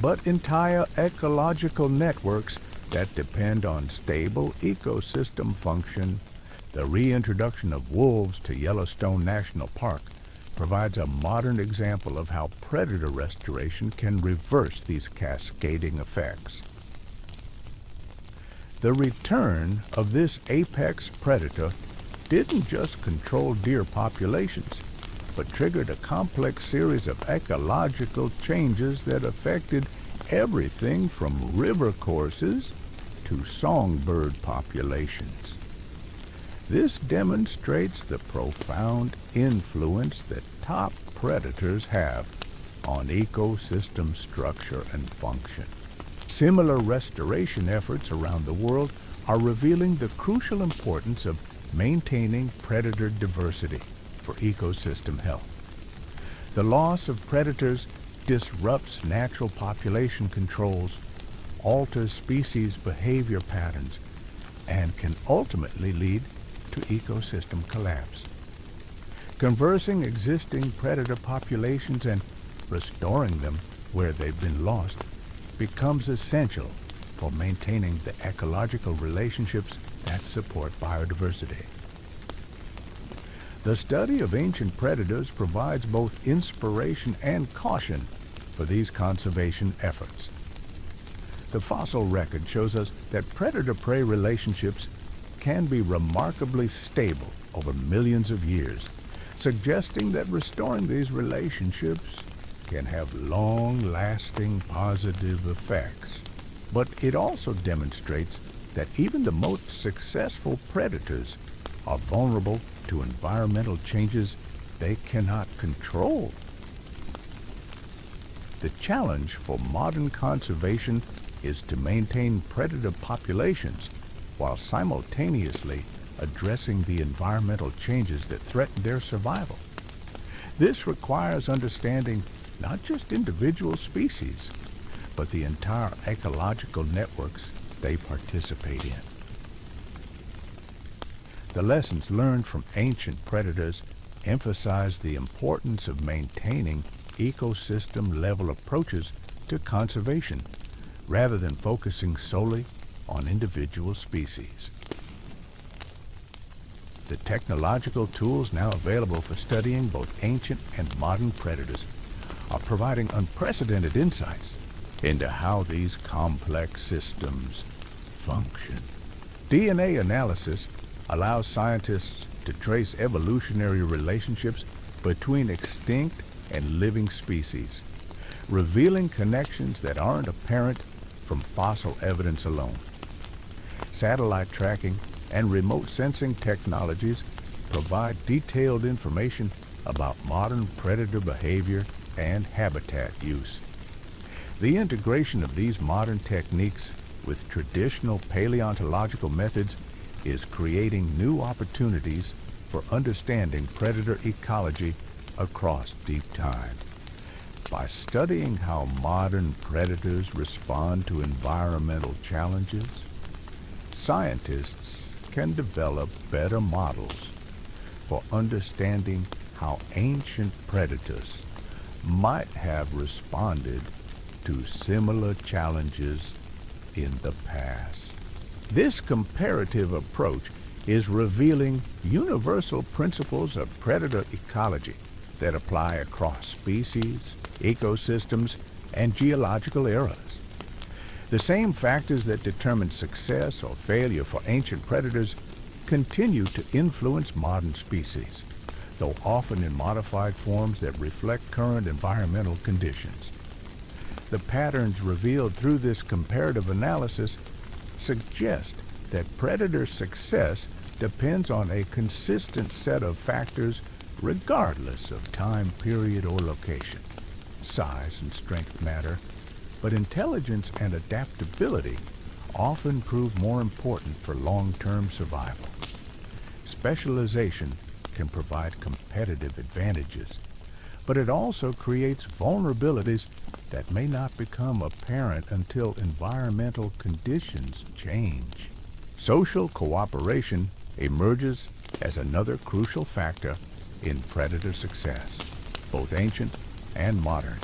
but entire ecological networks that depend on stable ecosystem function. The reintroduction of wolves to Yellowstone National Park provides a modern example of how predator restoration can reverse these cascading effects. The return of this apex predator didn't just control deer populations, but triggered a complex series of ecological changes that affected everything from river courses to songbird populations. This demonstrates the profound influence that top predators have on ecosystem structure and function. Similar restoration efforts around the world are revealing the crucial importance of maintaining predator diversity for ecosystem health. The loss of predators disrupts natural population controls, alters species behavior patterns, and can ultimately lead to ecosystem collapse. Conserving existing predator populations and restoring them where they've been lost becomes essential for maintaining the ecological relationships that support biodiversity. The study of ancient predators provides both inspiration and caution for these conservation efforts. The fossil record shows us that predator-prey relationships can be remarkably stable over millions of years, suggesting that restoring these relationships can have long-lasting positive effects. But it also demonstrates that even the most successful predators are vulnerable to environmental changes they cannot control. The challenge for modern conservation is to maintain predator populations while simultaneously addressing the environmental changes that threaten their survival. This requires understanding not just individual species, but the entire ecological networks they participate in. The lessons learned from ancient predators emphasize the importance of maintaining ecosystem-level approaches to conservation, rather than focusing solely on individual species. The technological tools now available for studying both ancient and modern predators are providing unprecedented insights into how these complex systems function. DNA analysis allows scientists to trace evolutionary relationships between extinct and living species, revealing connections that aren't apparent from fossil evidence alone. Satellite tracking and remote sensing technologies provide detailed information about modern predator behavior and habitat use. The integration of these modern techniques with traditional paleontological methods is creating new opportunities for understanding predator ecology across deep time. By studying how modern predators respond to environmental challenges, scientists can develop better models for understanding how ancient predators might have responded to similar challenges in the past. This comparative approach is revealing universal principles of predator ecology that apply across species, ecosystems, and geological eras. The same factors that determined success or failure for ancient predators continue to influence modern species, though often in modified forms that reflect current environmental conditions. The patterns revealed through this comparative analysis suggest that predator success depends on a consistent set of factors regardless of time period or location. Size and strength matter, but intelligence and adaptability often prove more important for long-term survival. Specialization can provide competitive advantages, but it also creates vulnerabilities that may not become apparent until environmental conditions change. Social cooperation emerges as another crucial factor in predator success, both ancient and modern.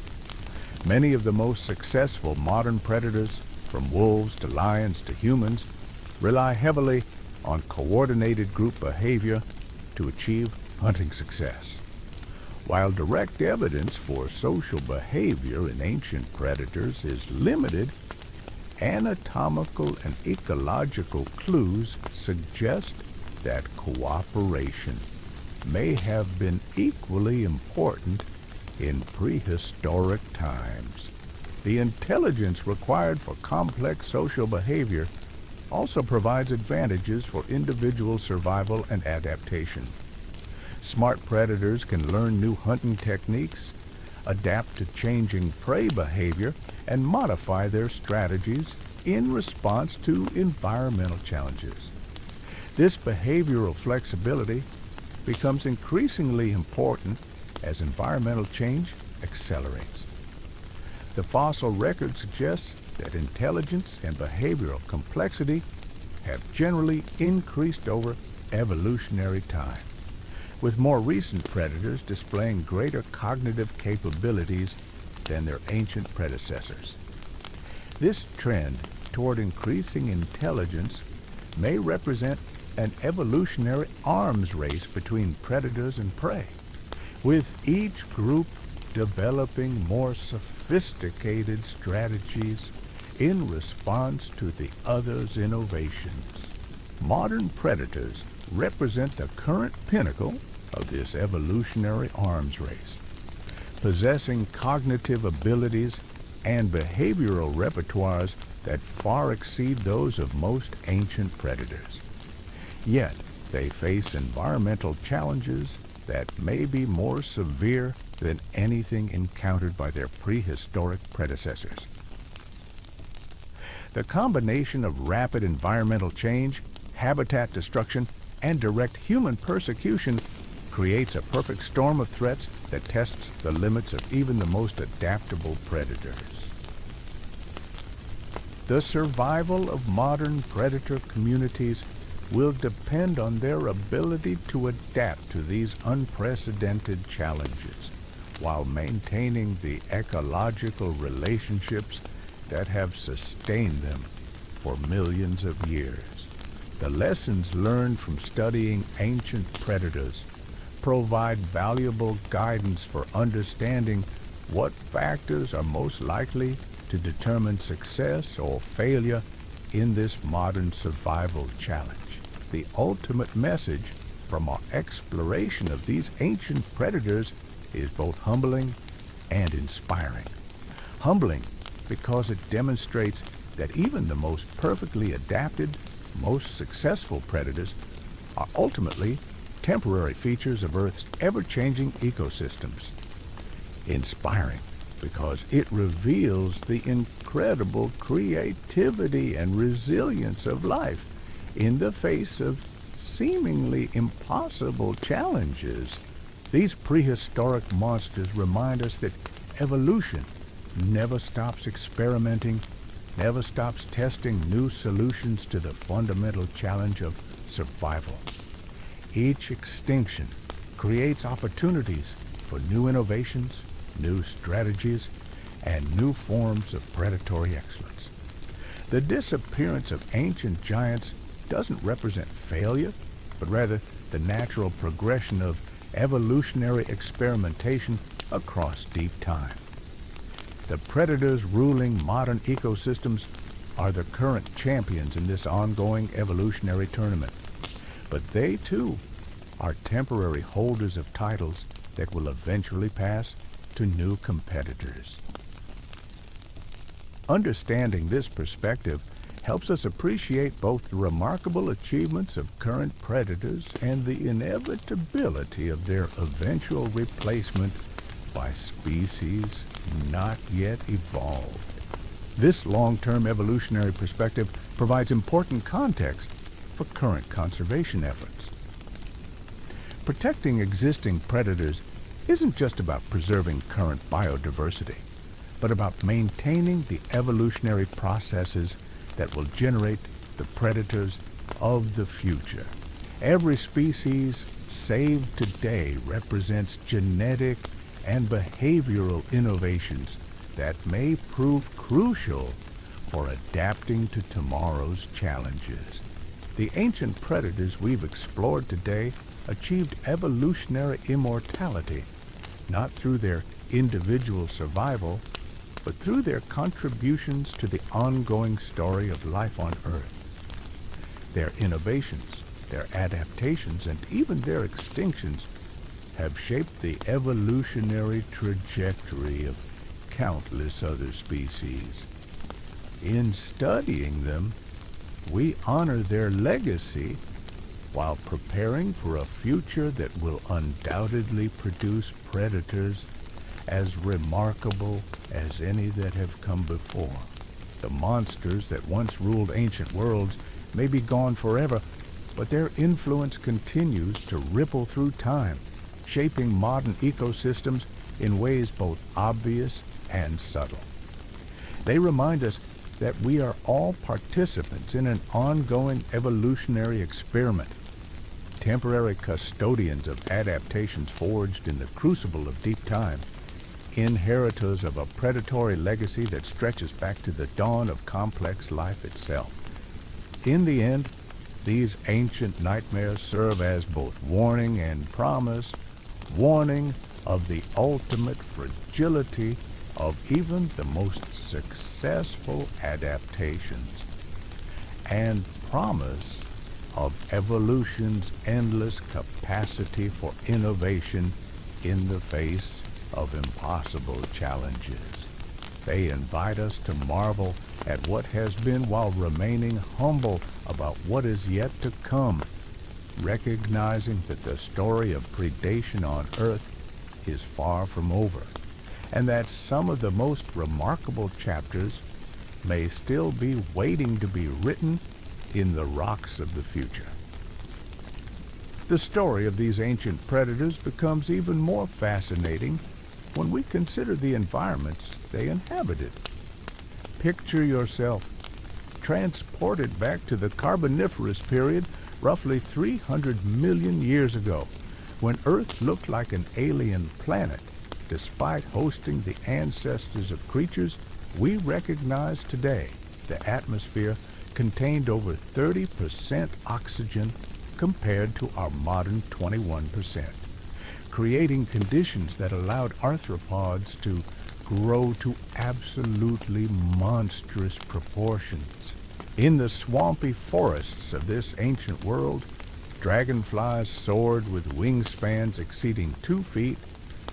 Many of the most successful modern predators, from wolves to lions to humans, rely heavily on coordinated group behavior to achieve hunting success. While direct evidence for social behavior in ancient predators is limited, anatomical and ecological clues suggest that cooperation may have been equally important in prehistoric times. The intelligence required for complex social behavior also provides advantages for individual survival and adaptation. Smart predators can learn new hunting techniques, adapt to changing prey behavior, and modify their strategies in response to environmental challenges. This behavioral flexibility becomes increasingly important as environmental change accelerates. The fossil record suggests that intelligence and behavioral complexity have generally increased over evolutionary time, with more recent predators displaying greater cognitive capabilities than their ancient predecessors. This trend toward increasing intelligence may represent an evolutionary arms race between predators and prey, with each group developing more sophisticated strategies in response to the other's innovations. Modern predators represent the current pinnacle of this evolutionary arms race, possessing cognitive abilities and behavioral repertoires that far exceed those of most ancient predators. Yet, they face environmental challenges that may be more severe than anything encountered by their prehistoric predecessors. The combination of rapid environmental change, habitat destruction, and direct human persecution creates a perfect storm of threats that tests the limits of even the most adaptable predators. The survival of modern predator communities will depend on their ability to adapt to these unprecedented challenges while maintaining the ecological relationships that have sustained them for millions of years. The lessons learned from studying ancient predators provide valuable guidance for understanding what factors are most likely to determine success or failure in this modern survival challenge. The ultimate message from our exploration of these ancient predators is both humbling and inspiring. Humbling because it demonstrates that even the most perfectly adapted, most successful predators are ultimately temporary features of Earth's ever-changing ecosystems. Inspiring because it reveals the incredible creativity and resilience of life in the face of seemingly impossible challenges. These prehistoric monsters remind us that evolution never stops experimenting, never stops testing new solutions to the fundamental challenge of survival. Each extinction creates opportunities for new innovations, new strategies, and new forms of predatory excellence. The disappearance of ancient giants doesn't represent failure, but rather the natural progression of evolutionary experimentation across deep time. The predators ruling modern ecosystems are the current champions in this ongoing evolutionary tournament. But they, too, are temporary holders of titles that will eventually pass to new competitors. Understanding this perspective helps us appreciate both the remarkable achievements of current predators and the inevitability of their eventual replacement by species not yet evolved. This long-term evolutionary perspective provides important context for current conservation efforts. Protecting existing predators isn't just about preserving current biodiversity, but about maintaining the evolutionary processes that will generate the predators of the future. Every species saved today represents genetic and behavioral innovations that may prove crucial for adapting to tomorrow's challenges. The ancient predators we've explored today achieved evolutionary immortality, not through their individual survival, but through their contributions to the ongoing story of life on Earth. Their innovations, their adaptations, and even their extinctions have shaped the evolutionary trajectory of countless other species. In studying them, we honor their legacy while preparing for a future that will undoubtedly produce predators as remarkable as any that have come before. The monsters that once ruled ancient worlds may be gone forever, but their influence continues to ripple through time, shaping modern ecosystems in ways both obvious and subtle. They remind us that we are all participants in an ongoing evolutionary experiment, temporary custodians of adaptations forged in the crucible of deep time, inheritors of a predatory legacy that stretches back to the dawn of complex life itself. In the end, these ancient nightmares serve as both warning and promise, warning of the ultimate fragility of even the most successful adaptations, and promise of evolution's endless capacity for innovation in the face of impossible challenges. They invite us to marvel at what has been while remaining humble about what is yet to come, recognizing that the story of predation on Earth is far from over, and that some of the most remarkable chapters may still be waiting to be written in the rocks of the future. The story of these ancient predators becomes even more fascinating when we consider the environments they inhabited. Picture yourself transported back to the Carboniferous period roughly 300 million years ago, when Earth looked like an alien planet, despite hosting the ancestors of creatures we recognize today. The atmosphere contained over 30% oxygen compared to our modern 21%, creating conditions that allowed arthropods to grow to absolutely monstrous proportions. In the swampy forests of this ancient world, dragonflies soared with wingspans exceeding 2 feet,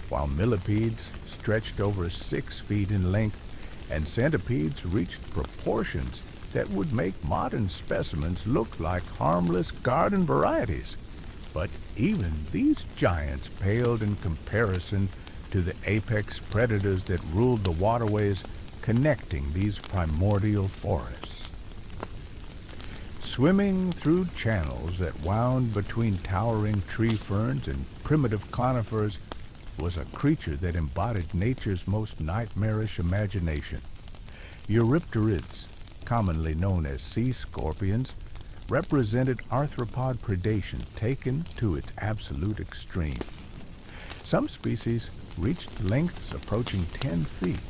while millipedes stretched over 6 feet in length, and centipedes reached proportions that would make modern specimens look like harmless garden varieties. But even these giants paled in comparison to the apex predators that ruled the waterways connecting these primordial forests. Swimming through channels that wound between towering tree ferns and primitive conifers was a creature that embodied nature's most nightmarish imagination. Eurypterids, commonly known as sea scorpions, represented arthropod predation taken to its absolute extreme. Some species reached lengths approaching 10 feet,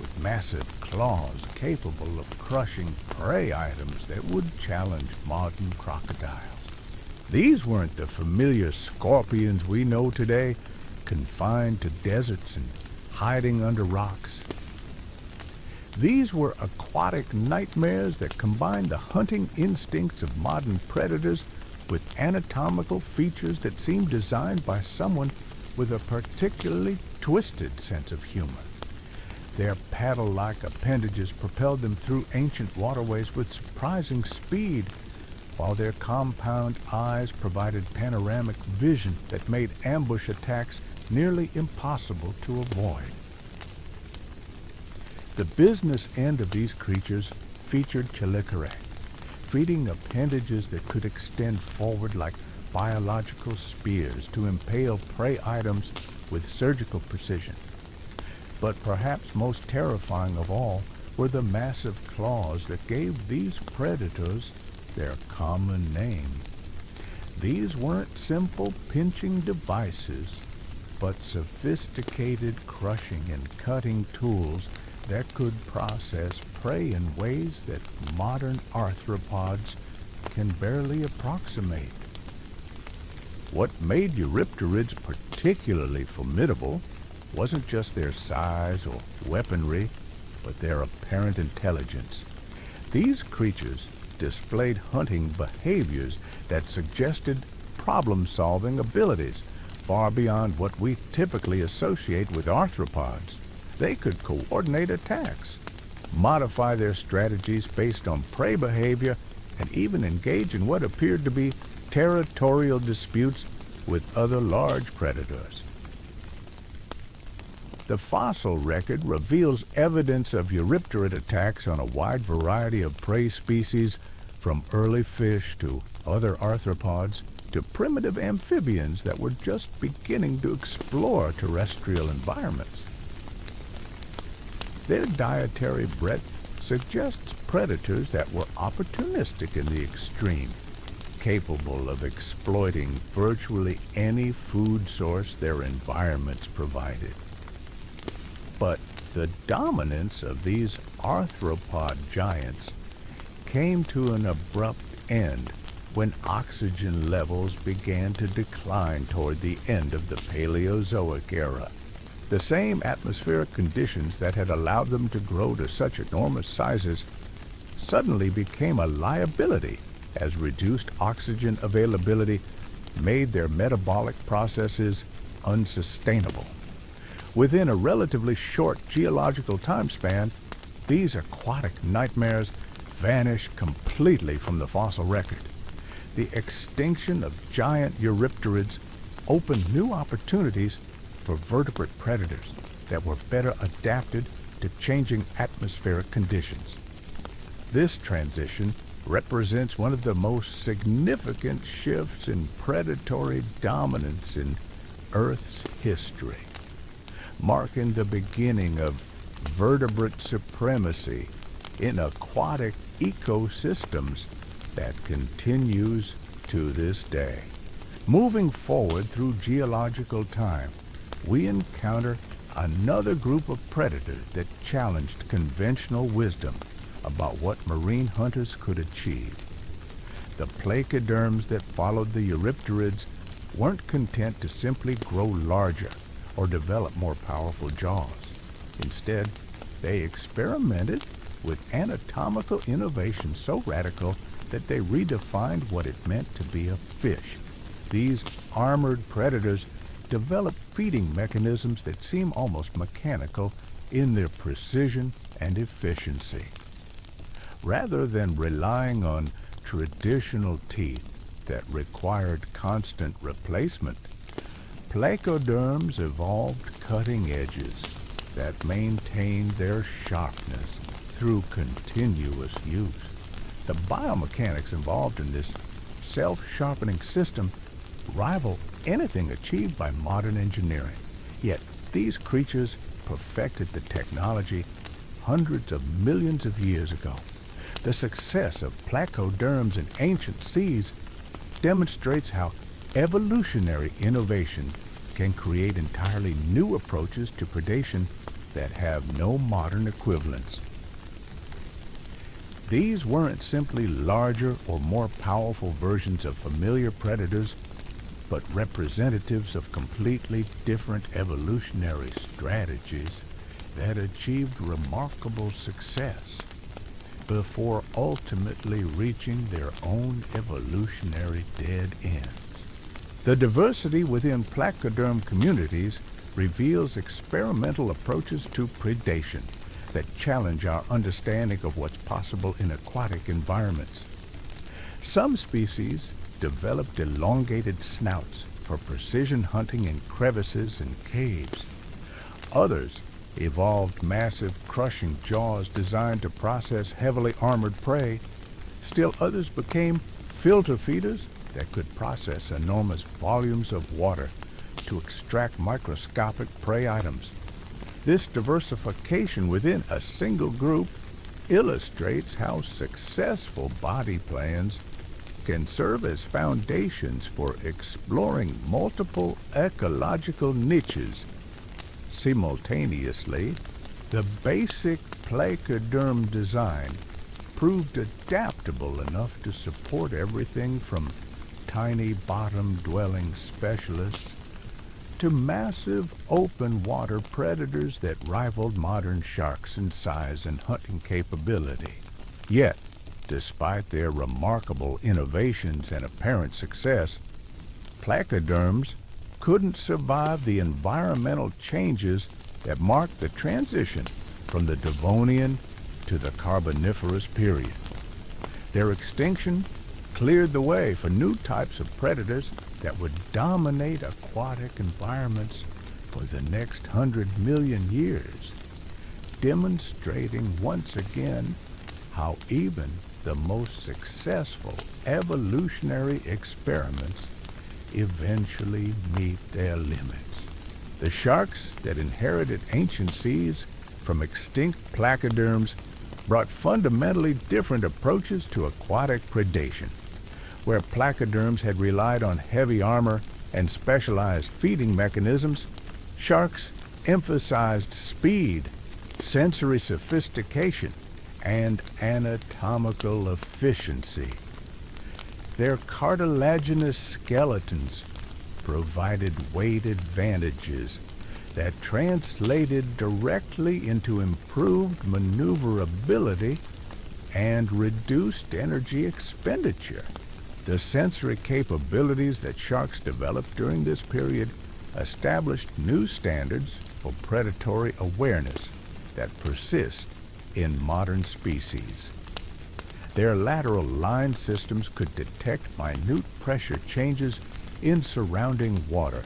with massive claws capable of crushing prey items that would challenge modern crocodiles. These weren't the familiar scorpions we know today, confined to deserts and hiding under rocks. These were aquatic nightmares that combined the hunting instincts of modern predators with anatomical features that seemed designed by someone with a particularly twisted sense of humor. Their paddle-like appendages propelled them through ancient waterways with surprising speed, while their compound eyes provided panoramic vision that made ambush attacks nearly impossible to avoid. The business end of these creatures featured chelicerae, feeding appendages that could extend forward like biological spears to impale prey items with surgical precision. But perhaps most terrifying of all were the massive claws that gave these predators their common name. These weren't simple pinching devices, but sophisticated crushing and cutting tools that could process prey in ways that modern arthropods can barely approximate. What made Eurypterids particularly formidable wasn't just their size or weaponry, but their apparent intelligence. These creatures displayed hunting behaviors that suggested problem-solving abilities far beyond what we typically associate with arthropods. They could coordinate attacks, modify their strategies based on prey behavior, and even engage in what appeared to be territorial disputes with other large predators. The fossil record reveals evidence of Eurypterid attacks on a wide variety of prey species, from early fish to other arthropods to primitive amphibians that were just beginning to explore terrestrial environments. Their dietary breadth suggests predators that were opportunistic in the extreme, capable of exploiting virtually any food source their environments provided. But the dominance of these arthropod giants came to an abrupt end when oxygen levels began to decline toward the end of the Paleozoic era. The same atmospheric conditions that had allowed them to grow to such enormous sizes suddenly became a liability as reduced oxygen availability made their metabolic processes unsustainable. Within a relatively short geological time span, these aquatic nightmares vanished completely from the fossil record. The extinction of giant Eurypterids opened new opportunities for vertebrate predators that were better adapted to changing atmospheric conditions. This transition represents one of the most significant shifts in predatory dominance in Earth's history, marking the beginning of vertebrate supremacy in aquatic ecosystems that continues to this day. Moving forward through geological time, we encounter another group of predators that challenged conventional wisdom about what marine hunters could achieve. The placoderms that followed the Eurypterids weren't content to simply grow larger or develop more powerful jaws. Instead, they experimented with anatomical innovation so radical that they redefined what it meant to be a fish. These armored predators developed feeding mechanisms that seem almost mechanical in their precision and efficiency. Rather than relying on traditional teeth that required constant replacement, placoderms evolved cutting edges that maintained their sharpness through continuous use. The biomechanics involved in this self-sharpening system rival anything achieved by modern engineering. Yet these creatures perfected the technology hundreds of millions of years ago. The success of placoderms in ancient seas demonstrates how evolutionary innovation can create entirely new approaches to predation that have no modern equivalents. These weren't simply larger or more powerful versions of familiar predators, but representatives of completely different evolutionary strategies that achieved remarkable success before ultimately reaching their own evolutionary dead ends. The diversity within placoderm communities reveals experimental approaches to predation that challenge our understanding of what's possible in aquatic environments. Some species developed elongated snouts for precision hunting in crevices and caves. Others evolved massive crushing jaws designed to process heavily armored prey. Still others became filter feeders that could process enormous volumes of water to extract microscopic prey items. This diversification within a single group illustrates how successful body plans can serve as foundations for exploring multiple ecological niches simultaneously. The basic placoderm design proved adaptable enough to support everything from tiny bottom-dwelling specialists to massive open-water predators that rivaled modern sharks in size and hunting capability. Yet, despite their remarkable innovations and apparent success, placoderms couldn't survive the environmental changes that marked the transition from the Devonian to the Carboniferous period. Their extinction cleared the way for new types of predators that would dominate aquatic environments for the next 100 million years, demonstrating once again how even the most successful evolutionary experiments eventually meet their limits. The sharks that inherited ancient seas from extinct placoderms brought fundamentally different approaches to aquatic predation. Where placoderms had relied on heavy armor and specialized feeding mechanisms, sharks emphasized speed, sensory sophistication, and anatomical efficiency. Their cartilaginous skeletons provided weight advantages that translated directly into improved maneuverability and reduced energy expenditure. The sensory capabilities that sharks developed during this period established new standards for predatory awareness that persist in modern species. Their lateral line systems could detect minute pressure changes in surrounding water,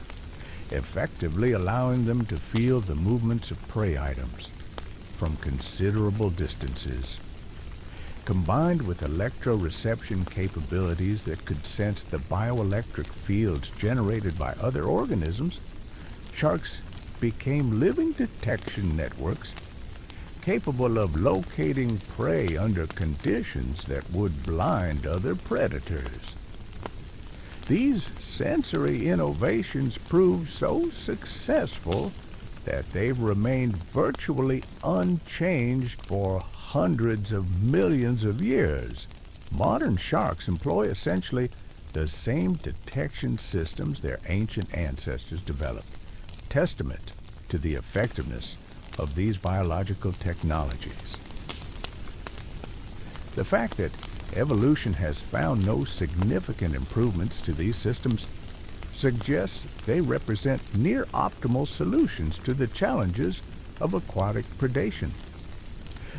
effectively allowing them to feel the movements of prey items from considerable distances. Combined with electroreception capabilities that could sense the bioelectric fields generated by other organisms, sharks became living detection networks capable of locating prey under conditions that would blind other predators. These sensory innovations proved so successful that they've remained virtually unchanged for hundreds of millions of years. Modern sharks employ essentially the same detection systems their ancient ancestors developed, testament to the effectiveness of these biological technologies. The fact that evolution has found no significant improvements to these systems suggests they represent near-optimal solutions to the challenges of aquatic predation.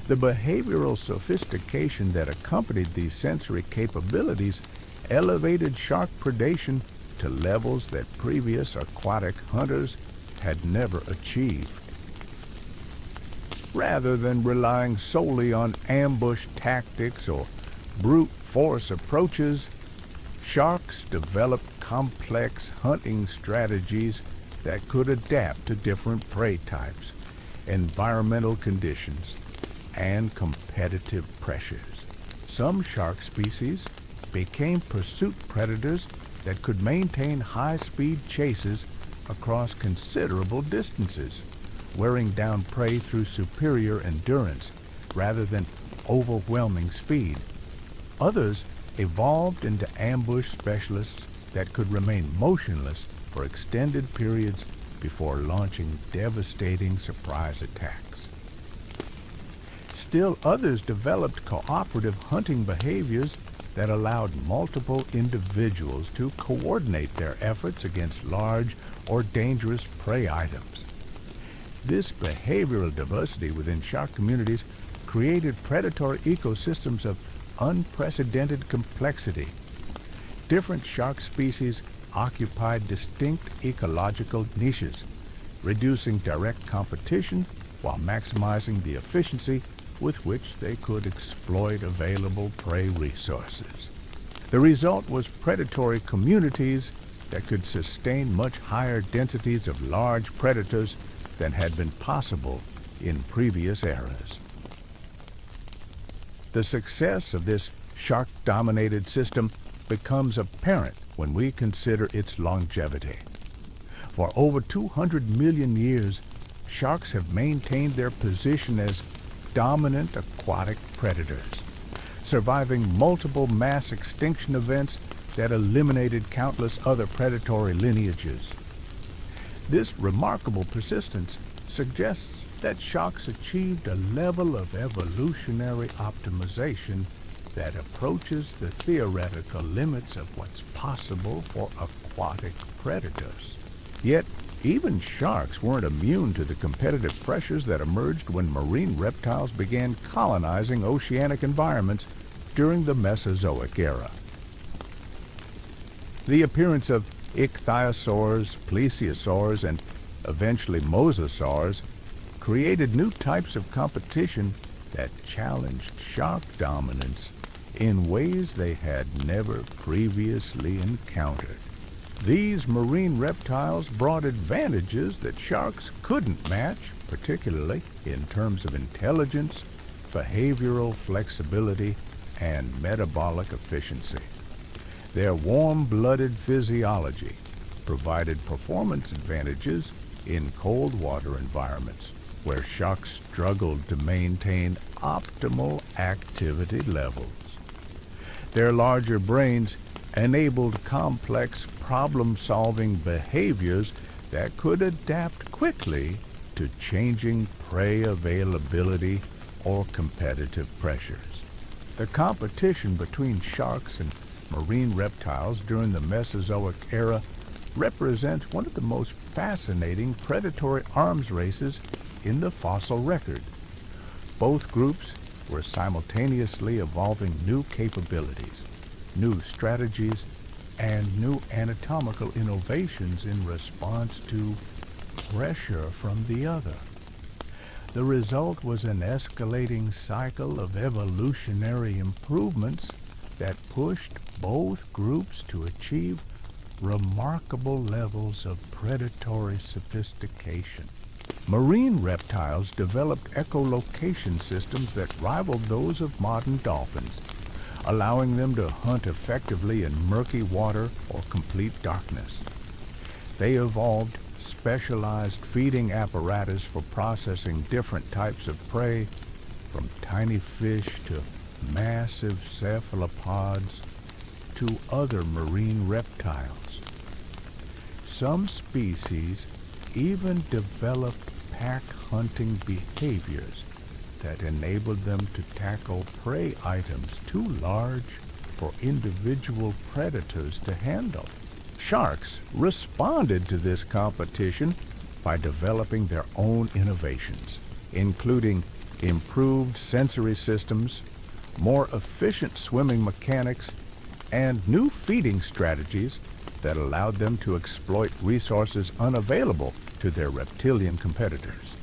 The behavioral sophistication that accompanied these sensory capabilities elevated shark predation to levels that previous aquatic hunters had never achieved. Rather than relying solely on ambush tactics or brute force approaches, sharks developed complex hunting strategies that could adapt to different prey types, environmental conditions, and competitive pressures. Some shark species became pursuit predators that could maintain high-speed chases across considerable distances, wearing down prey through superior endurance rather than overwhelming speed. Others evolved into ambush specialists that could remain motionless for extended periods before launching devastating surprise attacks. Still others developed cooperative hunting behaviors that allowed multiple individuals to coordinate their efforts against large or dangerous prey items. This behavioral diversity within shark communities created predatory ecosystems of unprecedented complexity. Different shark species occupied distinct ecological niches, reducing direct competition while maximizing the efficiency with which they could exploit available prey resources. The result was predatory communities that could sustain much higher densities of large predators than had been possible in previous eras. The success of this shark-dominated system becomes apparent when we consider its longevity. For over 200 million years, sharks have maintained their position as dominant aquatic predators, surviving multiple mass extinction events that eliminated countless other predatory lineages. This remarkable persistence suggests that sharks achieved a level of evolutionary optimization that approaches the theoretical limits of what's possible for aquatic predators. Yet, even sharks weren't immune to the competitive pressures that emerged when marine reptiles began colonizing oceanic environments during the Mesozoic era. The appearance of ichthyosaurs, plesiosaurs, and eventually mosasaurs created new types of competition that challenged shark dominance in ways they had never previously encountered. These marine reptiles brought advantages that sharks couldn't match, particularly in terms of intelligence, behavioral flexibility, and metabolic efficiency. Their warm-blooded physiology provided performance advantages in cold water environments where sharks struggled to maintain optimal activity levels. Their larger brains enabled complex problem-solving behaviors that could adapt quickly to changing prey availability or competitive pressures. The competition between sharks and marine reptiles during the Mesozoic era represents one of the most fascinating predatory arms races in the fossil record. Both groups were simultaneously evolving new capabilities, new strategies, and new anatomical innovations in response to pressure from the other. The result was an escalating cycle of evolutionary improvements that pushed both groups to achieve remarkable levels of predatory sophistication. Marine reptiles developed echolocation systems that rivaled those of modern dolphins, allowing them to hunt effectively in murky water or complete darkness. They evolved specialized feeding apparatus for processing different types of prey, from tiny fish to massive cephalopods to other marine reptiles. Some species even developed pack hunting behaviors that enabled them to tackle prey items too large for individual predators to handle. Sharks responded to this competition by developing their own innovations, including improved sensory systems, more efficient swimming mechanics, and new feeding strategies that allowed them to exploit resources unavailable to their reptilian competitors.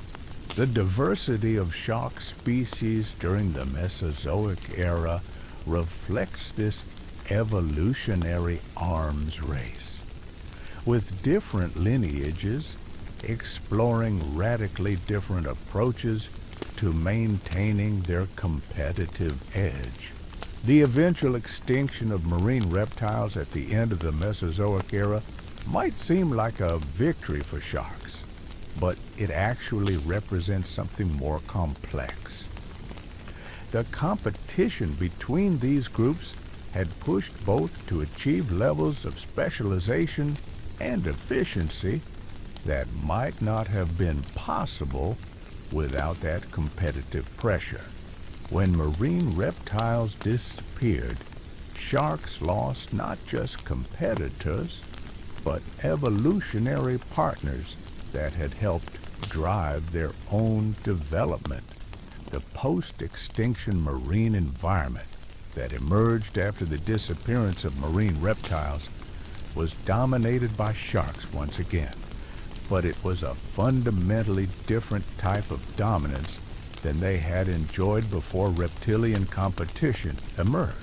The diversity of shark species during the Mesozoic era reflects this evolutionary arms race, with different lineages exploring radically different approaches to maintaining their competitive edge. The eventual extinction of marine reptiles at the end of the Mesozoic era might seem like a victory for sharks, but it actually represents something more complex. The competition between these groups had pushed both to achieve levels of specialization and efficiency that might not have been possible without that competitive pressure. When marine reptiles disappeared, sharks lost not just competitors, but evolutionary partners that had helped drive their own development. The post-extinction marine environment that emerged after the disappearance of marine reptiles was dominated by sharks once again, but it was a fundamentally different type of dominance than they had enjoyed before reptilian competition emerged.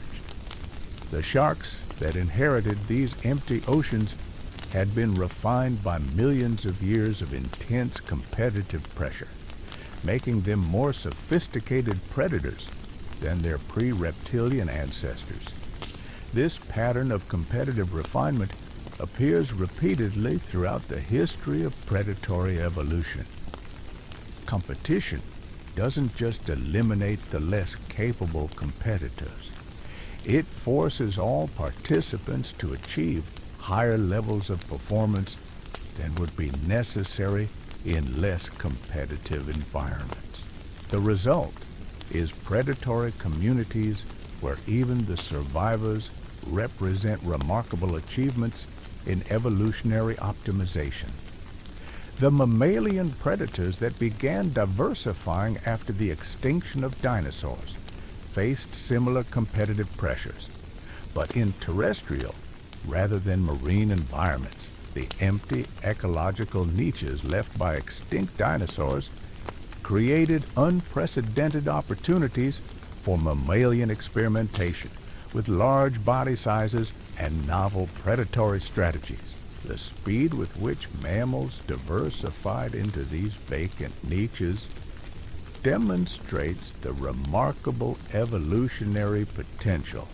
The sharks that inherited these empty oceans had been refined by millions of years of intense competitive pressure, making them more sophisticated predators than their pre-reptilian ancestors. This pattern of competitive refinement appears repeatedly throughout the history of predatory evolution. Competition doesn't just eliminate the less capable competitors. It forces all participants to achieve higher levels of performance than would be necessary in less competitive environments. The result is predatory communities where even the survivors represent remarkable achievements in evolutionary optimization. The mammalian predators that began diversifying after the extinction of dinosaurs faced similar competitive pressures, but in terrestrial rather than marine environments. The empty ecological niches left by extinct dinosaurs created unprecedented opportunities for mammalian experimentation with large body sizes and novel predatory strategies. The speed with which mammals diversified into these vacant niches demonstrates the remarkable evolutionary potential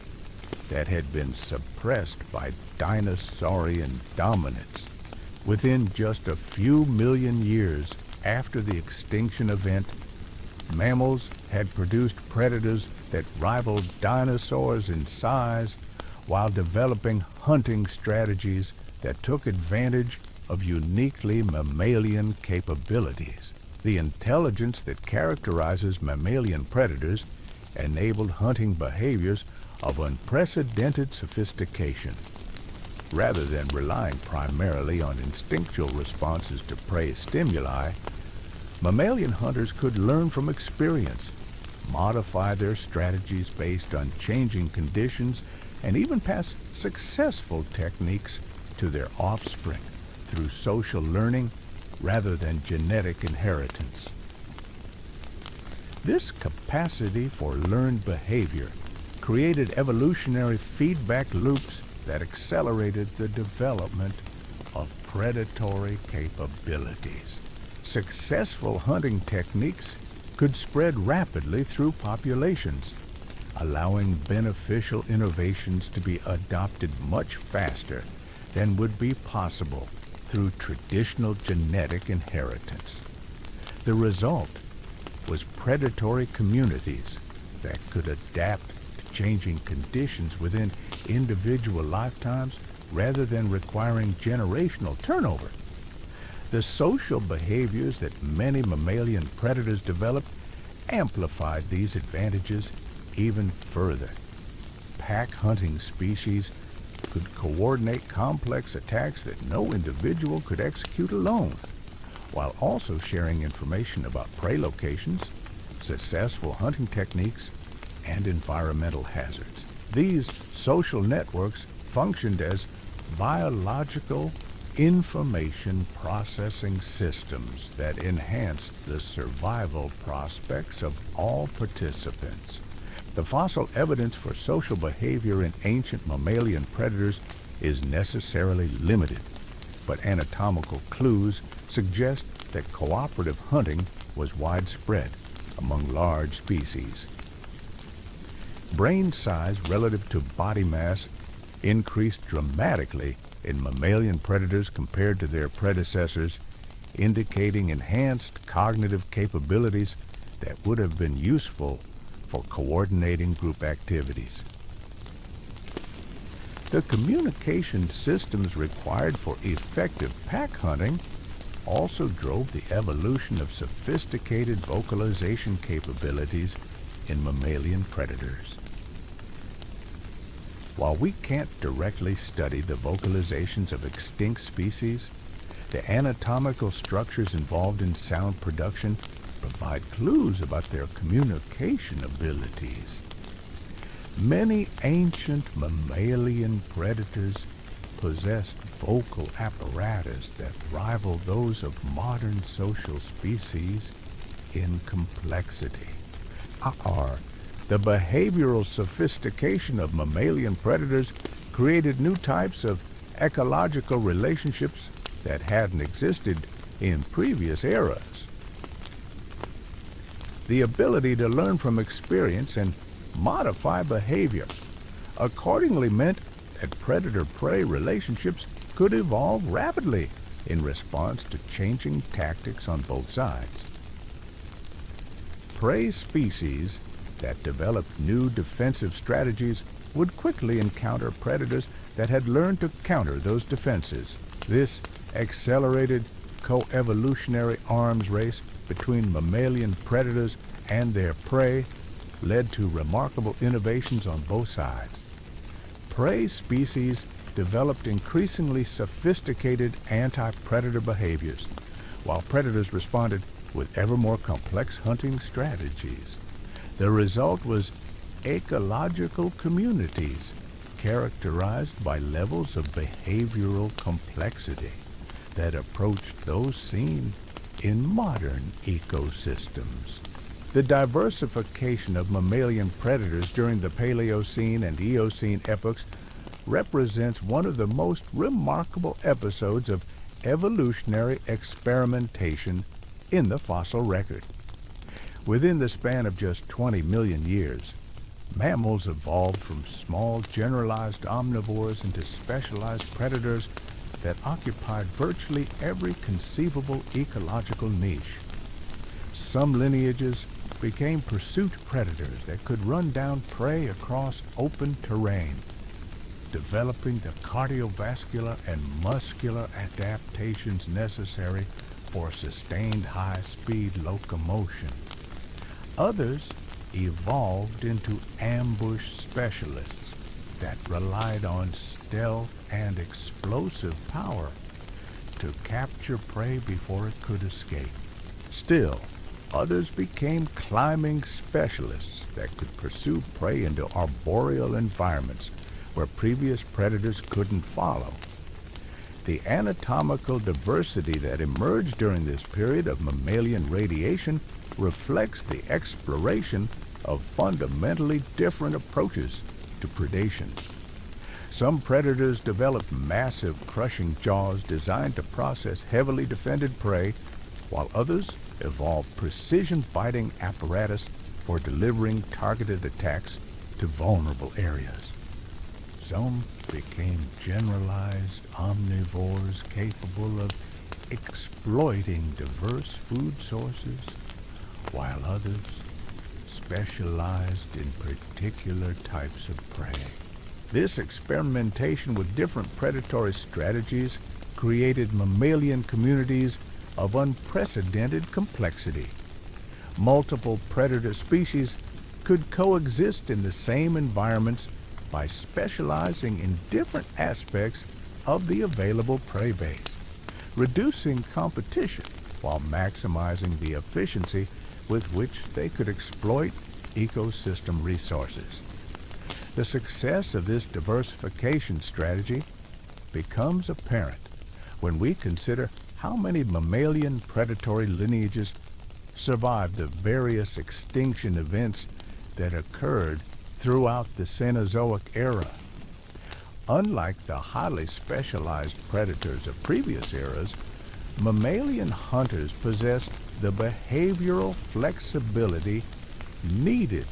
that had been suppressed by dinosaurian dominance. Within just a few million years after the extinction event, mammals had produced predators that rivaled dinosaurs in size while developing hunting strategies that took advantage of uniquely mammalian capabilities. The intelligence that characterizes mammalian predators enabled hunting behaviors of unprecedented sophistication. Rather than relying primarily on instinctual responses to prey stimuli, mammalian hunters could learn from experience, modify their strategies based on changing conditions, and even pass successful techniques to their offspring through social learning rather than genetic inheritance. This capacity for learned behavior created evolutionary feedback loops that accelerated the development of predatory capabilities. Successful hunting techniques could spread rapidly through populations, allowing beneficial innovations to be adopted much faster than would be possible through traditional genetic inheritance. The result was predatory communities that could adapt to changing conditions within individual lifetimes rather than requiring generational turnover. The social behaviors that many mammalian predators developed amplified these advantages even further. Pack hunting species could coordinate complex attacks that no individual could execute alone, while also sharing information about prey locations, successful hunting techniques, and environmental hazards. These social networks functioned as biological information processing systems that enhanced the survival prospects of all participants. The fossil evidence for social behavior in ancient mammalian predators is necessarily limited, but anatomical clues suggest that cooperative hunting was widespread among large species. Brain size relative to body mass increased dramatically in mammalian predators compared to their predecessors, indicating enhanced cognitive capabilities that would have been useful for coordinating group activities. The communication systems required for effective pack hunting also drove the evolution of sophisticated vocalization capabilities in mammalian predators. While we can't directly study the vocalizations of extinct species, the anatomical structures involved in sound production provide clues about their communication abilities. Many ancient mammalian predators possessed vocal apparatus that rival those of modern social species in complexity. The behavioral sophistication of mammalian predators created new types of ecological relationships that hadn't existed in previous eras. The ability to learn from experience and modify behavior accordingly meant that predator-prey relationships could evolve rapidly in response to changing tactics on both sides. Prey species that developed new defensive strategies would quickly encounter predators that had learned to counter those defenses. This accelerated coevolutionary arms race between mammalian predators and their prey led to remarkable innovations on both sides. Prey species developed increasingly sophisticated anti-predator behaviors, while predators responded with ever more complex hunting strategies. The result was ecological communities characterized by levels of behavioral complexity that approached those seen in modern ecosystems. The diversification of mammalian predators during the Paleocene and Eocene epochs represents one of the most remarkable episodes of evolutionary experimentation in the fossil record. Within the span of just 20 million years, mammals evolved from small generalized omnivores into specialized predators that occupied virtually every conceivable ecological niche. Some lineages became pursuit predators that could run down prey across open terrain, developing the cardiovascular and muscular adaptations necessary for sustained high-speed locomotion. Others evolved into ambush specialists that relied on stealth and explosive power to capture prey before it could escape. Still, others became climbing specialists that could pursue prey into arboreal environments where previous predators couldn't follow. The anatomical diversity that emerged during this period of mammalian radiation reflects the exploration of fundamentally different approaches to predation. Some predators developed massive crushing jaws designed to process heavily defended prey, while others evolved precision biting apparatus for delivering targeted attacks to vulnerable areas. Some became generalized omnivores capable of exploiting diverse food sources, while others specialized in particular types of prey. This experimentation with different predatory strategies created mammalian communities of unprecedented complexity. Multiple predator species could coexist in the same environments by specializing in different aspects of the available prey base, reducing competition while maximizing the efficiency with which they could exploit ecosystem resources. The success of this diversification strategy becomes apparent when we consider how many mammalian predatory lineages survived the various extinction events that occurred throughout the Cenozoic era. Unlike the highly specialized predators of previous eras, mammalian hunters possessed the behavioral flexibility needed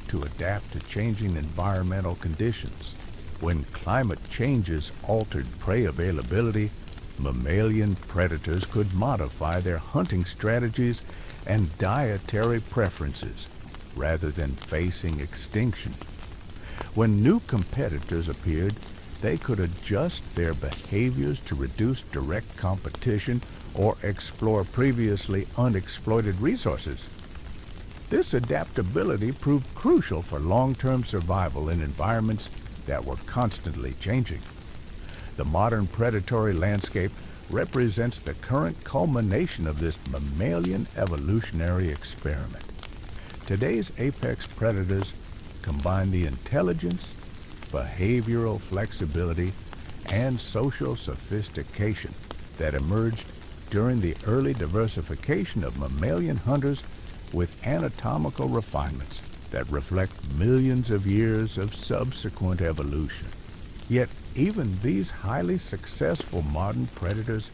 to adapt to changing environmental conditions. When climate changes altered prey availability, mammalian predators could modify their hunting strategies and dietary preferences rather than facing extinction. When new competitors appeared, they could adjust their behaviors to reduce direct competition or explore previously unexploited resources. This adaptability proved crucial for long-term survival in environments that were constantly changing. The modern predatory landscape represents the current culmination of this mammalian evolutionary experiment. Today's apex predators combine the intelligence, behavioral flexibility, and social sophistication that emerged during the early diversification of mammalian hunters with anatomical refinements that reflect millions of years of subsequent evolution. Yet, even these highly successful modern predators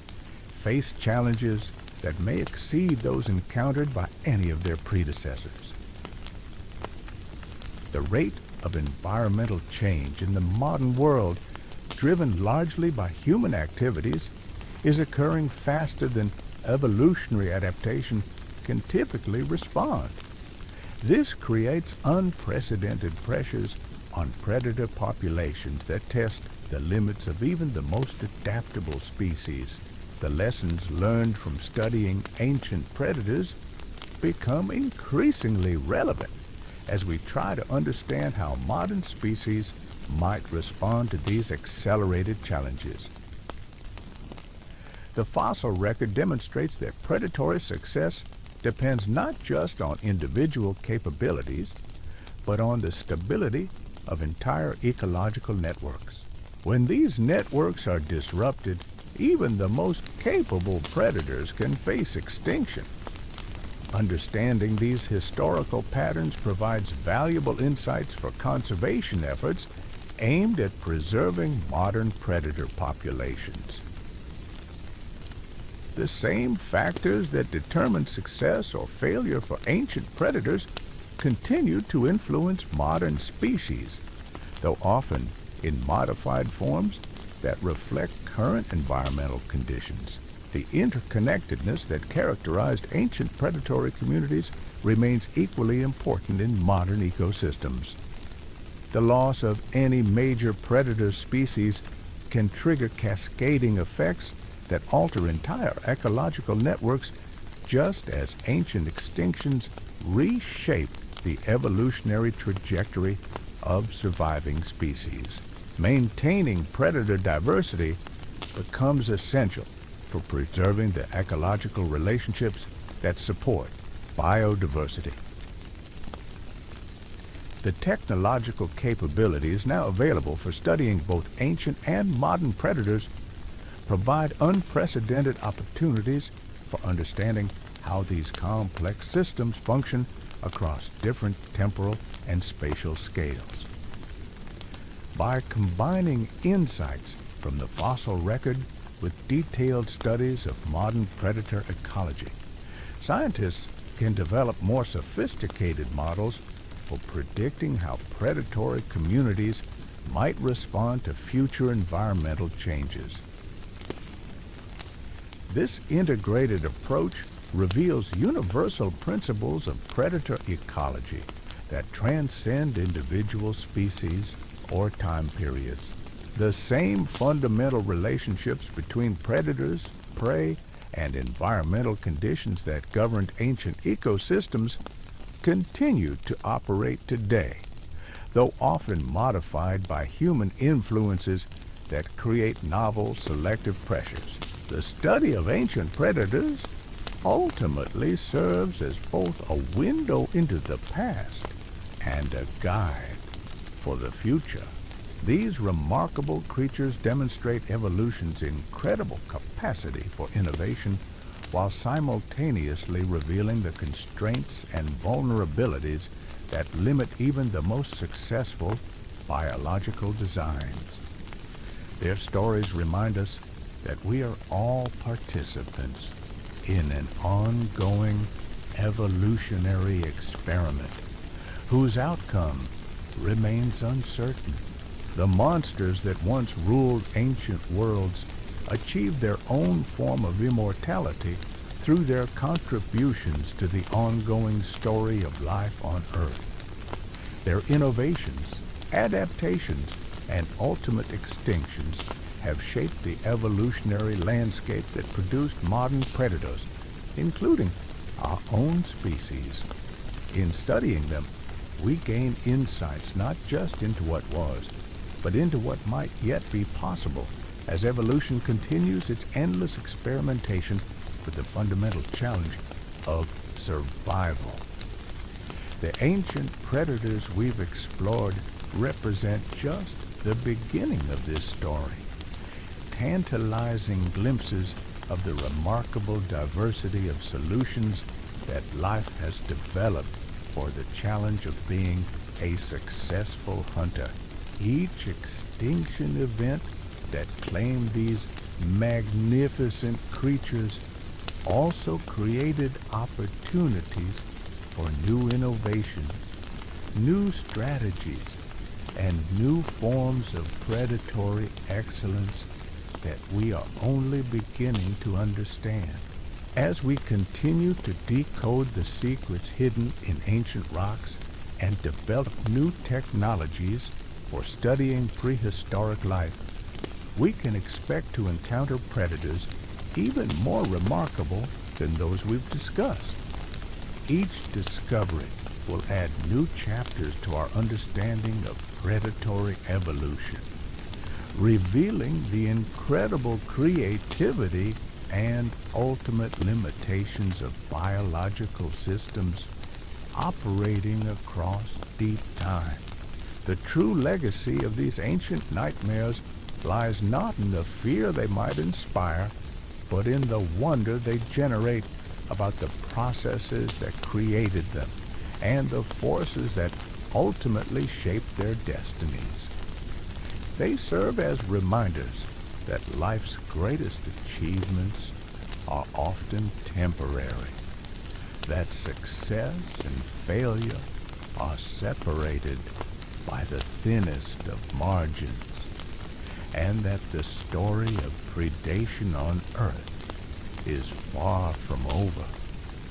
face challenges that may exceed those encountered by any of their predecessors. The rate of environmental change in the modern world, driven largely by human activities, is occurring faster than evolutionary adaptation can typically respond. This creates unprecedented pressures on predator populations that test the limits of even the most adaptable species. The lessons learned from studying ancient predators become increasingly relevant as we try to understand how modern species might respond to these accelerated challenges. The fossil record demonstrates that predatory success depends not just on individual capabilities, but on the stability of entire ecological networks. When these networks are disrupted, even the most capable predators can face extinction. Understanding these historical patterns provides valuable insights for conservation efforts aimed at preserving modern predator populations. The same factors that determine success or failure for ancient predators continue to influence modern species, though often in modified forms that reflect current environmental conditions. The interconnectedness that characterized ancient predatory communities remains equally important in modern ecosystems. The loss of any major predator species can trigger cascading effects that alter entire ecological networks, just as ancient extinctions reshaped the evolutionary trajectory of surviving species. Maintaining predator diversity becomes essential for preserving the ecological relationships that support biodiversity. The technological capabilities now available for studying both ancient and modern predators provide unprecedented opportunities for understanding how these complex systems function across different temporal and spatial scales. By combining insights from the fossil record with detailed studies of modern predator ecology, scientists can develop more sophisticated models for predicting how predatory communities might respond to future environmental changes. This integrated approach reveals universal principles of predator ecology that transcend individual species or time periods. The same fundamental relationships between predators, prey, and environmental conditions that governed ancient ecosystems continue to operate today, though often modified by human influences that create novel selective pressures. The study of ancient predators ultimately serves as both a window into the past and a guide for the future. These remarkable creatures demonstrate evolution's incredible capacity for innovation while simultaneously revealing the constraints and vulnerabilities that limit even the most successful biological designs. Their stories remind us that we are all participants in an ongoing evolutionary experiment whose outcome remains uncertain. The monsters that once ruled ancient worlds achieved their own form of immortality through their contributions to the ongoing story of life on Earth. Their innovations, adaptations, and ultimate extinctions have shaped the evolutionary landscape that produced modern predators, including our own species. In studying them, we gain insights not just into what was, but into what might yet be possible as evolution continues its endless experimentation with the fundamental challenge of survival. The ancient predators we've explored represent just the beginning of this story, tantalizing glimpses of the remarkable diversity of solutions that life has developed for the challenge of being a successful hunter. Each extinction event that claimed these magnificent creatures also created opportunities for new innovations, new strategies, and new forms of predatory excellence that we are only beginning to understand. As we continue to decode the secrets hidden in ancient rocks and develop new technologies for studying prehistoric life, we can expect to encounter predators even more remarkable than those we've discussed. Each discovery will add new chapters to our understanding of predatory evolution, revealing the incredible creativity and ultimate limitations of biological systems operating across deep time. The true legacy of these ancient nightmares lies not in the fear they might inspire, but in the wonder they generate about the processes that created them and the forces that ultimately shape their destinies. They serve as reminders that life's greatest achievements are often temporary, that success and failure are separated by the thinnest of margins, and that the story of predation on Earth is far from over.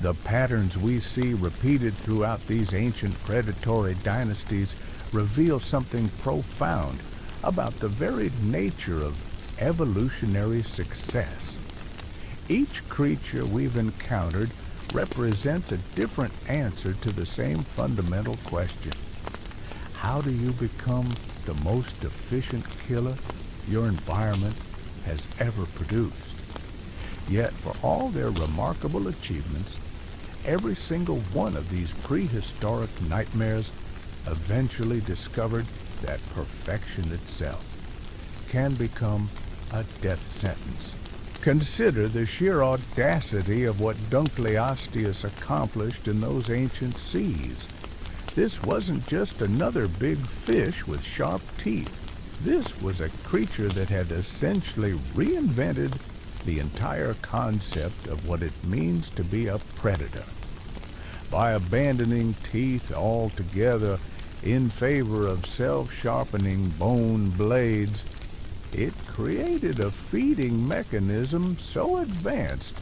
The patterns we see repeated throughout these ancient predatory dynasties reveal something profound about the very nature of evolutionary success. Each creature we've encountered represents a different answer to the same fundamental question. How do you become the most efficient killer your environment has ever produced? Yet, for all their remarkable achievements, every single one of these prehistoric nightmares eventually discovered that perfection itself can become a death sentence. Consider the sheer audacity of what Dunlopius accomplished in those ancient seas. This wasn't just another big fish with sharp teeth. This was a creature that had essentially reinvented the entire concept of what it means to be a predator. By abandoning teeth altogether in favor of self-sharpening bone blades, it created a feeding mechanism so advanced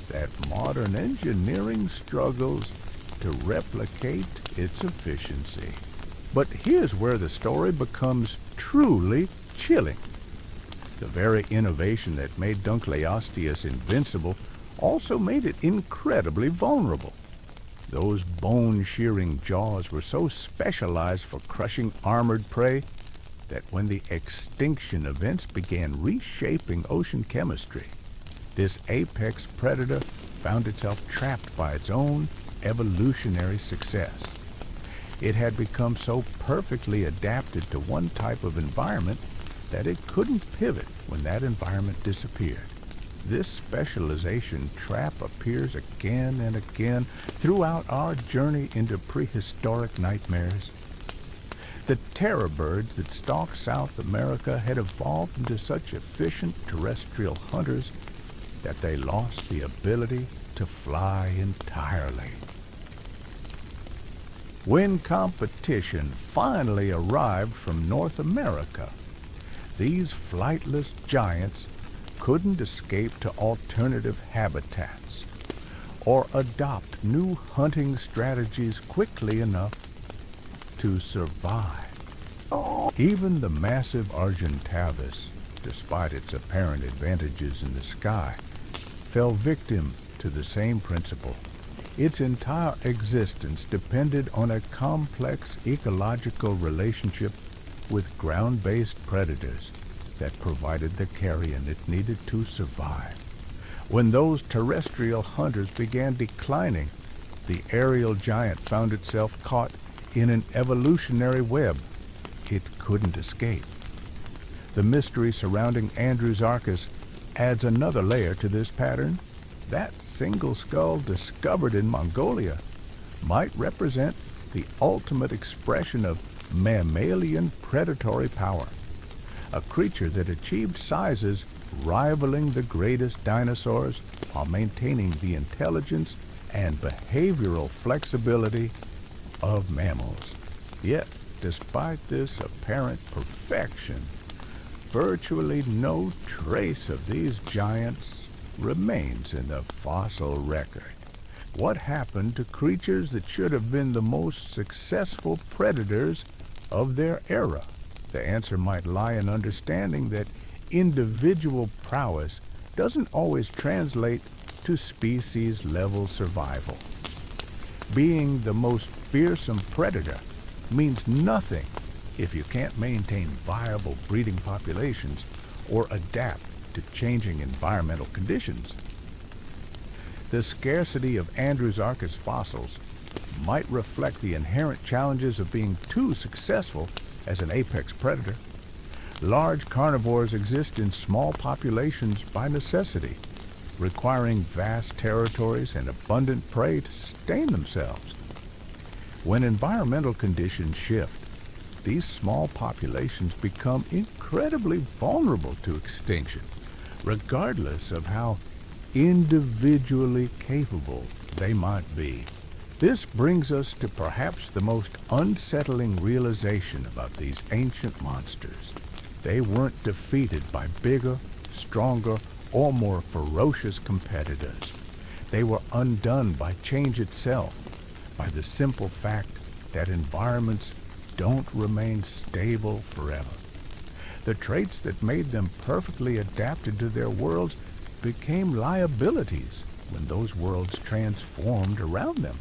that modern engineering struggles to replicate its efficiency. But here's where the story becomes truly chilling. The very innovation that made Dunlopius invincible also made it incredibly vulnerable. Those bone-shearing jaws were so specialized for crushing armored prey that when the extinction events began reshaping ocean chemistry, this apex predator found itself trapped by its own evolutionary success. It had become so perfectly adapted to one type of environment that it couldn't pivot when that environment disappeared. This specialization trap appears again and again throughout our journey into prehistoric nightmares. The terror birds that stalked South America had evolved into such efficient terrestrial hunters that they lost the ability to fly entirely. When competition finally arrived from North America, these flightless giants couldn't escape to alternative habitats or adopt new hunting strategies quickly enough to survive. Even the massive Argentavis, despite its apparent advantages in the sky, fell victim to the same principle. Its entire existence depended on a complex ecological relationship with ground-based predators that provided the carrion it needed to survive. When those terrestrial hunters began declining, the aerial giant found itself caught in an evolutionary web it couldn't escape. The mystery surrounding Andrew's Arcus adds another layer to this pattern. That single skull discovered in Mongolia might represent the ultimate expression of mammalian predatory power, a creature that achieved sizes rivaling the greatest dinosaurs while maintaining the intelligence and behavioral flexibility of mammals. Yet, despite this apparent perfection, virtually no trace of these giants remains in the fossil record. What happened to creatures that should have been the most successful predators of their era? The answer might lie in understanding that individual prowess doesn't always translate to species-level survival. Being the most fearsome predator means nothing if you can't maintain viable breeding populations or adapt to changing environmental conditions. The scarcity of Andrew's Arcus fossils might reflect the inherent challenges of being too successful as an apex predator. Large carnivores exist in small populations by necessity, requiring vast territories and abundant prey to sustain themselves. When environmental conditions shift, these small populations become incredibly vulnerable to extinction, regardless of how individually capable they might be. This brings us to perhaps the most unsettling realization about these ancient monsters. They weren't defeated by bigger, stronger, or more ferocious competitors. They were undone by change itself, by the simple fact that environments don't remain stable forever. The traits that made them perfectly adapted to their worlds became liabilities when those worlds transformed around them.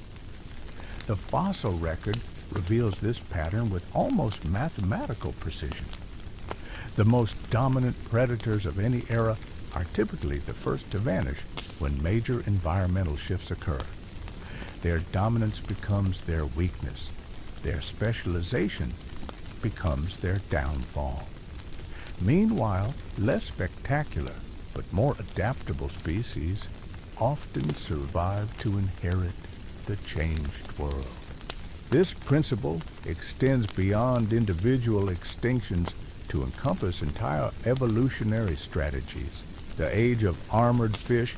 The fossil record reveals this pattern with almost mathematical precision. The most dominant predators of any era are typically the first to vanish when major environmental shifts occur. Their dominance becomes their weakness. Their specialization becomes their downfall. Meanwhile, less spectacular but more adaptable species often survive to inherit the changed world. This principle extends beyond individual extinctions to encompass entire evolutionary strategies. The age of armored fish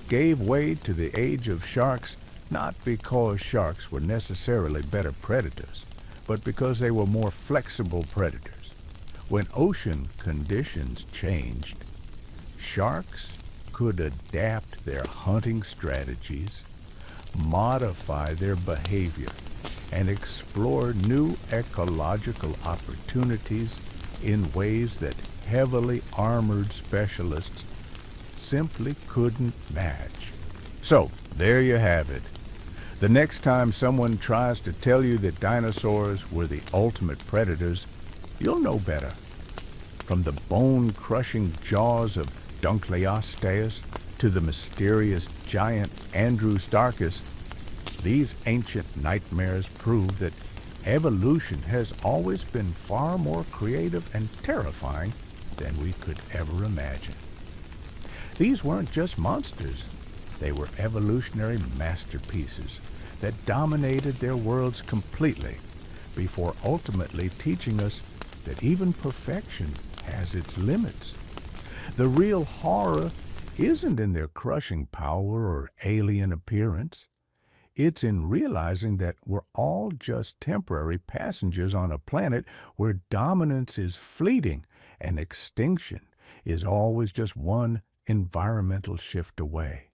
gave way to the age of sharks, not because sharks were necessarily better predators, but because they were more flexible predators. When ocean conditions changed, sharks could adapt their hunting strategies, modify their behavior, and explore new ecological opportunities in ways that heavily armored specialists simply couldn't match. So, there you have it. The next time someone tries to tell you that dinosaurs were the ultimate predators, you'll know better. From the bone-crushing jaws of Dunlopius to the mysterious giant Andrew's Arcus, these ancient nightmares prove that evolution has always been far more creative and terrifying than we could ever imagine. These weren't just monsters. They were evolutionary masterpieces that dominated their worlds completely before ultimately teaching us that even perfection has its limits. The real horror isn't in their crushing power or alien appearance. It's in realizing that we're all just temporary passengers on a planet where dominance is fleeting and extinction is always just one environmental shift away.